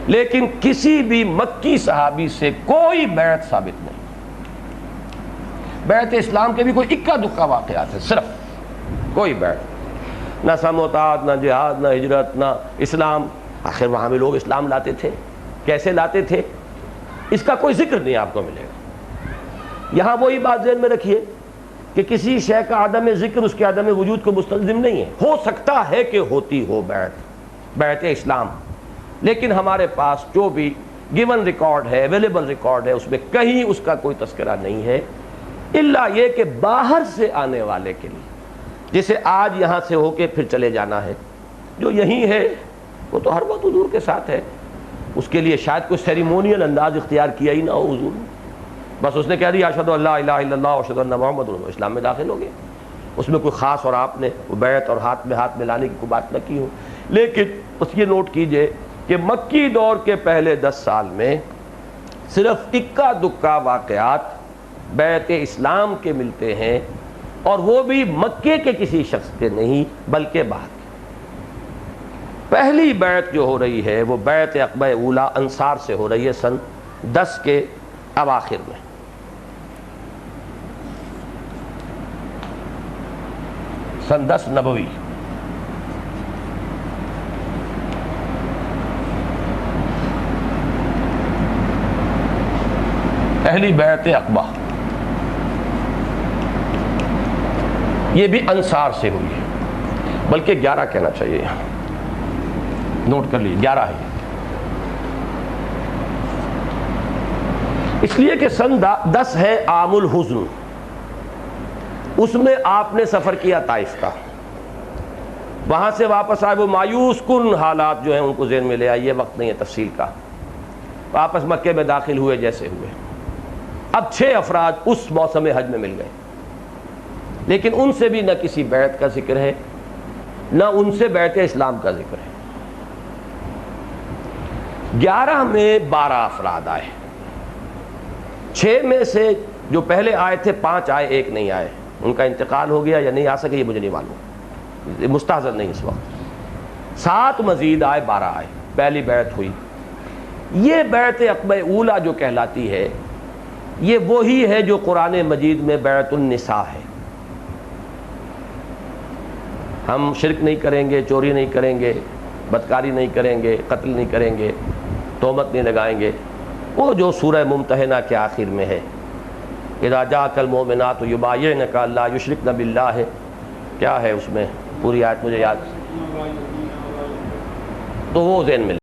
لیکن کسی بھی مکی صحابی سے کوئی بیعت ثابت نہیں. بیعت اسلام کے بھی کوئی اکا دکا واقعات ہے، صرف کوئی بیعت، نہ سموتات، نہ جہاد، نہ ہجرت، نہ اسلام. آخر وہاں بھی لوگ اسلام لاتے تھے، کیسے لاتے تھے اس کا کوئی ذکر نہیں آپ کو ملے گا. یہاں وہی بات ذہن میں رکھیے کہ کسی شے کا عدم ذکر اس کے عدم وجود کو مستلزم نہیں ہے. ہو سکتا ہے کہ ہوتی ہو بیعت اسلام، لیکن ہمارے پاس جو بھی گیون ریکارڈ ہے، اویلیبل ریکارڈ ہے، اس میں کہیں اس کا کوئی تذکرہ نہیں ہے، الا یہ کہ باہر سے آنے والے کے لیے، جسے آج یہاں سے ہو کے پھر چلے جانا ہے، جو یہی ہے وہ تو ہر وقت حضور کے ساتھ ہے. اس کے لیے شاید کوئی سیریمونیل انداز اختیار کیا ہی نہ ہو حضور نے، بس اس نے کہہ دیا اشہدو اللہ الہ الا اللہ واشہدو ان محمد رسول اللہ، اسلام میں داخل ہو گئے. اس میں کوئی خاص اور آپ نے بیعت اور ہاتھ میں لانے کی کوئی بات نہ کی ہو. لیکن اس یہ نوٹ کیجئے کہ مکی دور کے پہلے 10 سال میں صرف اکا دکا واقعات بیعت اسلام کے ملتے ہیں، اور وہ بھی مکے کے کسی شخص کے نہیں بلکہ باہر کے. پہلی بیعت جو ہو رہی ہے وہ بیعت عقبہ اولیٰ انصار سے ہو رہی ہے سن 10 کے اواخر میں. سن 10 نبوی. پہلی بیعت عقبہ یہ بھی انصار سے ہوئی ہے، بلکہ 11 کہنا چاہیے، یہاں نوٹ کر لیجیے 11 ہے. اس لیے کہ سن 10 ہے عام الحزن، اس میں آپ نے سفر کیا طائف کا، وہاں سے واپس آئے، وہ مایوس کن حالات جو ہیں ان کو ذہن میں لے آئیے، وقت نہیں ہے تفصیل کا. واپس مکے میں داخل ہوئے جیسے ہوئے. اب 6 افراد اس موسم حج میں مل گئے، لیکن ان سے بھی نہ کسی بیعت کا ذکر ہے، نہ ان سے بیعت اسلام کا ذکر ہے. 11 میں 12 افراد آئے، 6 میں سے جو پہلے آئے تھے 5 آئے، 1 نہیں آئے. ان کا انتقال ہو گیا یا نہیں آ سکے یہ مجھے نہیں معلوم، مستحضر نہیں اس وقت. 7 مزید آئے، 12 آئے. پہلی بیعت ہوئی. یہ بیعت عقبہ اولیٰ جو کہلاتی ہے یہ وہی ہے جو قرآن مجید میں بیعت النساء ہے. ہم شرک نہیں کریں گے، چوری نہیں کریں گے، بدکاری نہیں کریں گے، قتل نہیں کریں گے، تہمت نہیں لگائیں گے. وہ جو سورہ ممتحنہ کے آخر میں ہے، اذا جاءک المؤمنات یبایعنک لا یشرکن باللہ، کیا ہے اس میں پوری آیت مجھے یاد، تو وہ ذہن میں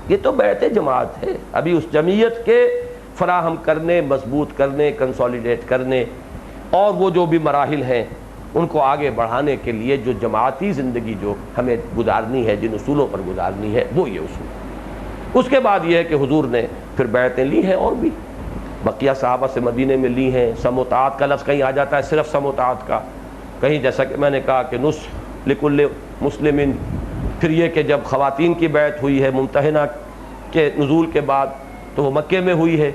یہ تو بیعت جماعت ہے. ابھی اس جمعیت کے فراہم کرنے، مضبوط کرنے، کنسولیڈیٹ کرنے اور وہ جو بھی مراحل ہیں ان کو آگے بڑھانے کے لیے جو جماعتی زندگی جو ہمیں گزارنی ہے، جن اصولوں پر گزارنی ہے، وہ یہ اصول. اس کے بعد یہ ہے کہ حضور نے پھر بیعتیں لی ہیں اور بھی بقیہ صحابہ سے مدینے میں لی ہیں. سموتعات کا لفظ کہیں آ جاتا ہے صرف سموتعات کا، کہیں جیسا کہ میں نے کہا کہ نصح لکل مسلم. پھر یہ کہ جب خواتین کی بیعت ہوئی ہے ممتحنہ کے نزول کے بعد تو وہ مکے میں ہوئی ہے.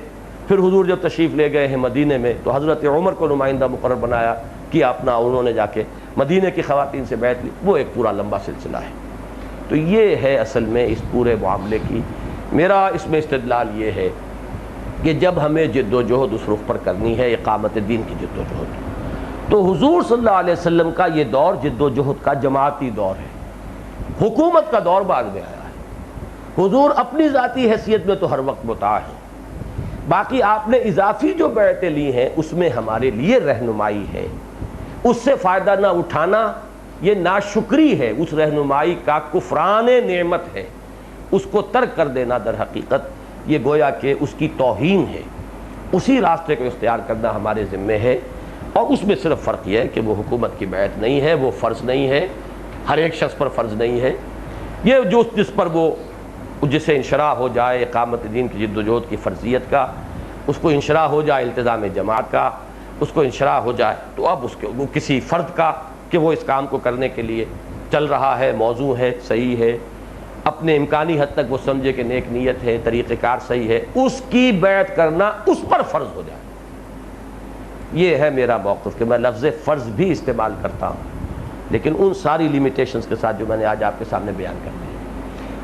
پھر حضور جب تشریف لے گئے ہیں مدینے میں تو حضرت عمر کو نمائندہ مقرر بنایا کیا اپنا، انہوں نے جا کے مدینے کی خواتین سے بیعت لی. وہ ایک پورا لمبا سلسلہ ہے. تو یہ ہے اصل میں اس پورے معاملے کی میرا اس میں استدلال یہ ہے کہ جب ہمیں جد و جہد اس رخ پر کرنی ہے اقامت دین کی جد و جہد، تو حضور صلی اللہ علیہ وسلم کا یہ دور جد و جہد کا جماعتی دور ہے. حکومت کا دور بعد میں آیا ہے. حضور اپنی ذاتی حیثیت میں تو ہر وقت مطاع ہے. باقی آپ نے اضافی جو بیعتیں لی ہیں اس میں ہمارے لیے رہنمائی ہے. اس سے فائدہ نہ اٹھانا یہ ناشکری ہے، اس رہنمائی کا کفران نعمت ہے. اس کو ترک کر دینا در حقیقت یہ گویا کہ اس کی توہین ہے. اسی راستے کو اختیار کرنا ہمارے ذمے ہے. اور اس میں صرف فرق یہ ہے کہ وہ حکومت کی بیعت نہیں ہے، وہ فرض نہیں ہے، ہر ایک شخص پر فرض نہیں ہے. یہ جو جس پر وہ جسے انشراح ہو جائے اقامت دین کی جد و جہد کی فرضیت کا، اس کو انشراح ہو جائے التزام جماعت کا، اس کو انشراح ہو جائے تو اب اس کے وہ کسی فرد کا کہ وہ اس کام کو کرنے کے لیے چل رہا ہے، موضوع ہے، صحیح ہے، اپنے امکانی حد تک وہ سمجھے کہ نیک نیت ہے، طریقہ کار صحیح ہے، اس کی بیعت کرنا اس پر فرض ہو جائے. یہ ہے میرا موقف کہ میں لفظ فرض بھی استعمال کرتا ہوں لیکن ان ساری لیمیٹیشنز کے ساتھ جو میں نے آج آپ کے سامنے بیان کر دی.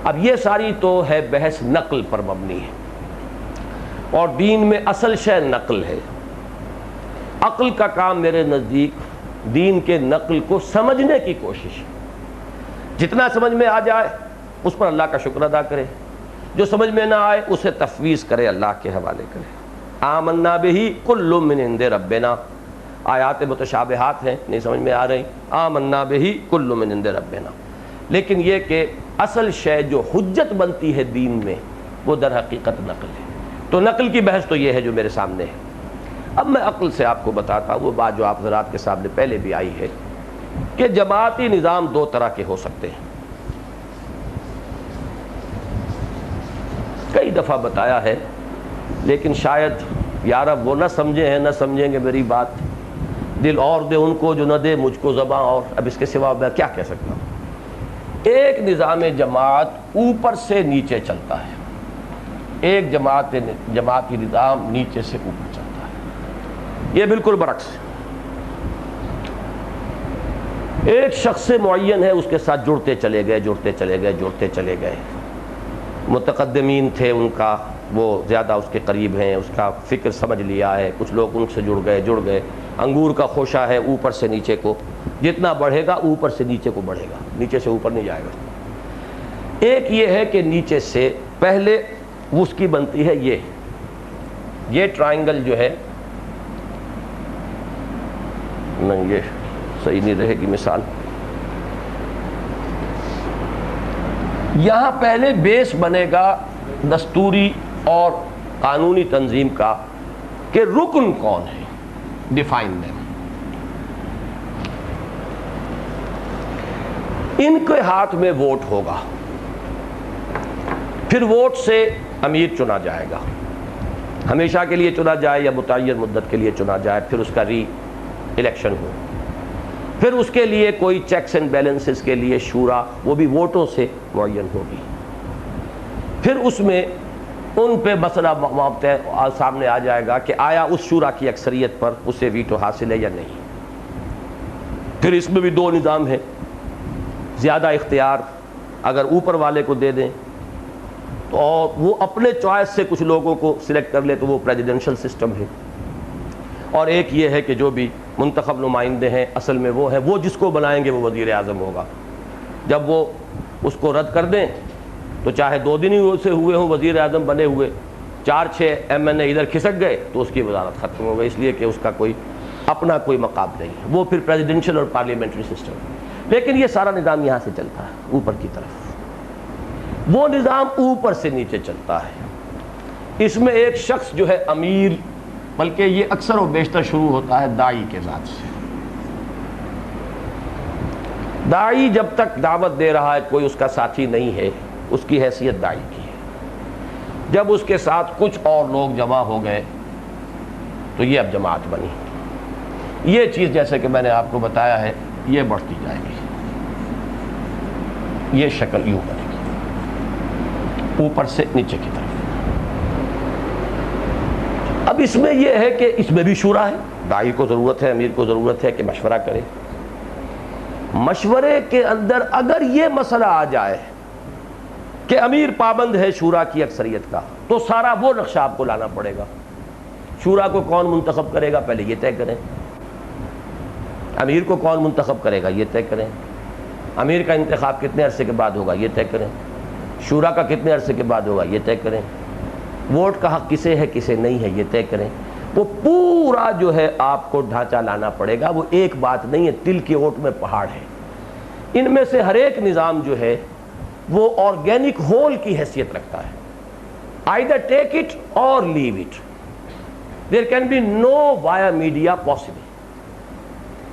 اب یہ ساری تو ہے بحث نقل پر مبنی ہے اور دین میں اصل شے نقل ہے. عقل کا کام میرے نزدیک دین کے نقل کو سمجھنے کی کوشش ہے. جتنا سمجھ میں آ جائے اس پر اللہ کا شکر ادا کرے، جو سمجھ میں نہ آئے اسے تفویض کرے، اللہ کے حوالے کرے. آمنا بہ کل من عند ربنا، آیات متشابہات ہیں نہیں سمجھ میں آ رہی، آمنا بہ کل من عند ربنا. لیکن یہ کہ اصل شے جو حجت بنتی ہے دین میں وہ در حقیقت نقل ہے. تو نقل کی بحث تو یہ ہے جو میرے سامنے ہے. اب میں عقل سے آپ کو بتاتا ہوں وہ بات جو آپ حضرات کے سامنے پہلے بھی آئی ہے کہ جماعتی نظام دو طرح کے ہو سکتے ہیں. کئی دفعہ بتایا ہے لیکن شاید یا رب وہ نہ سمجھے ہیں، نہ سمجھیں گے میری بات. دل اور دے ان کو جو نہ دے مجھ کو زباں اور. اب اس کے سوا میں کیا کہہ سکتا ہوں. ایک نظام جماعت اوپر سے نیچے چلتا ہے، ایک جماعتی نظام نیچے سے اوپر چلتا ہے. یہ بالکل برعکس ہے. ایک شخص معین ہے، اس کے ساتھ جڑتے چلے گئے. متقدمین تھے ان کا وہ زیادہ اس کے قریب ہیں، اس کا فکر سمجھ لیا ہے. کچھ لوگ ان سے جڑ گئے. انگور کا خوشہ ہے، اوپر سے نیچے کو جتنا بڑھے گا اوپر سے نیچے کو بڑھے گا، نیچے سے اوپر نہیں جائے گا. ایک یہ ہے کہ نیچے سے پہلے اس کی بنتی ہے یہ ٹرائنگل جو ہے، نہیں یہ صحیح نہیں رہے گی مثال. یہاں پہلے بیس بنے گا دستوری اور قانونی تنظیم کا کہ رکن کون ہے، ڈیفائن ہے. ان کے ہاتھ میں ووٹ ہوگا، پھر ووٹ سے امیر چنا جائے گا، ہمیشہ کے لیے چنا جائے یا متعین مدت کے لیے چنا جائے، پھر اس کا ری الیکشن ہو. پھر اس کے لیے کوئی چیکس اینڈ بیلنسز کے لیے شورا، وہ بھی ووٹوں سے معین ہوگی. پھر اس میں ان پہ مسئلہ سامنے آ جائے گا کہ آیا اس شورا کی اکثریت پر اسے ویٹو حاصل ہے یا نہیں. پھر اس میں بھی دو نظام ہیں. زیادہ اختیار اگر اوپر والے کو دے دیں تو اور وہ اپنے چوائس سے کچھ لوگوں کو سلیکٹ کر لے تو وہ پریزیڈنشل سسٹم ہے. اور ایک یہ ہے کہ جو بھی منتخب نمائندے ہیں اصل میں وہ ہیں، وہ جس کو بنائیں گے وہ وزیر اعظم ہوگا. جب وہ اس کو رد کر دیں تو چاہے 2 دن ہی سے ہوئے ہوں وزیر اعظم بنے ہوئے، 4-6 MNA ادھر کھسک گئے تو اس کی وزارت ختم ہو گئی، اس لیے کہ اس کا کوئی اپنا کوئی مقام نہیں ہے. وہ پھر پریزیڈنشل اور پارلیمنٹری سسٹم ہے. لیکن یہ سارا نظام یہاں سے چلتا ہے اوپر کی طرف. وہ نظام اوپر سے نیچے چلتا ہے. اس میں ایک شخص جو ہے امیر، بلکہ یہ اکثر و بیشتر شروع ہوتا ہے داعی کے ذات سے. داعی جب تک دعوت دے رہا ہے کوئی اس کا ساتھی نہیں ہے، اس کی حیثیت داعی کی ہے. جب اس کے ساتھ کچھ اور لوگ جمع ہو گئے تو یہ اب جماعت بنی. یہ چیز جیسے کہ میں نے آپ کو بتایا ہے یہ بڑھتی جائے گی، یہ شکل یوں بنے گی اوپر سے نیچے کی طرف. اب اس میں یہ ہے کہ اس میں بھی شورا ہے. داعی کو ضرورت ہے، امیر کو ضرورت ہے کہ مشورہ کرے. مشورے کے اندر اگر یہ مسئلہ آ جائے کہ امیر پابند ہے شورا کی اکثریت کا، تو سارا وہ نقشہ آپ کو لانا پڑے گا. شورا کو کون منتخب کرے گا پہلے یہ طے کریں. امیر کو کون منتخب کرے گا یہ طے کریں. امیر کا انتخاب کتنے عرصے کے بعد ہوگا یہ طے کریں. شورا کا کتنے عرصے کے بعد ہوگا یہ طے کریں. ووٹ کا حق کسے ہے کسے نہیں ہے یہ طے کریں. وہ پورا جو ہے آپ کو ڈھانچہ لانا پڑے گا. وہ ایک بات نہیں ہے، تل کے اوٹ میں پہاڑ ہے. ان میں سے ہر ایک نظام جو ہے وہ آرگینک ہول کی حیثیت رکھتا ہے. either take it or leave it. there can be no via media possible.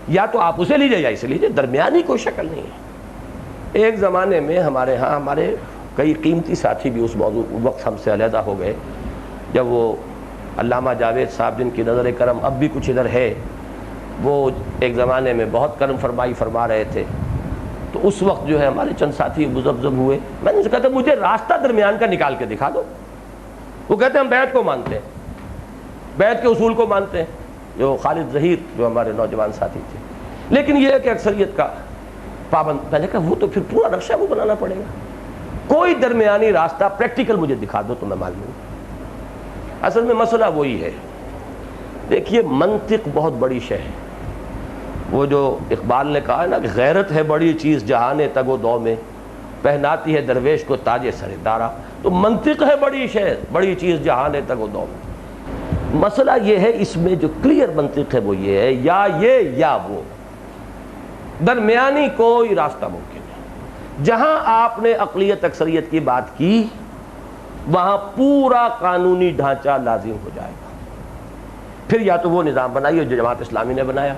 یا تو آپ اسے لیجئے یا اسے لیجئے، درمیانی کوئی شکل نہیں ہے. ایک زمانے میں ہمارے ہاں ہمارے کئی قیمتی ساتھی بھی اس موضوع وقت ہم سے علیحدہ ہو گئے جب وہ علامہ جاوید صاحب جن کی نظر کرم اب بھی کچھ ادھر ہے، وہ ایک زمانے میں بہت کرم فرمائی فرما رہے تھے. تو اس وقت جو ہے ہمارے چند ساتھی مزبزب ہوئے. میں نے کہا تھا مجھے راستہ درمیان کا نکال کے دکھا دو. وہ کہتے ہیں ہم بیعت کو مانتے ہیں، بیعت کے اصول کو مانتے ہیں. جو خالد ظہیر جو ہمارے نوجوان ساتھی تھے، لیکن یہ ہے کہ اکثریت کا پابند. میں نے کہا وہ تو پھر پورا نقشہ وہ بنانا پڑے گا. کوئی درمیانی راستہ پریکٹیکل مجھے دکھا دو تو میں مان لوں. اصل میں مسئلہ وہی ہے. دیکھیے منطق بہت بڑی شے ہے. وہ جو اقبال نے کہا ہے نا کہ غیرت ہے بڑی چیز جہان تگ و دو میں، پہناتی ہے درویش کو تاج سر دارا. تو منطق ہے بڑی شے، بڑی چیز جہان تگ و دو میں. مسئلہ یہ ہے اس میں جو کلیئر منطق ہے وہ یہ ہے یا یہ یا وہ، درمیانی کوئی راستہ ممکن نہیں. جہاں آپ نے اقلیت اکثریت کی بات کی وہاں پورا قانونی ڈھانچہ لازم ہو جائے گا. پھر یا تو وہ نظام بنائیے جو جماعت اسلامی نے بنایا.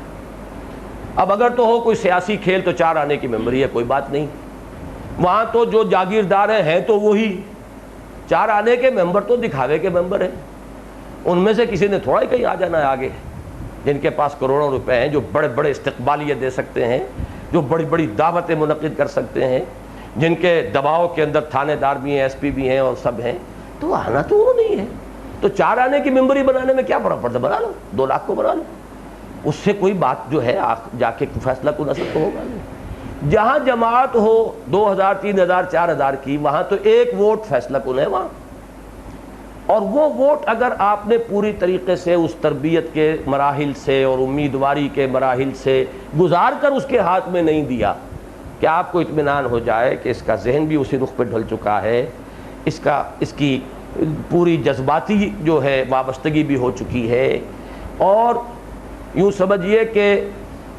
اب اگر تو ہو کوئی سیاسی کھیل تو 4 آنے کی ممبری ہے، کوئی بات نہیں. وہاں تو جو جاگیردار ہیں تو وہی 4 آنے کے ممبر تو دکھاوے کے ممبر ہیں. ان میں سے کسی نے تھوڑا ہی کہیں آ جانا ہے آگے. جن کے پاس کروڑوں روپے ہیں، جو بڑے بڑے استقبالیے دے سکتے ہیں، جو بڑی بڑی دعوتیں منعقد کر سکتے ہیں، جن کے دباؤ کے اندر تھانے دار بھی ہیں، ایس پی بھی ہیں اور سب ہیں، تو آنا تو وہ نہیں ہے. تو 4 آنے کی ممبری بنانے میں کیا فرق پڑتا؟ بنا لو، 2 لاکھ کو بنا لو. اس سے کوئی بات جو ہے جا کے فیصلہ کن اثر تو ہوگا نہیں. جہاں جماعت ہو 2000 3000 4000 کی، وہاں تو ایک ووٹ فیصلہ کن ہے وہاں. اور وہ ووٹ اگر آپ نے پوری طریقے سے اس تربیت کے مراحل سے اور امیدواری کے مراحل سے گزار کر اس کے ہاتھ میں نہیں دیا کہ آپ کو اطمینان ہو جائے کہ اس کا ذہن بھی اسی رخ پہ ڈھل چکا ہے، اس کی پوری جذباتی جو ہے وابستگی بھی ہو چکی ہے، اور یوں سمجھیے کہ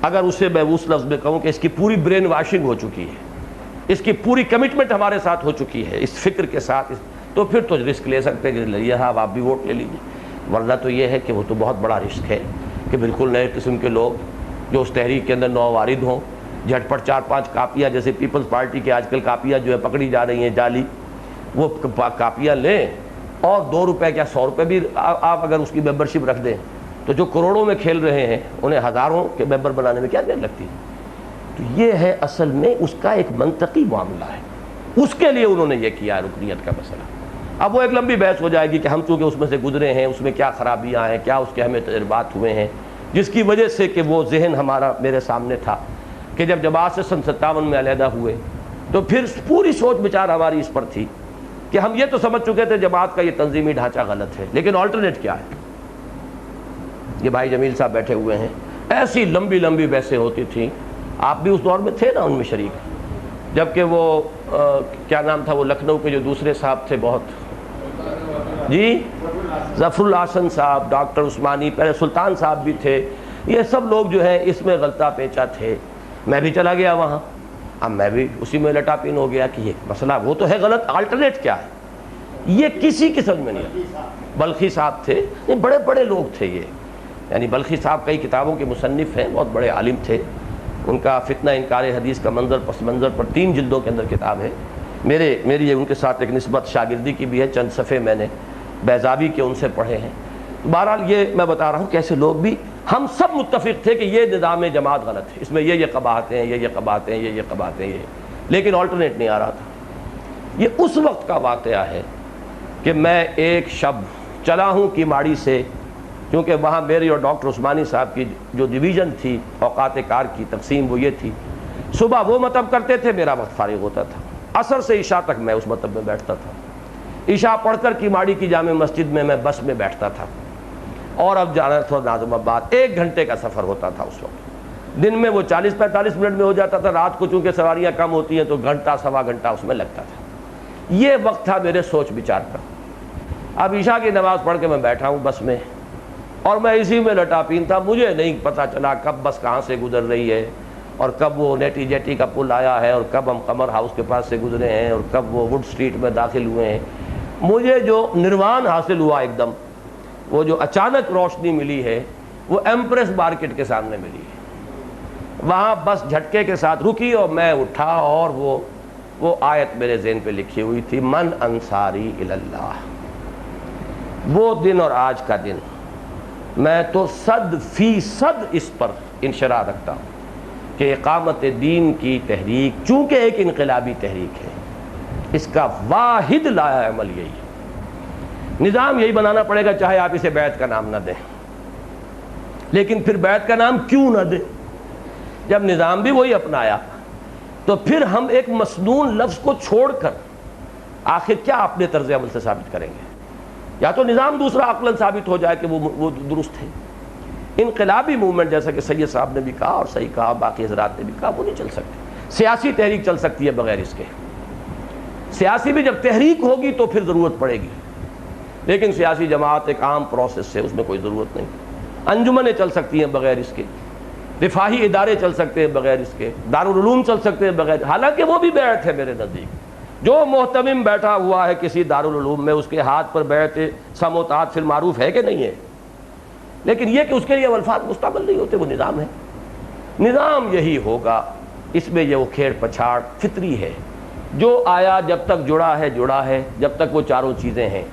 اگر اسے میں اس لفظ میں کہوں کہ اس کی پوری برین واشنگ ہو چکی ہے، اس کی پوری کمٹمنٹ ہمارے ساتھ ہو چکی ہے اس فکر کے ساتھ، تو پھر تو رسک لے سکتے ہیں کہ لئے ہاں آپ بھی ووٹ لے لیجیے. ورنہ تو یہ ہے کہ وہ تو بہت بڑا رسک ہے کہ بالکل نئے قسم کے لوگ جو اس تحریک کے اندر نووارد ہوں، جھٹ پٹ 4-5 کاپیاں، جیسے پیپلز پارٹی کی آج کل کاپیاں جو ہے پکڑی جا رہی ہیں جعلی، وہ کاپیاں لیں اور 2 روپے یا 100 روپے بھی آپ اگر اس کی ممبرشپ رکھ دیں تو جو کروڑوں میں کھیل رہے ہیں انہیں ہزاروں کے ممبر بنانے میں کیا دیر لگتی ہے. تو یہ ہے اصل میں اس کا ایک منطقی معاملہ ہے. اس کے لیے انہوں نے یہ کیا ہے رکنیت کا مسئلہ. اب وہ ایک لمبی بحث ہو جائے گی کہ ہم چونکہ اس میں سے گزرے ہیں، اس میں کیا خرابیاں ہیں، کیا اس کے ہمیں تجربات ہوئے ہیں، جس کی وجہ سے کہ وہ ذہن ہمارا میرے سامنے تھا کہ جب جماعت سے سن 57 میں علیحدہ ہوئے تو پھر پوری سوچ بچار ہماری اس پر تھی کہ ہم یہ تو سمجھ چکے تھے جماعت کا یہ تنظیمی ڈھانچہ غلط ہے، لیکن آلٹرنیٹ کیا ہے. یہ بھائی جمیل صاحب بیٹھے ہوئے ہیں، ایسی لمبی لمبی بحثیں ہوتی تھیں. آپ بھی اس دور میں تھے نا ان میں شریک، جبکہ وہ کیا نام تھا وہ لکھنؤ کے جو دوسرے صاحب تھے بہت، جی ظفر الحسن صاحب، ڈاکٹر عثمانی، پہلے سلطان صاحب بھی تھے. یہ سب لوگ جو ہیں اس میں غلطہ پیچا تھے. میں بھی چلا گیا وہاں. اب میں بھی اسی میں لٹا پین ہو گیا کہ یہ مسئلہ وہ تو ہے غلط، آلٹرنیٹ کیا ہے، یہ کسی کی سمجھ میں نہیں آیا۔ بلخی صاحب تھے، بڑے بڑے لوگ تھے یہ، یعنی بلخی صاحب کئی کتابوں کے مصنف ہیں، بہت بڑے عالم تھے۔ ان کا فتنہ انکار حدیث کا منظر پس منظر پر 3 جلدوں کے اندر کتاب ہے۔ میری یہ ان کے ساتھ ایک نسبت شاگردی کی بھی ہے، چند صفحے میں نے بیضاوی کے ان سے پڑھے ہیں۔ بہرحال یہ میں بتا رہا ہوں کہ ایسے لوگ بھی، ہم سب متفق تھے کہ یہ نظام جماعت غلط ہے، اس میں یہ قباحتیں ہیں، یہ قباحتیں ہیں، یہ قباحتیں ہیں، لیکن آلٹرنیٹ نہیں آ رہا تھا۔ یہ اس وقت کا واقعہ ہے کہ میں ایک شب چلا ہوں کیماڑی سے، کیونکہ وہاں میری اور ڈاکٹر عثمانی صاحب کی جو ڈویژن تھی اوقات کار کی تقسیم وہ یہ تھی، صبح وہ مطلب کرتے تھے، میرا وقت فارغ ہوتا تھا، عصر سے عشاء تک میں اس مطلب میں بیٹھتا تھا۔ عشاء پڑھ کر کیماڑی کی جامع مسجد میں بس میں بیٹھتا تھا، اور اب جانا تھا ناظم آباد، 1 گھنٹے کا سفر ہوتا تھا اس وقت۔ دن میں وہ 40-45 منٹ میں ہو جاتا تھا، رات کو چونکہ سواریاں کم ہوتی ہیں تو گھنٹہ سوا گھنٹہ اس میں لگتا تھا۔ یہ وقت تھا میرے سوچ بچار کا۔ اب عشاء کی نماز پڑھ کے میں بیٹھا ہوں بس میں، اور میں اسی میں لٹا پین تھا، مجھے نہیں پتہ چلا کب بس کہاں سے گزر رہی ہے، اور کب وہ نیٹی جیٹی کا پل آیا ہے، اور کب ہم قمر ہاؤس کے پاس سے گزرے ہیں، اور کب وہ ووڈ سٹریٹ میں داخل ہوئے ہیں۔ مجھے جو نروان حاصل ہوا ایک دم، وہ جو اچانک روشنی ملی ہے وہ ایمپریس مارکیٹ کے سامنے ملی ہے۔ وہاں بس جھٹکے کے ساتھ رکی اور میں اٹھا، اور وہ آیت میرے ذہن پہ لکھی ہوئی تھی، من انصاری اللہ۔ وہ دن اور آج کا دن میں تو 100% اس پر انشراح رکھتا ہوں کہ اقامت دین کی تحریک چونکہ ایک انقلابی تحریک ہے، اس کا واحد لایا عمل یہی ہے۔ نظام یہی بنانا پڑے گا، چاہے آپ اسے بیعت کا نام نہ دیں، لیکن پھر بیعت کا نام کیوں نہ دیں؟ جب نظام بھی وہی اپنایا تو پھر ہم ایک مسنون لفظ کو چھوڑ کر آخر کیا اپنے طرز عمل سے ثابت کریں گے؟ یا تو نظام دوسرا عقلاً ثابت ہو جائے کہ وہ درست ہے۔ انقلابی موومنٹ جیسا کہ سید صاحب نے بھی کہا اور صحیح کہا، باقی حضرات نے بھی کہا، وہ نہیں چل سکتی۔ سیاسی تحریک چل سکتی ہے بغیر اس کے، سیاسی بھی جب تحریک ہوگی تو پھر ضرورت پڑے گی، لیکن سیاسی جماعت ایک عام پروسیس ہے، اس میں کوئی ضرورت نہیں۔ انجمنیں چل سکتی ہیں بغیر اس کے، رفاہی ادارے چل سکتے ہیں بغیر اس کے، دارالعلوم چل سکتے ہیں بغیر، حالانکہ وہ بھی بیعت ہے میرے نزدیک۔ جو محتمم بیٹھا ہوا ہے کسی دارالعلوم میں، اس کے ہاتھ پر بیعت سم و طاعت فی المعروف ہے کہ نہیں ہے؟ لیکن یہ کہ اس کے لیے الفاظ مستعمل نہیں ہوتے، وہ نظام ہے۔ نظام یہی ہوگا، اس میں یہ وہ کھیڑ پچھاڑ فطری ہے۔ جو آیا جب تک جڑا ہے، جب تک وہ چاروں چیزیں ہیں،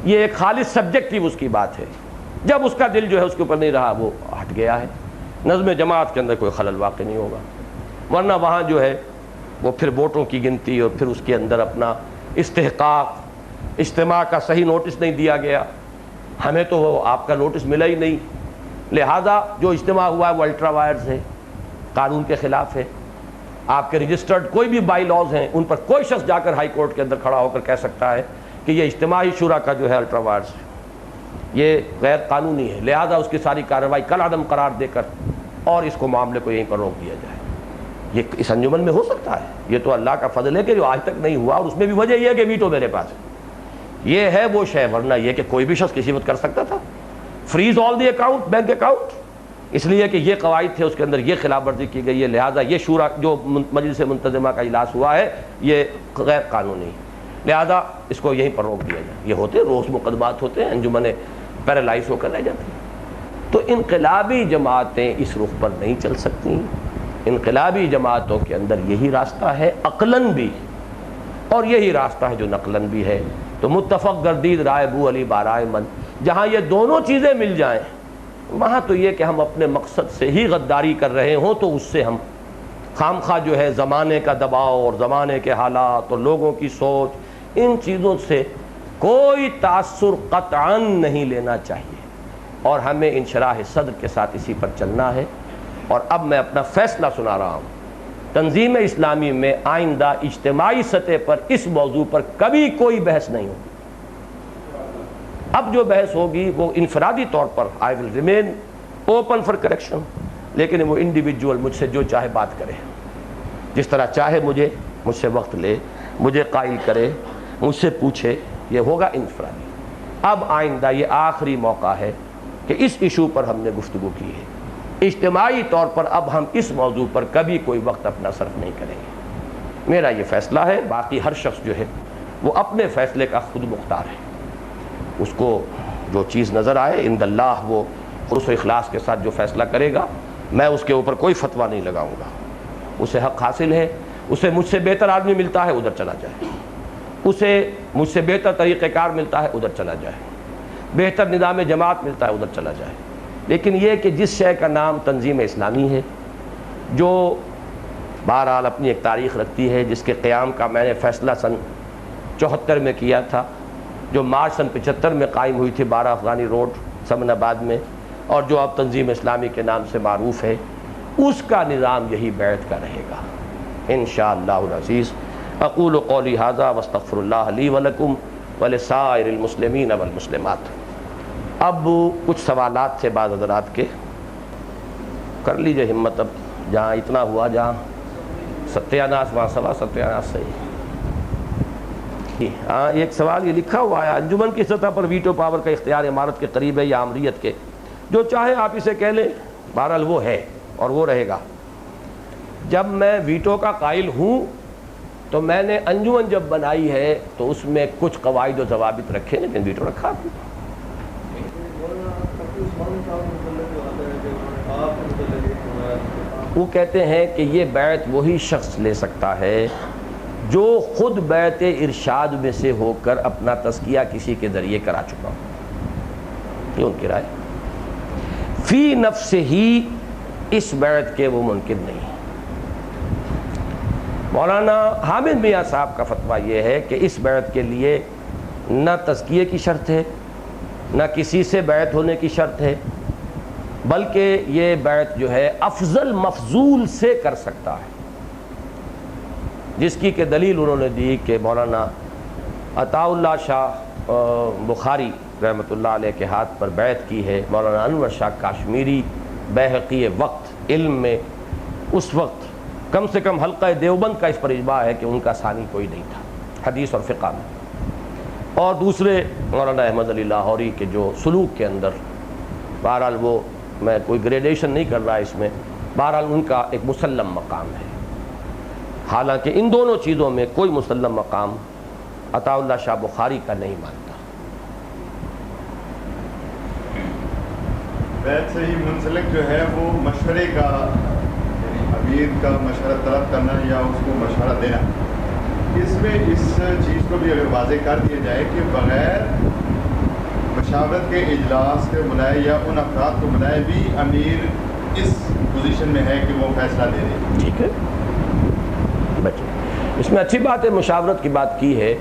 یہ ایک خالص سبجیکٹیو اس کی بات ہے۔ جب اس کا دل جو ہے اس کے اوپر نہیں رہا، وہ ہٹ گیا ہے۔ نظم جماعت کے اندر کوئی خلل واقع نہیں ہوگا، ورنہ وہاں جو ہے وہ پھر ووٹوں کی گنتی اور پھر اس کے اندر اپنا استحقاق، اجتماع کا صحیح نوٹس نہیں دیا گیا، ہمیں تو وہ آپ کا نوٹس ملا ہی نہیں، لہذا جو اجتماع ہوا ہے وہ الٹرا وائرز ہے، قانون کے خلاف ہے۔ آپ کے رجسٹرڈ کوئی بھی بائی لاز ہیں، ان پر کوئی شخص جا کر ہائی کورٹ کے اندر کھڑا ہو کر کہہ سکتا ہے کہ یہ اجتماعی شورا کا جو ہے الٹرا وائرز ہے، یہ غیر قانونی ہے، لہذا اس کی ساری کارروائی کل عدم قرار دے کر اور اس کو معاملے کو یہیں پر روک دیا جائے۔ یہ اس انجمن میں ہو سکتا ہے، یہ تو اللہ کا فضل ہے کہ جو آج تک نہیں ہوا، اور اس میں بھی وجہ یہ ہے کہ ویٹو میرے پاس ہے، یہ ہے وہ شے، ورنہ یہ کہ کوئی بھی شخص کسی وقت کر سکتا تھا freeze all the account, bank account, اس لیے کہ یہ قواعد تھے، اس کے اندر یہ خلاف ورزی کی گئی ہے، لہذا یہ شورا جو مجلس منتظمہ کا اجلاس ہوا ہے یہ غیر قانونی، لہذا اس کو یہیں پر روک دیا جائے۔ یہ ہوتے روز مقدمات ہوتے ہیں، انجمنیں پیرالائز ہو کر رہ جاتی ہیں۔ تو انقلابی جماعتیں اس رخ پر نہیں چل سکتی۔ انقلابی جماعتوں کے اندر یہی راستہ ہے عقلاً بھی، اور یہی راستہ ہے جو نقلاً بھی ہے۔ تو متفق گردید رائے بو علی بارائے من، جہاں یہ دونوں چیزیں مل جائیں، وہاں تو یہ کہ ہم اپنے مقصد سے ہی غداری کر رہے ہوں تو اس سے ہم خام خواہ جو ہے زمانے کا دباؤ اور زمانے کے حالات اور لوگوں کی سوچ، ان چیزوں سے کوئی تاثر قطعاً نہیں لینا چاہیے، اور ہمیں انشراح صدر کے ساتھ اسی پر چلنا ہے۔ اور اب میں اپنا فیصلہ سنا رہا ہوں، تنظیم اسلامی میں آئندہ اجتماعی سطح پر اس موضوع پر کبھی کوئی بحث نہیں ہوگی۔ اب جو بحث ہوگی وہ انفرادی طور پر I will remain open for correction، لیکن وہ انڈیویجول مجھ سے جو چاہے بات کرے، جس طرح چاہے مجھ سے وقت لے، مجھے قائل کرے، مجھ سے پوچھے، یہ ہوگا انفرادی۔ اب آئندہ یہ آخری موقع ہے کہ اس ایشو پر ہم نے گفتگو کی ہے، اجتماعی طور پر اب ہم اس موضوع پر کبھی کوئی وقت اپنا صرف نہیں کریں گے۔ میرا یہ فیصلہ ہے، باقی ہر شخص جو ہے وہ اپنے فیصلے کا خود مختار ہے، اس کو جو چیز نظر آئے عند اللہ وہ خلوص و اخلاص کے ساتھ جو فیصلہ کرے گا، میں اس کے اوپر کوئی فتویٰ نہیں لگاؤں گا۔ اسے حق حاصل ہے، اسے مجھ سے بہتر آدمی ملتا ہے ادھر چلا جائے، اسے مجھ سے بہتر طریقہ کار ملتا ہے ادھر چلا جائے، بہتر نظام جماعت ملتا ہے ادھر چلا جائے، لیکن یہ کہ جس شے کا نام تنظیم اسلامی ہے، جو بہرحال اپنی ایک تاریخ رکھتی ہے، جس کے قیام کا میں نے فیصلہ سن 74 میں کیا تھا، جو مارچ سن 75 میں قائم ہوئی تھی 12 افغانی روڈ سمن آباد میں، اور جو اب تنظیم اسلامی کے نام سے معروف ہے، اس کا نظام یہی بیعت کا رہے گا انشاءاللہ العزیز۔ اقول قولی ھذا واستغفر اللہ لی ولکم ولسائر المسلمین والمسلمات۔ اب کچھ سوالات تھے بعض حضرات کے، کر لیجئے ہمت، اب جہاں اتنا ہوا، جہاں ستیاناس وہاں سوا ستیاناس صحیح۔ ہاں ایک سوال یہ لکھا ہوا ہے، انجمن کی سطح پر ویٹو پاور کا اختیار امارت کے قریب ہے یا آمریت کے؟ جو چاہے آپ اسے کہہ لیں، بہرحال وہ ہے اور وہ رہے گا۔ جب میں ویٹو کا قائل ہوں تو میں نے انجمن جب بنائی ہے تو اس میں کچھ قواعد و ضوابط رکھے، لیکن ویٹو رکھا۔ وہ کہتے ہیں کہ یہ بیعت وہی شخص لے سکتا ہے جو خود بیعت ارشاد میں سے ہو کر اپنا تزکیہ کسی کے ذریعے کرا چکا ہو، یہ ان کی رائے۔ فی نفس ہی اس بیعت کے وہ منکر نہیں۔ مولانا حامد میاں صاحب کا فتویٰ یہ ہے کہ اس بیعت کے لیے نہ تزکیے کی شرط ہے، نہ کسی سے بیعت ہونے کی شرط ہے، بلکہ یہ بیعت جو ہے افضل مفضول سے کر سکتا ہے، جس کی کہ دلیل انہوں نے دی کہ مولانا عطاء اللہ شاہ بخاری رحمۃ اللہ علیہ کے ہاتھ پر بیعت کی ہے مولانا انور شاہ کاشمیری بیہقی وقت علم میں، اس وقت کم سے کم حلقہ دیوبند کا اس پر اجماع ہے کہ ان کا ثانی کوئی نہیں تھا حدیث اور فقہ میں، اور دوسرے مولانا احمد علی لاہوری کے جو سلوک کے اندر، بہرحال وہ میں کوئی گریڈیشن نہیں کر رہا اس میں، بہرحال ان کا ایک مسلم مقام ہے، حالانکہ ان دونوں چیزوں میں کوئی مسلم مقام عطاء اللہ شاہ بخاری کا نہیں مانتا۔ بیعت سے ہی منسلک جو ہے وہ مشورے کا، امیر کا مشورہ طلب کرنا یا اس کو مشورہ دینا، اس میں اس چیز کو بھی اگر واضح کر دیا جائے کہ بغیر مشاورت کے اجلاس کے بلائے یا ان افراد کو بلائے بھی امیر اس پوزیشن میں ہے کہ وہ فیصلہ دے دے۔ ٹھیک ہے، اس میں اچھی بات ہے، مشاورت کی بات کی ہے۔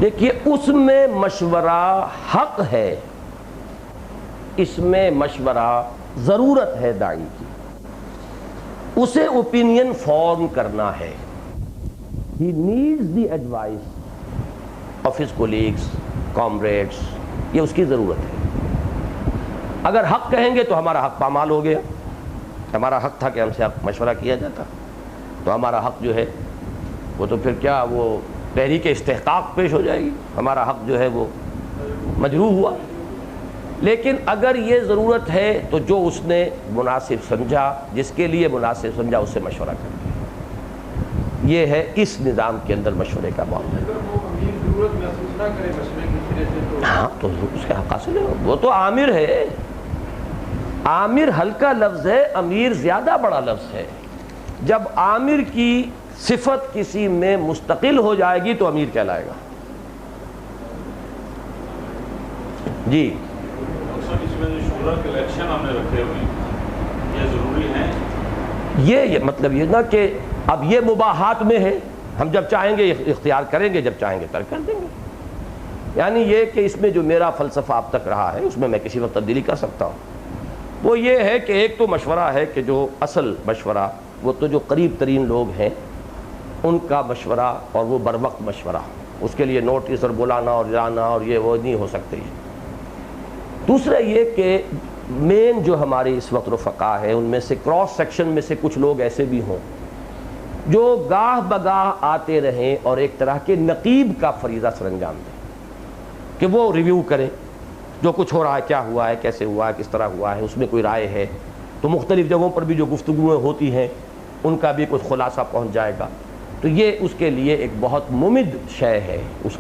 دیکھیے اس میں مشورہ حق ہے، اس میں مشورہ ضرورت ہے داعی کی، اسے اوپینین فارم کرنا ہے۔ He needs the advice of his colleagues, comrades، یہ اس کی ضرورت ہے۔ اگر حق کہیں گے تو ہمارا حق پامال ہو گیا، ہمارا حق تھا کہ ہم سے مشورہ کیا جاتا، تو ہمارا حق جو ہے وہ تو پھر کیا، وہ تحریک استحقاق پیش ہو جائے گی، ہمارا حق جو ہے وہ مجروح ہوا۔ لیکن اگر یہ ضرورت ہے تو جو اس نے مناسب سمجھا، جس کے لیے مناسب سمجھا، اس سے مشورہ کر دیں۔ یہ ہے اس نظام کے اندر مشورے کا معاملہ۔ ہاں تو اس کے حق حاصل ہے، وہ تو عامر ہے۔ عامر ہلکا لفظ ہے، امیر زیادہ بڑا لفظ ہے۔ جب عامر کی صفت کسی میں مستقل ہو جائے گی تو امیر کہلائے گا۔ جی اس میں جو شورا کے الیکشن ہم نے رکھے ہوئے ہیں یہ ضروری ہیں؟ یہ مطلب یہ نہ کہ اب یہ مباحات میں ہے، ہم جب چاہیں گے اختیار کریں گے، جب چاہیں گے ترک کر دیں گے۔ یعنی یہ کہ اس میں جو میرا فلسفہ اب تک رہا ہے اس میں میں کسی وقت تبدیلی کر سکتا ہوں، وہ یہ ہے کہ ایک تو مشورہ ہے کہ جو اصل مشورہ، وہ تو جو قریب ترین لوگ ہیں ان کا مشورہ، اور وہ بر وقت مشورہ، اس کے لیے نوٹس اور بلانا اور جانا اور یہ وہ نہیں ہو سکتے۔ دوسرا یہ کہ مین جو ہمارے اس وقت رفقا ہے ان میں سے کراس سیکشن میں سے کچھ لوگ ایسے بھی ہوں جو گاہ بگاہ آتے رہیں اور ایک طرح کے نقیب کا فریضہ سر انجام دیں کہ وہ ریویو کریں جو کچھ ہو رہا ہے، کیا ہوا ہے، کیسے ہوا ہے، کس طرح ہوا ہے، اس میں کوئی رائے ہے تو مختلف جگہوں پر بھی جو گفتگویں ہوتی ہیں ان کا بھی کچھ خلاصہ پہنچ جائے گا۔ تو یہ اس کے لیے ایک بہت ممد شے ہے، اس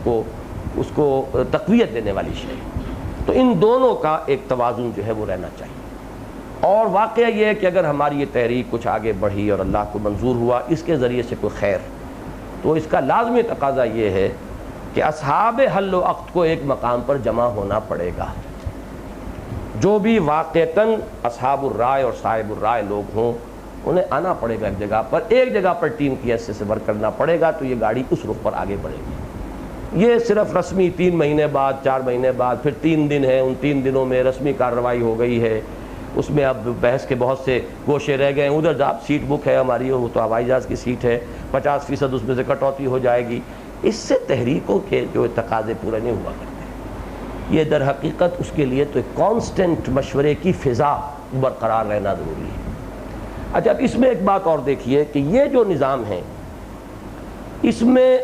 کو تقویت دینے والی شے ہے۔ تو ان دونوں کا ایک توازن جو ہے وہ رہنا چاہیے۔ اور واقعہ یہ ہے کہ اگر ہماری یہ تحریک کچھ آگے بڑھی اور اللہ کو منظور ہوا اس کے ذریعے سے کوئی خیر، تو اس کا لازمی تقاضا یہ ہے کہ اصحاب حل و عقد کو ایک مقام پر جمع ہونا پڑے گا۔ جو بھی واقعتاً اصحاب الرائے اور صاحب الرائے لوگ ہوں انہیں آنا پڑے گا ایک جگہ پر ٹیم کی حیثیت سے ورک کرنا پڑے گا، تو یہ گاڑی اس رخ پر آگے بڑھے گی۔ یہ صرف رسمی 3 مہینے بعد 4 مہینے بعد پھر 3 دن ہے، ان 3 دنوں میں رسمی کارروائی ہو گئی ہے، اس میں اب بحث کے بہت سے گوشے رہ گئے ہیں۔ ادھر جب سیٹ بک ہے ہماری، وہ تو ہوائی جہاز کی سیٹ ہے، 50% اس میں سے کٹوتی ہو جائے گی، اس سے تحریکوں کے جو تقاضے پورے نہیں ہوا کرتے۔ یہ در حقیقت اس کے لیے تو ایک کانسٹنٹ مشورے کی فضا برقرار رہنا ضروری ہے۔ اچھا، اب اس میں ایک بات اور دیکھیے کہ یہ جو نظام ہے، اس میں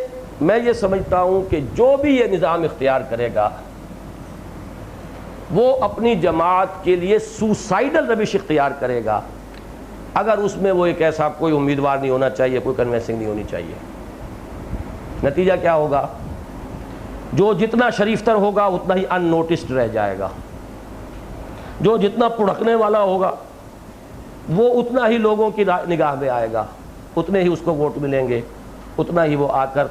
یہ سمجھتا ہوں کہ جو بھی یہ نظام اختیار کرے گا وہ اپنی جماعت کے لیے سوسائیڈل روش اختیار کرے گا اگر اس میں وہ ایک ایسا کوئی امیدوار نہیں ہونا چاہیے، کوئی کنوینسنگ نہیں ہونی چاہیے۔ نتیجہ کیا ہوگا؟ جو جتنا شریف تر ہوگا اتنا ہی ان نوٹسڈ رہ جائے گا، جو جتنا پڑھکنے والا ہوگا وہ اتنا ہی لوگوں کی نگاہ میں آئے گا، اتنے ہی اس کو ووٹ ملیں گے، اتنا ہی وہ آ کر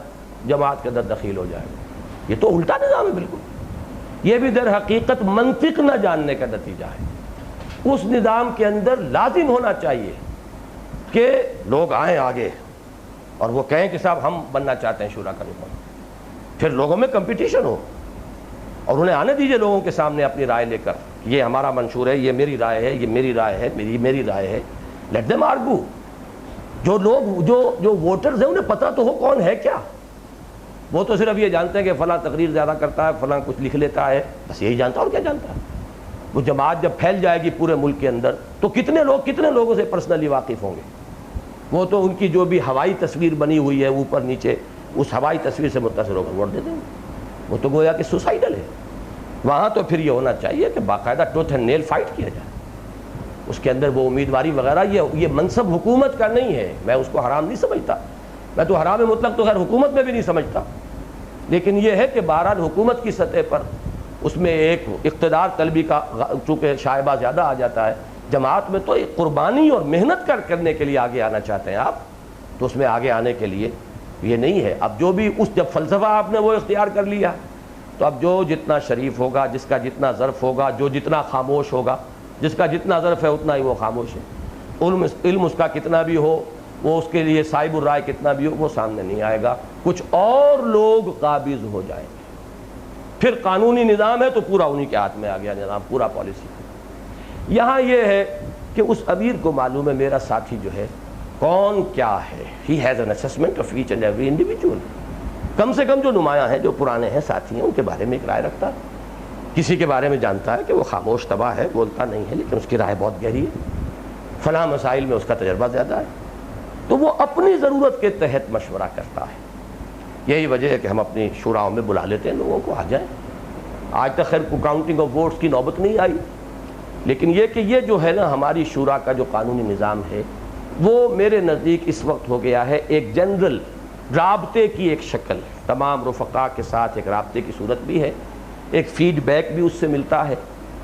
جماعت کے اندر دخیل ہو جائے گا۔ یہ تو الٹا نظام ہے بالکل۔ یہ بھی در حقیقت منطق نہ جاننے کا نتیجہ ہے۔ اس نظام کے اندر لازم ہونا چاہیے کہ لوگ آئیں آگے اور وہ کہیں کہ صاحب ہم بننا چاہتے ہیں شورا کا رکن، پھر لوگوں میں کمپٹیشن ہو اور انہیں آنے دیجئے لوگوں کے سامنے اپنی رائے لے کر، یہ ہمارا منشور ہے، یہ میری رائے ہے، یہ میری رائے ہے، میری رائے ہے۔ Let them argue. جو لوگ جو ووٹرز ہیں انہیں پتہ تو ہو کون ہے کیا، وہ تو صرف یہ جانتے ہیں کہ فلاں تقریر زیادہ کرتا ہے، فلاں کچھ لکھ لیتا ہے، بس یہی جانتا، اور کیا جانتا ہے۔ وہ جماعت جب پھیل جائے گی پورے ملک کے اندر تو کتنے لوگوں سے پرسنلی واقف ہوں گے۔ وہ تو ان کی جو بھی ہوائی تصویر بنی ہوئی ہے اوپر نیچے، اس ہوائی تصویر سے متاثر ہو کر ووٹ دے دیں گے۔ وہ تو گویا کہ سوسائیڈل ہے۔ وہاں تو پھر یہ ہونا چاہیے کہ باقاعدہ ٹوتھ اینڈ نیل فائٹ کیا جائے، اس کے اندر وہ امیدواری وغیرہ، یہ منصب حکومت کا نہیں ہے، میں اس کو حرام نہیں سمجھتا، میں تو حرام مطلق تو خیر حکومت میں بھی نہیں سمجھتا، لیکن یہ ہے کہ بہرحال حکومت کی سطح پر اس میں ایک اقتدار طلبی کا چونکہ شائبہ زیادہ آ جاتا ہے۔ جماعت میں تو ایک قربانی اور محنت کرنے کے لیے آگے آنا چاہتے ہیں آپ، تو اس میں آگے آنے کے لیے یہ نہیں ہے۔ اب جو بھی جب فلسفہ آپ نے وہ اختیار کر لیا تو اب جو جتنا شریف ہوگا، جس کا جتنا ظرف ہوگا، جو جتنا خاموش ہوگا، جس کا جتنا ظرف ہے اتنا ہی وہ خاموش ہے، علم اس کا کتنا بھی ہو، وہ اس کے لیے صاحب الرائے کتنا بھی ہو، وہ سامنے نہیں آئے گا، کچھ اور لوگ قابض ہو جائیں گے۔ پھر قانونی نظام ہے تو پورا انہی کے ہاتھ میں آ گیا نظام، پورا پالیسی۔ یہاں یہ ہے کہ اس امیر کو معلوم ہے میرا ساتھی جو ہے کون کیا ہے، he has an assessment of each and every individual. کم سے کم جو نمایاں ہیں، جو پرانے ہیں، ساتھی ہیں، ان کے بارے میں ایک رائے رکھتا ہے۔ کسی کے بارے میں جانتا ہے کہ وہ خاموش تباہ ہے، بولتا نہیں ہے، لیکن اس کی رائے بہت گہری ہے، فلاں مسائل میں اس کا تجربہ زیادہ ہے، تو وہ اپنی ضرورت کے تحت مشورہ کرتا ہے۔ یہی وجہ ہے کہ ہم اپنی شوراؤں میں بلا لیتے ہیں لوگوں کو، آ جائیں۔ آج تک خیر کاؤنٹنگ آف ووٹس کی نوبت نہیں آئی، لیکن یہ کہ یہ جو ہے نا ہماری شورا کا جو قانونی نظام ہے وہ میرے نزدیک اس وقت ہو گیا ہے ایک جنرل رابطے کی ایک شکل، تمام رفقا کے ساتھ ایک رابطے کی صورت بھی ہے، ایک فیڈ بیک بھی اس سے ملتا ہے،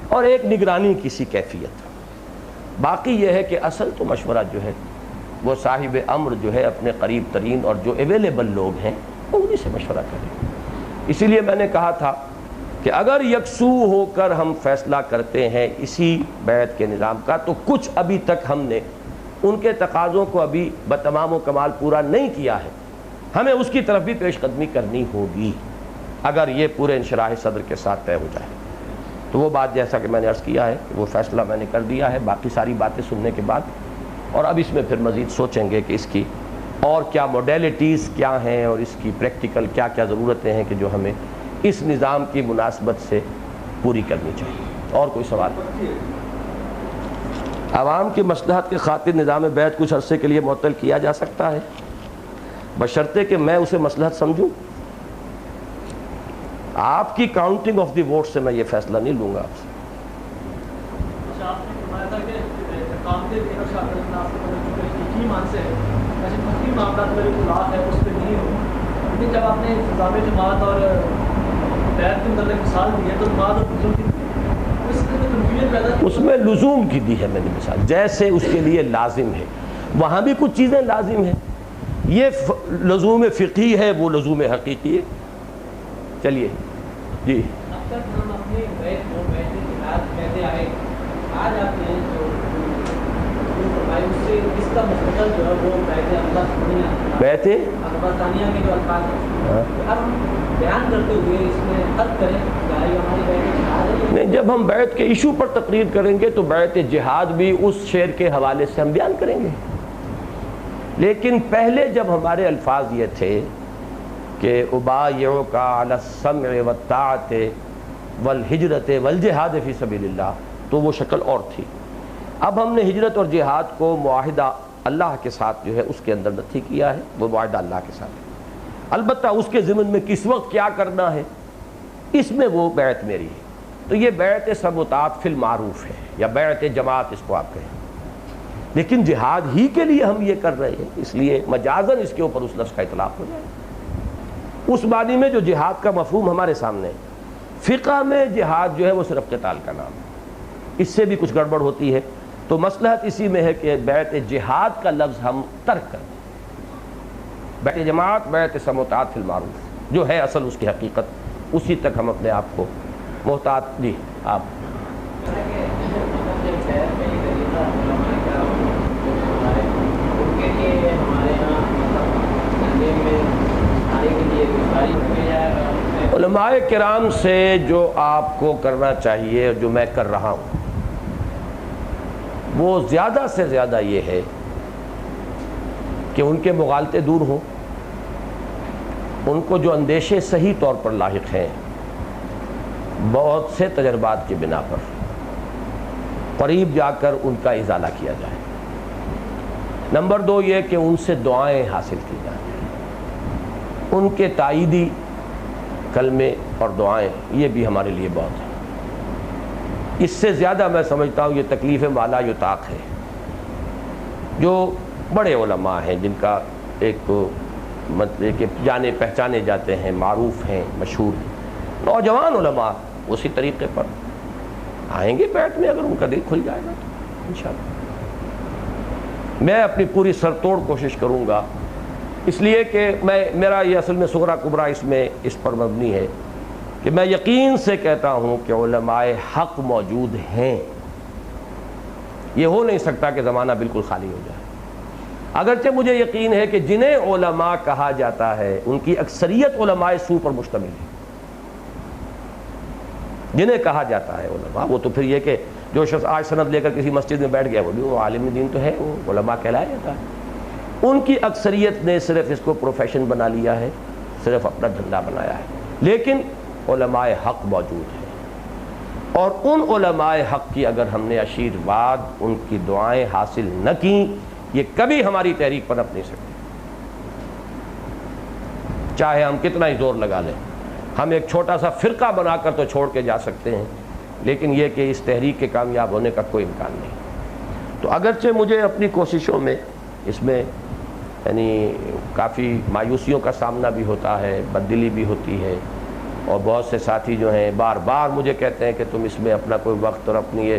اور ایک نگرانی کی سی کیفیت۔ باقی یہ ہے کہ اصل تو مشورہ جو ہے وہ صاحب امر جو ہے اپنے قریب ترین اور جو اویلیبل لوگ ہیں وہ انہی سے مشورہ کریں۔ اسی لیے میں نے کہا تھا کہ اگر یکسو ہو کر ہم فیصلہ کرتے ہیں اسی بیعت کے نظام کا، تو کچھ ابھی تک ہم نے ان کے تقاضوں کو ابھی بتمام و کمال پورا نہیں کیا ہے، ہمیں اس کی طرف بھی پیش قدمی کرنی ہوگی اگر یہ پورے انشراح صدر کے ساتھ طے ہو جائے۔ تو وہ بات جیسا کہ میں نے عرض کیا ہے کہ وہ فیصلہ میں نے کر دیا ہے، باقی ساری باتیں سننے کے بعد، اور اب اس میں پھر مزید سوچیں گے کہ اس کی اور کیا موڈیلٹیز کیا ہیں اور اس کی پریکٹیکل کیا کیا ضرورتیں ہیں کہ جو ہمیں اس نظام کی مناسبت سے پوری کرنی چاہیے۔ اور کوئی سوال؟ عوام کی مصلحت کے خاطر نظام بیعت کچھ عرصے کے لیے معطل کیا جا سکتا ہے، بشرطے کہ میں اسے مصلحت سمجھوں۔ آپ کی کاؤنٹنگ آف دی ووٹ سے میں یہ فیصلہ نہیں لوں گا آپ سے۔ آپ نے فرمایا تھا کہ ایسے فقی معاملات میں جو اطلاق ہے اس پہ نہیں ہو، لیکن جب آپ نے نظام جماعت اور بیعت کے متعلق مثال دی ہے تو بعد اور لزوم کی اس میں کنفیوژن پیدا اس میں لزوم کی دی ہے میں نے مثال، جیسے اس کے لیے لازم ہے وہاں بھی کچھ چیزیں لازم ہیں، یہ لزوم فقہی ہے وہ لزوم حقیقی ہے۔ چلیے جی اب تک ہم اپنے بیت کو بیت جہاد کہتے آئے، آج آپ نے جو فرمایا اس سے اس کا مستقل جو ہے وہ بیت اللہ بیت اکبر ثانیہ کے جو الفاظ ہیں اب ہم بیان کرتے ہوئے اس میں فرق کریں کیا یہ ہماری بیت جہاد ہے؟ نہیں، جب ہم بیعت کے ایشو پر تقریر کریں گے تو بیعت جہاد بھی اس شعر کے حوالے سے ہم بیان کریں گے، لیکن پہلے جب ہمارے الفاظ یہ تھے کہ ابایعک علی السمع والطاعت والہجرت والجہاد فی سبیل اللہ، تو وہ شکل اور تھی۔ اب ہم نے ہجرت اور جہاد کو معاہدہ اللہ کے ساتھ جو ہے اس کے اندر نتھی کیا ہے، وہ معاہدہ اللہ کے ساتھ ہے، البتہ اس کے ضمن میں کس وقت کیا کرنا ہے اس میں وہ بیعت میری ہے، تو یہ بیعت سموطاعت فی المعروف ہے یا بیعت جماعت اس کو آپ کہیں، لیکن جہاد ہی کے لیے ہم یہ کر رہے ہیں، اس لیے مجازن اس کے اوپر اس لفظ کا اطلاق ہو جائے۔ اس معنی میں جو جہاد کا مفہوم ہمارے سامنے ہے، فقہ میں جہاد جو ہے وہ صرف قتال کا نام ہے، اس سے بھی کچھ گڑبڑ ہوتی ہے، تو مصلحت اسی میں ہے کہ بیعت جہاد کا لفظ ہم ترک کر دیں، بیعت جماعت بیعت سموطاعت فی المعروف جو ہے اصل اس کی حقیقت، اسی تک ہم اپنے آپ کو محتاط۔ جی آپ علماء کرام سے جو آپ کو کرنا چاہیے، جو میں کر رہا ہوں، وہ زیادہ سے زیادہ یہ ہے کہ ان کے مغالطے دور ہوں، ان کو جو اندیشے صحیح طور پر لاحق ہیں بہت سے تجربات کی بنا پر قریب جا کر ان کا ازالہ کیا جائے۔ نمبر 2 یہ کہ ان سے دعائیں حاصل کی جائیں، ان کے تائیدی کلمے اور دعائیں، یہ بھی ہمارے لیے بہت ہے۔ اس سے زیادہ میں سمجھتا ہوں یہ تکلیف مالا یطاق ہے، جو بڑے علماء ہیں جن کا ایک مطلب کہ جانے پہچانے جاتے ہیں، معروف ہیں، مشہور ہیں، نوجوان علماء اسی طریقے پر آئیں گے بیعت میں، اگر ان کا دل کھل جائے گا تو انشاءاللہ۔ میں اپنی پوری سرتوڑ کوشش کروں گا، اس لیے کہ میرا یہ اصل میں صغرا کبرا اس پر مبنی ہے کہ میں یقین سے کہتا ہوں کہ علماء حق موجود ہیں، یہ ہو نہیں سکتا کہ زمانہ بالکل خالی ہو جائے، اگرچہ مجھے یقین ہے کہ جنہیں علماء کہا جاتا ہے ان کی اکثریت علماء سو پر مشتمل ہے، جنہیں کہا جاتا ہے علماء، وہ تو پھر یہ کہ جو شخص آج سند لے کر کسی مسجد میں بیٹھ گیا وہ بھی وہ عالم دین تو ہے، وہ علماء کہلایا جاتا ہے۔ ان کی اکثریت نے صرف اس کو پروفیشن بنا لیا ہے، صرف اپنا دھندا بنایا ہے، لیکن علماء حق موجود ہیں، اور ان علماء حق کی اگر ہم نے آشیرواد، ان کی دعائیں حاصل نہ کی، یہ کبھی ہماری تحریک پر نپ نہیں سکتے، چاہے ہم کتنا ہی زور لگا لیں۔ ہم ایک چھوٹا سا فرقہ بنا کر تو چھوڑ کے جا سکتے ہیں، لیکن یہ کہ اس تحریک کے کامیاب ہونے کا کوئی امکان نہیں۔ تو اگرچہ مجھے اپنی کوششوں میں اس میں یعنی کافی مایوسیوں کا سامنا بھی ہوتا ہے، بددلی بھی ہوتی ہے، اور بہت سے ساتھی جو ہیں بار بار مجھے کہتے ہیں کہ تم اس میں اپنا کوئی وقت اور اپنی یہ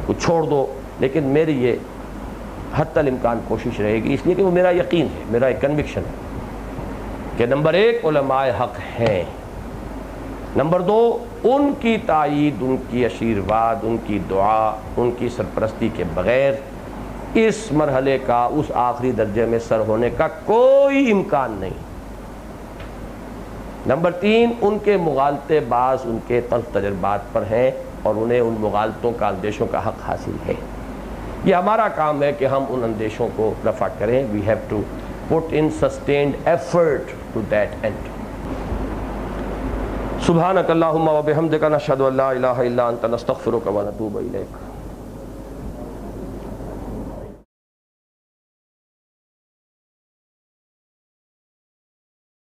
کچھ چھوڑ دو، لیکن میری یہ حتی الامکان کوشش رہے گی، اس لیے کہ وہ میرا یقین ہے، میرا ایک کنوکشن ہے کہ نمبر 1 علماء حق ہیں، نمبر 2 ان کی تائید، ان کی آشیرواد، ان کی دعا، ان کی سرپرستی کے بغیر اس مرحلے کا اس آخری درجے میں سر ہونے کا کوئی امکان نہیں۔ نمبر 3 ان کے مغالطے بعض ان کے تلخ تجربات پر ہیں، اور انہیں ان مغالطوں کا اندیشوں کا حق حاصل ہے۔ یہ ہمارا کام ہے کہ ہم ان اندیشوں کو رفع کریں۔ We have to put in sustained effort to that end۔ سبحانک اللہم و بحمدک نشہد ان لا الہ الا انت نستغفرک و نتوب الیک۔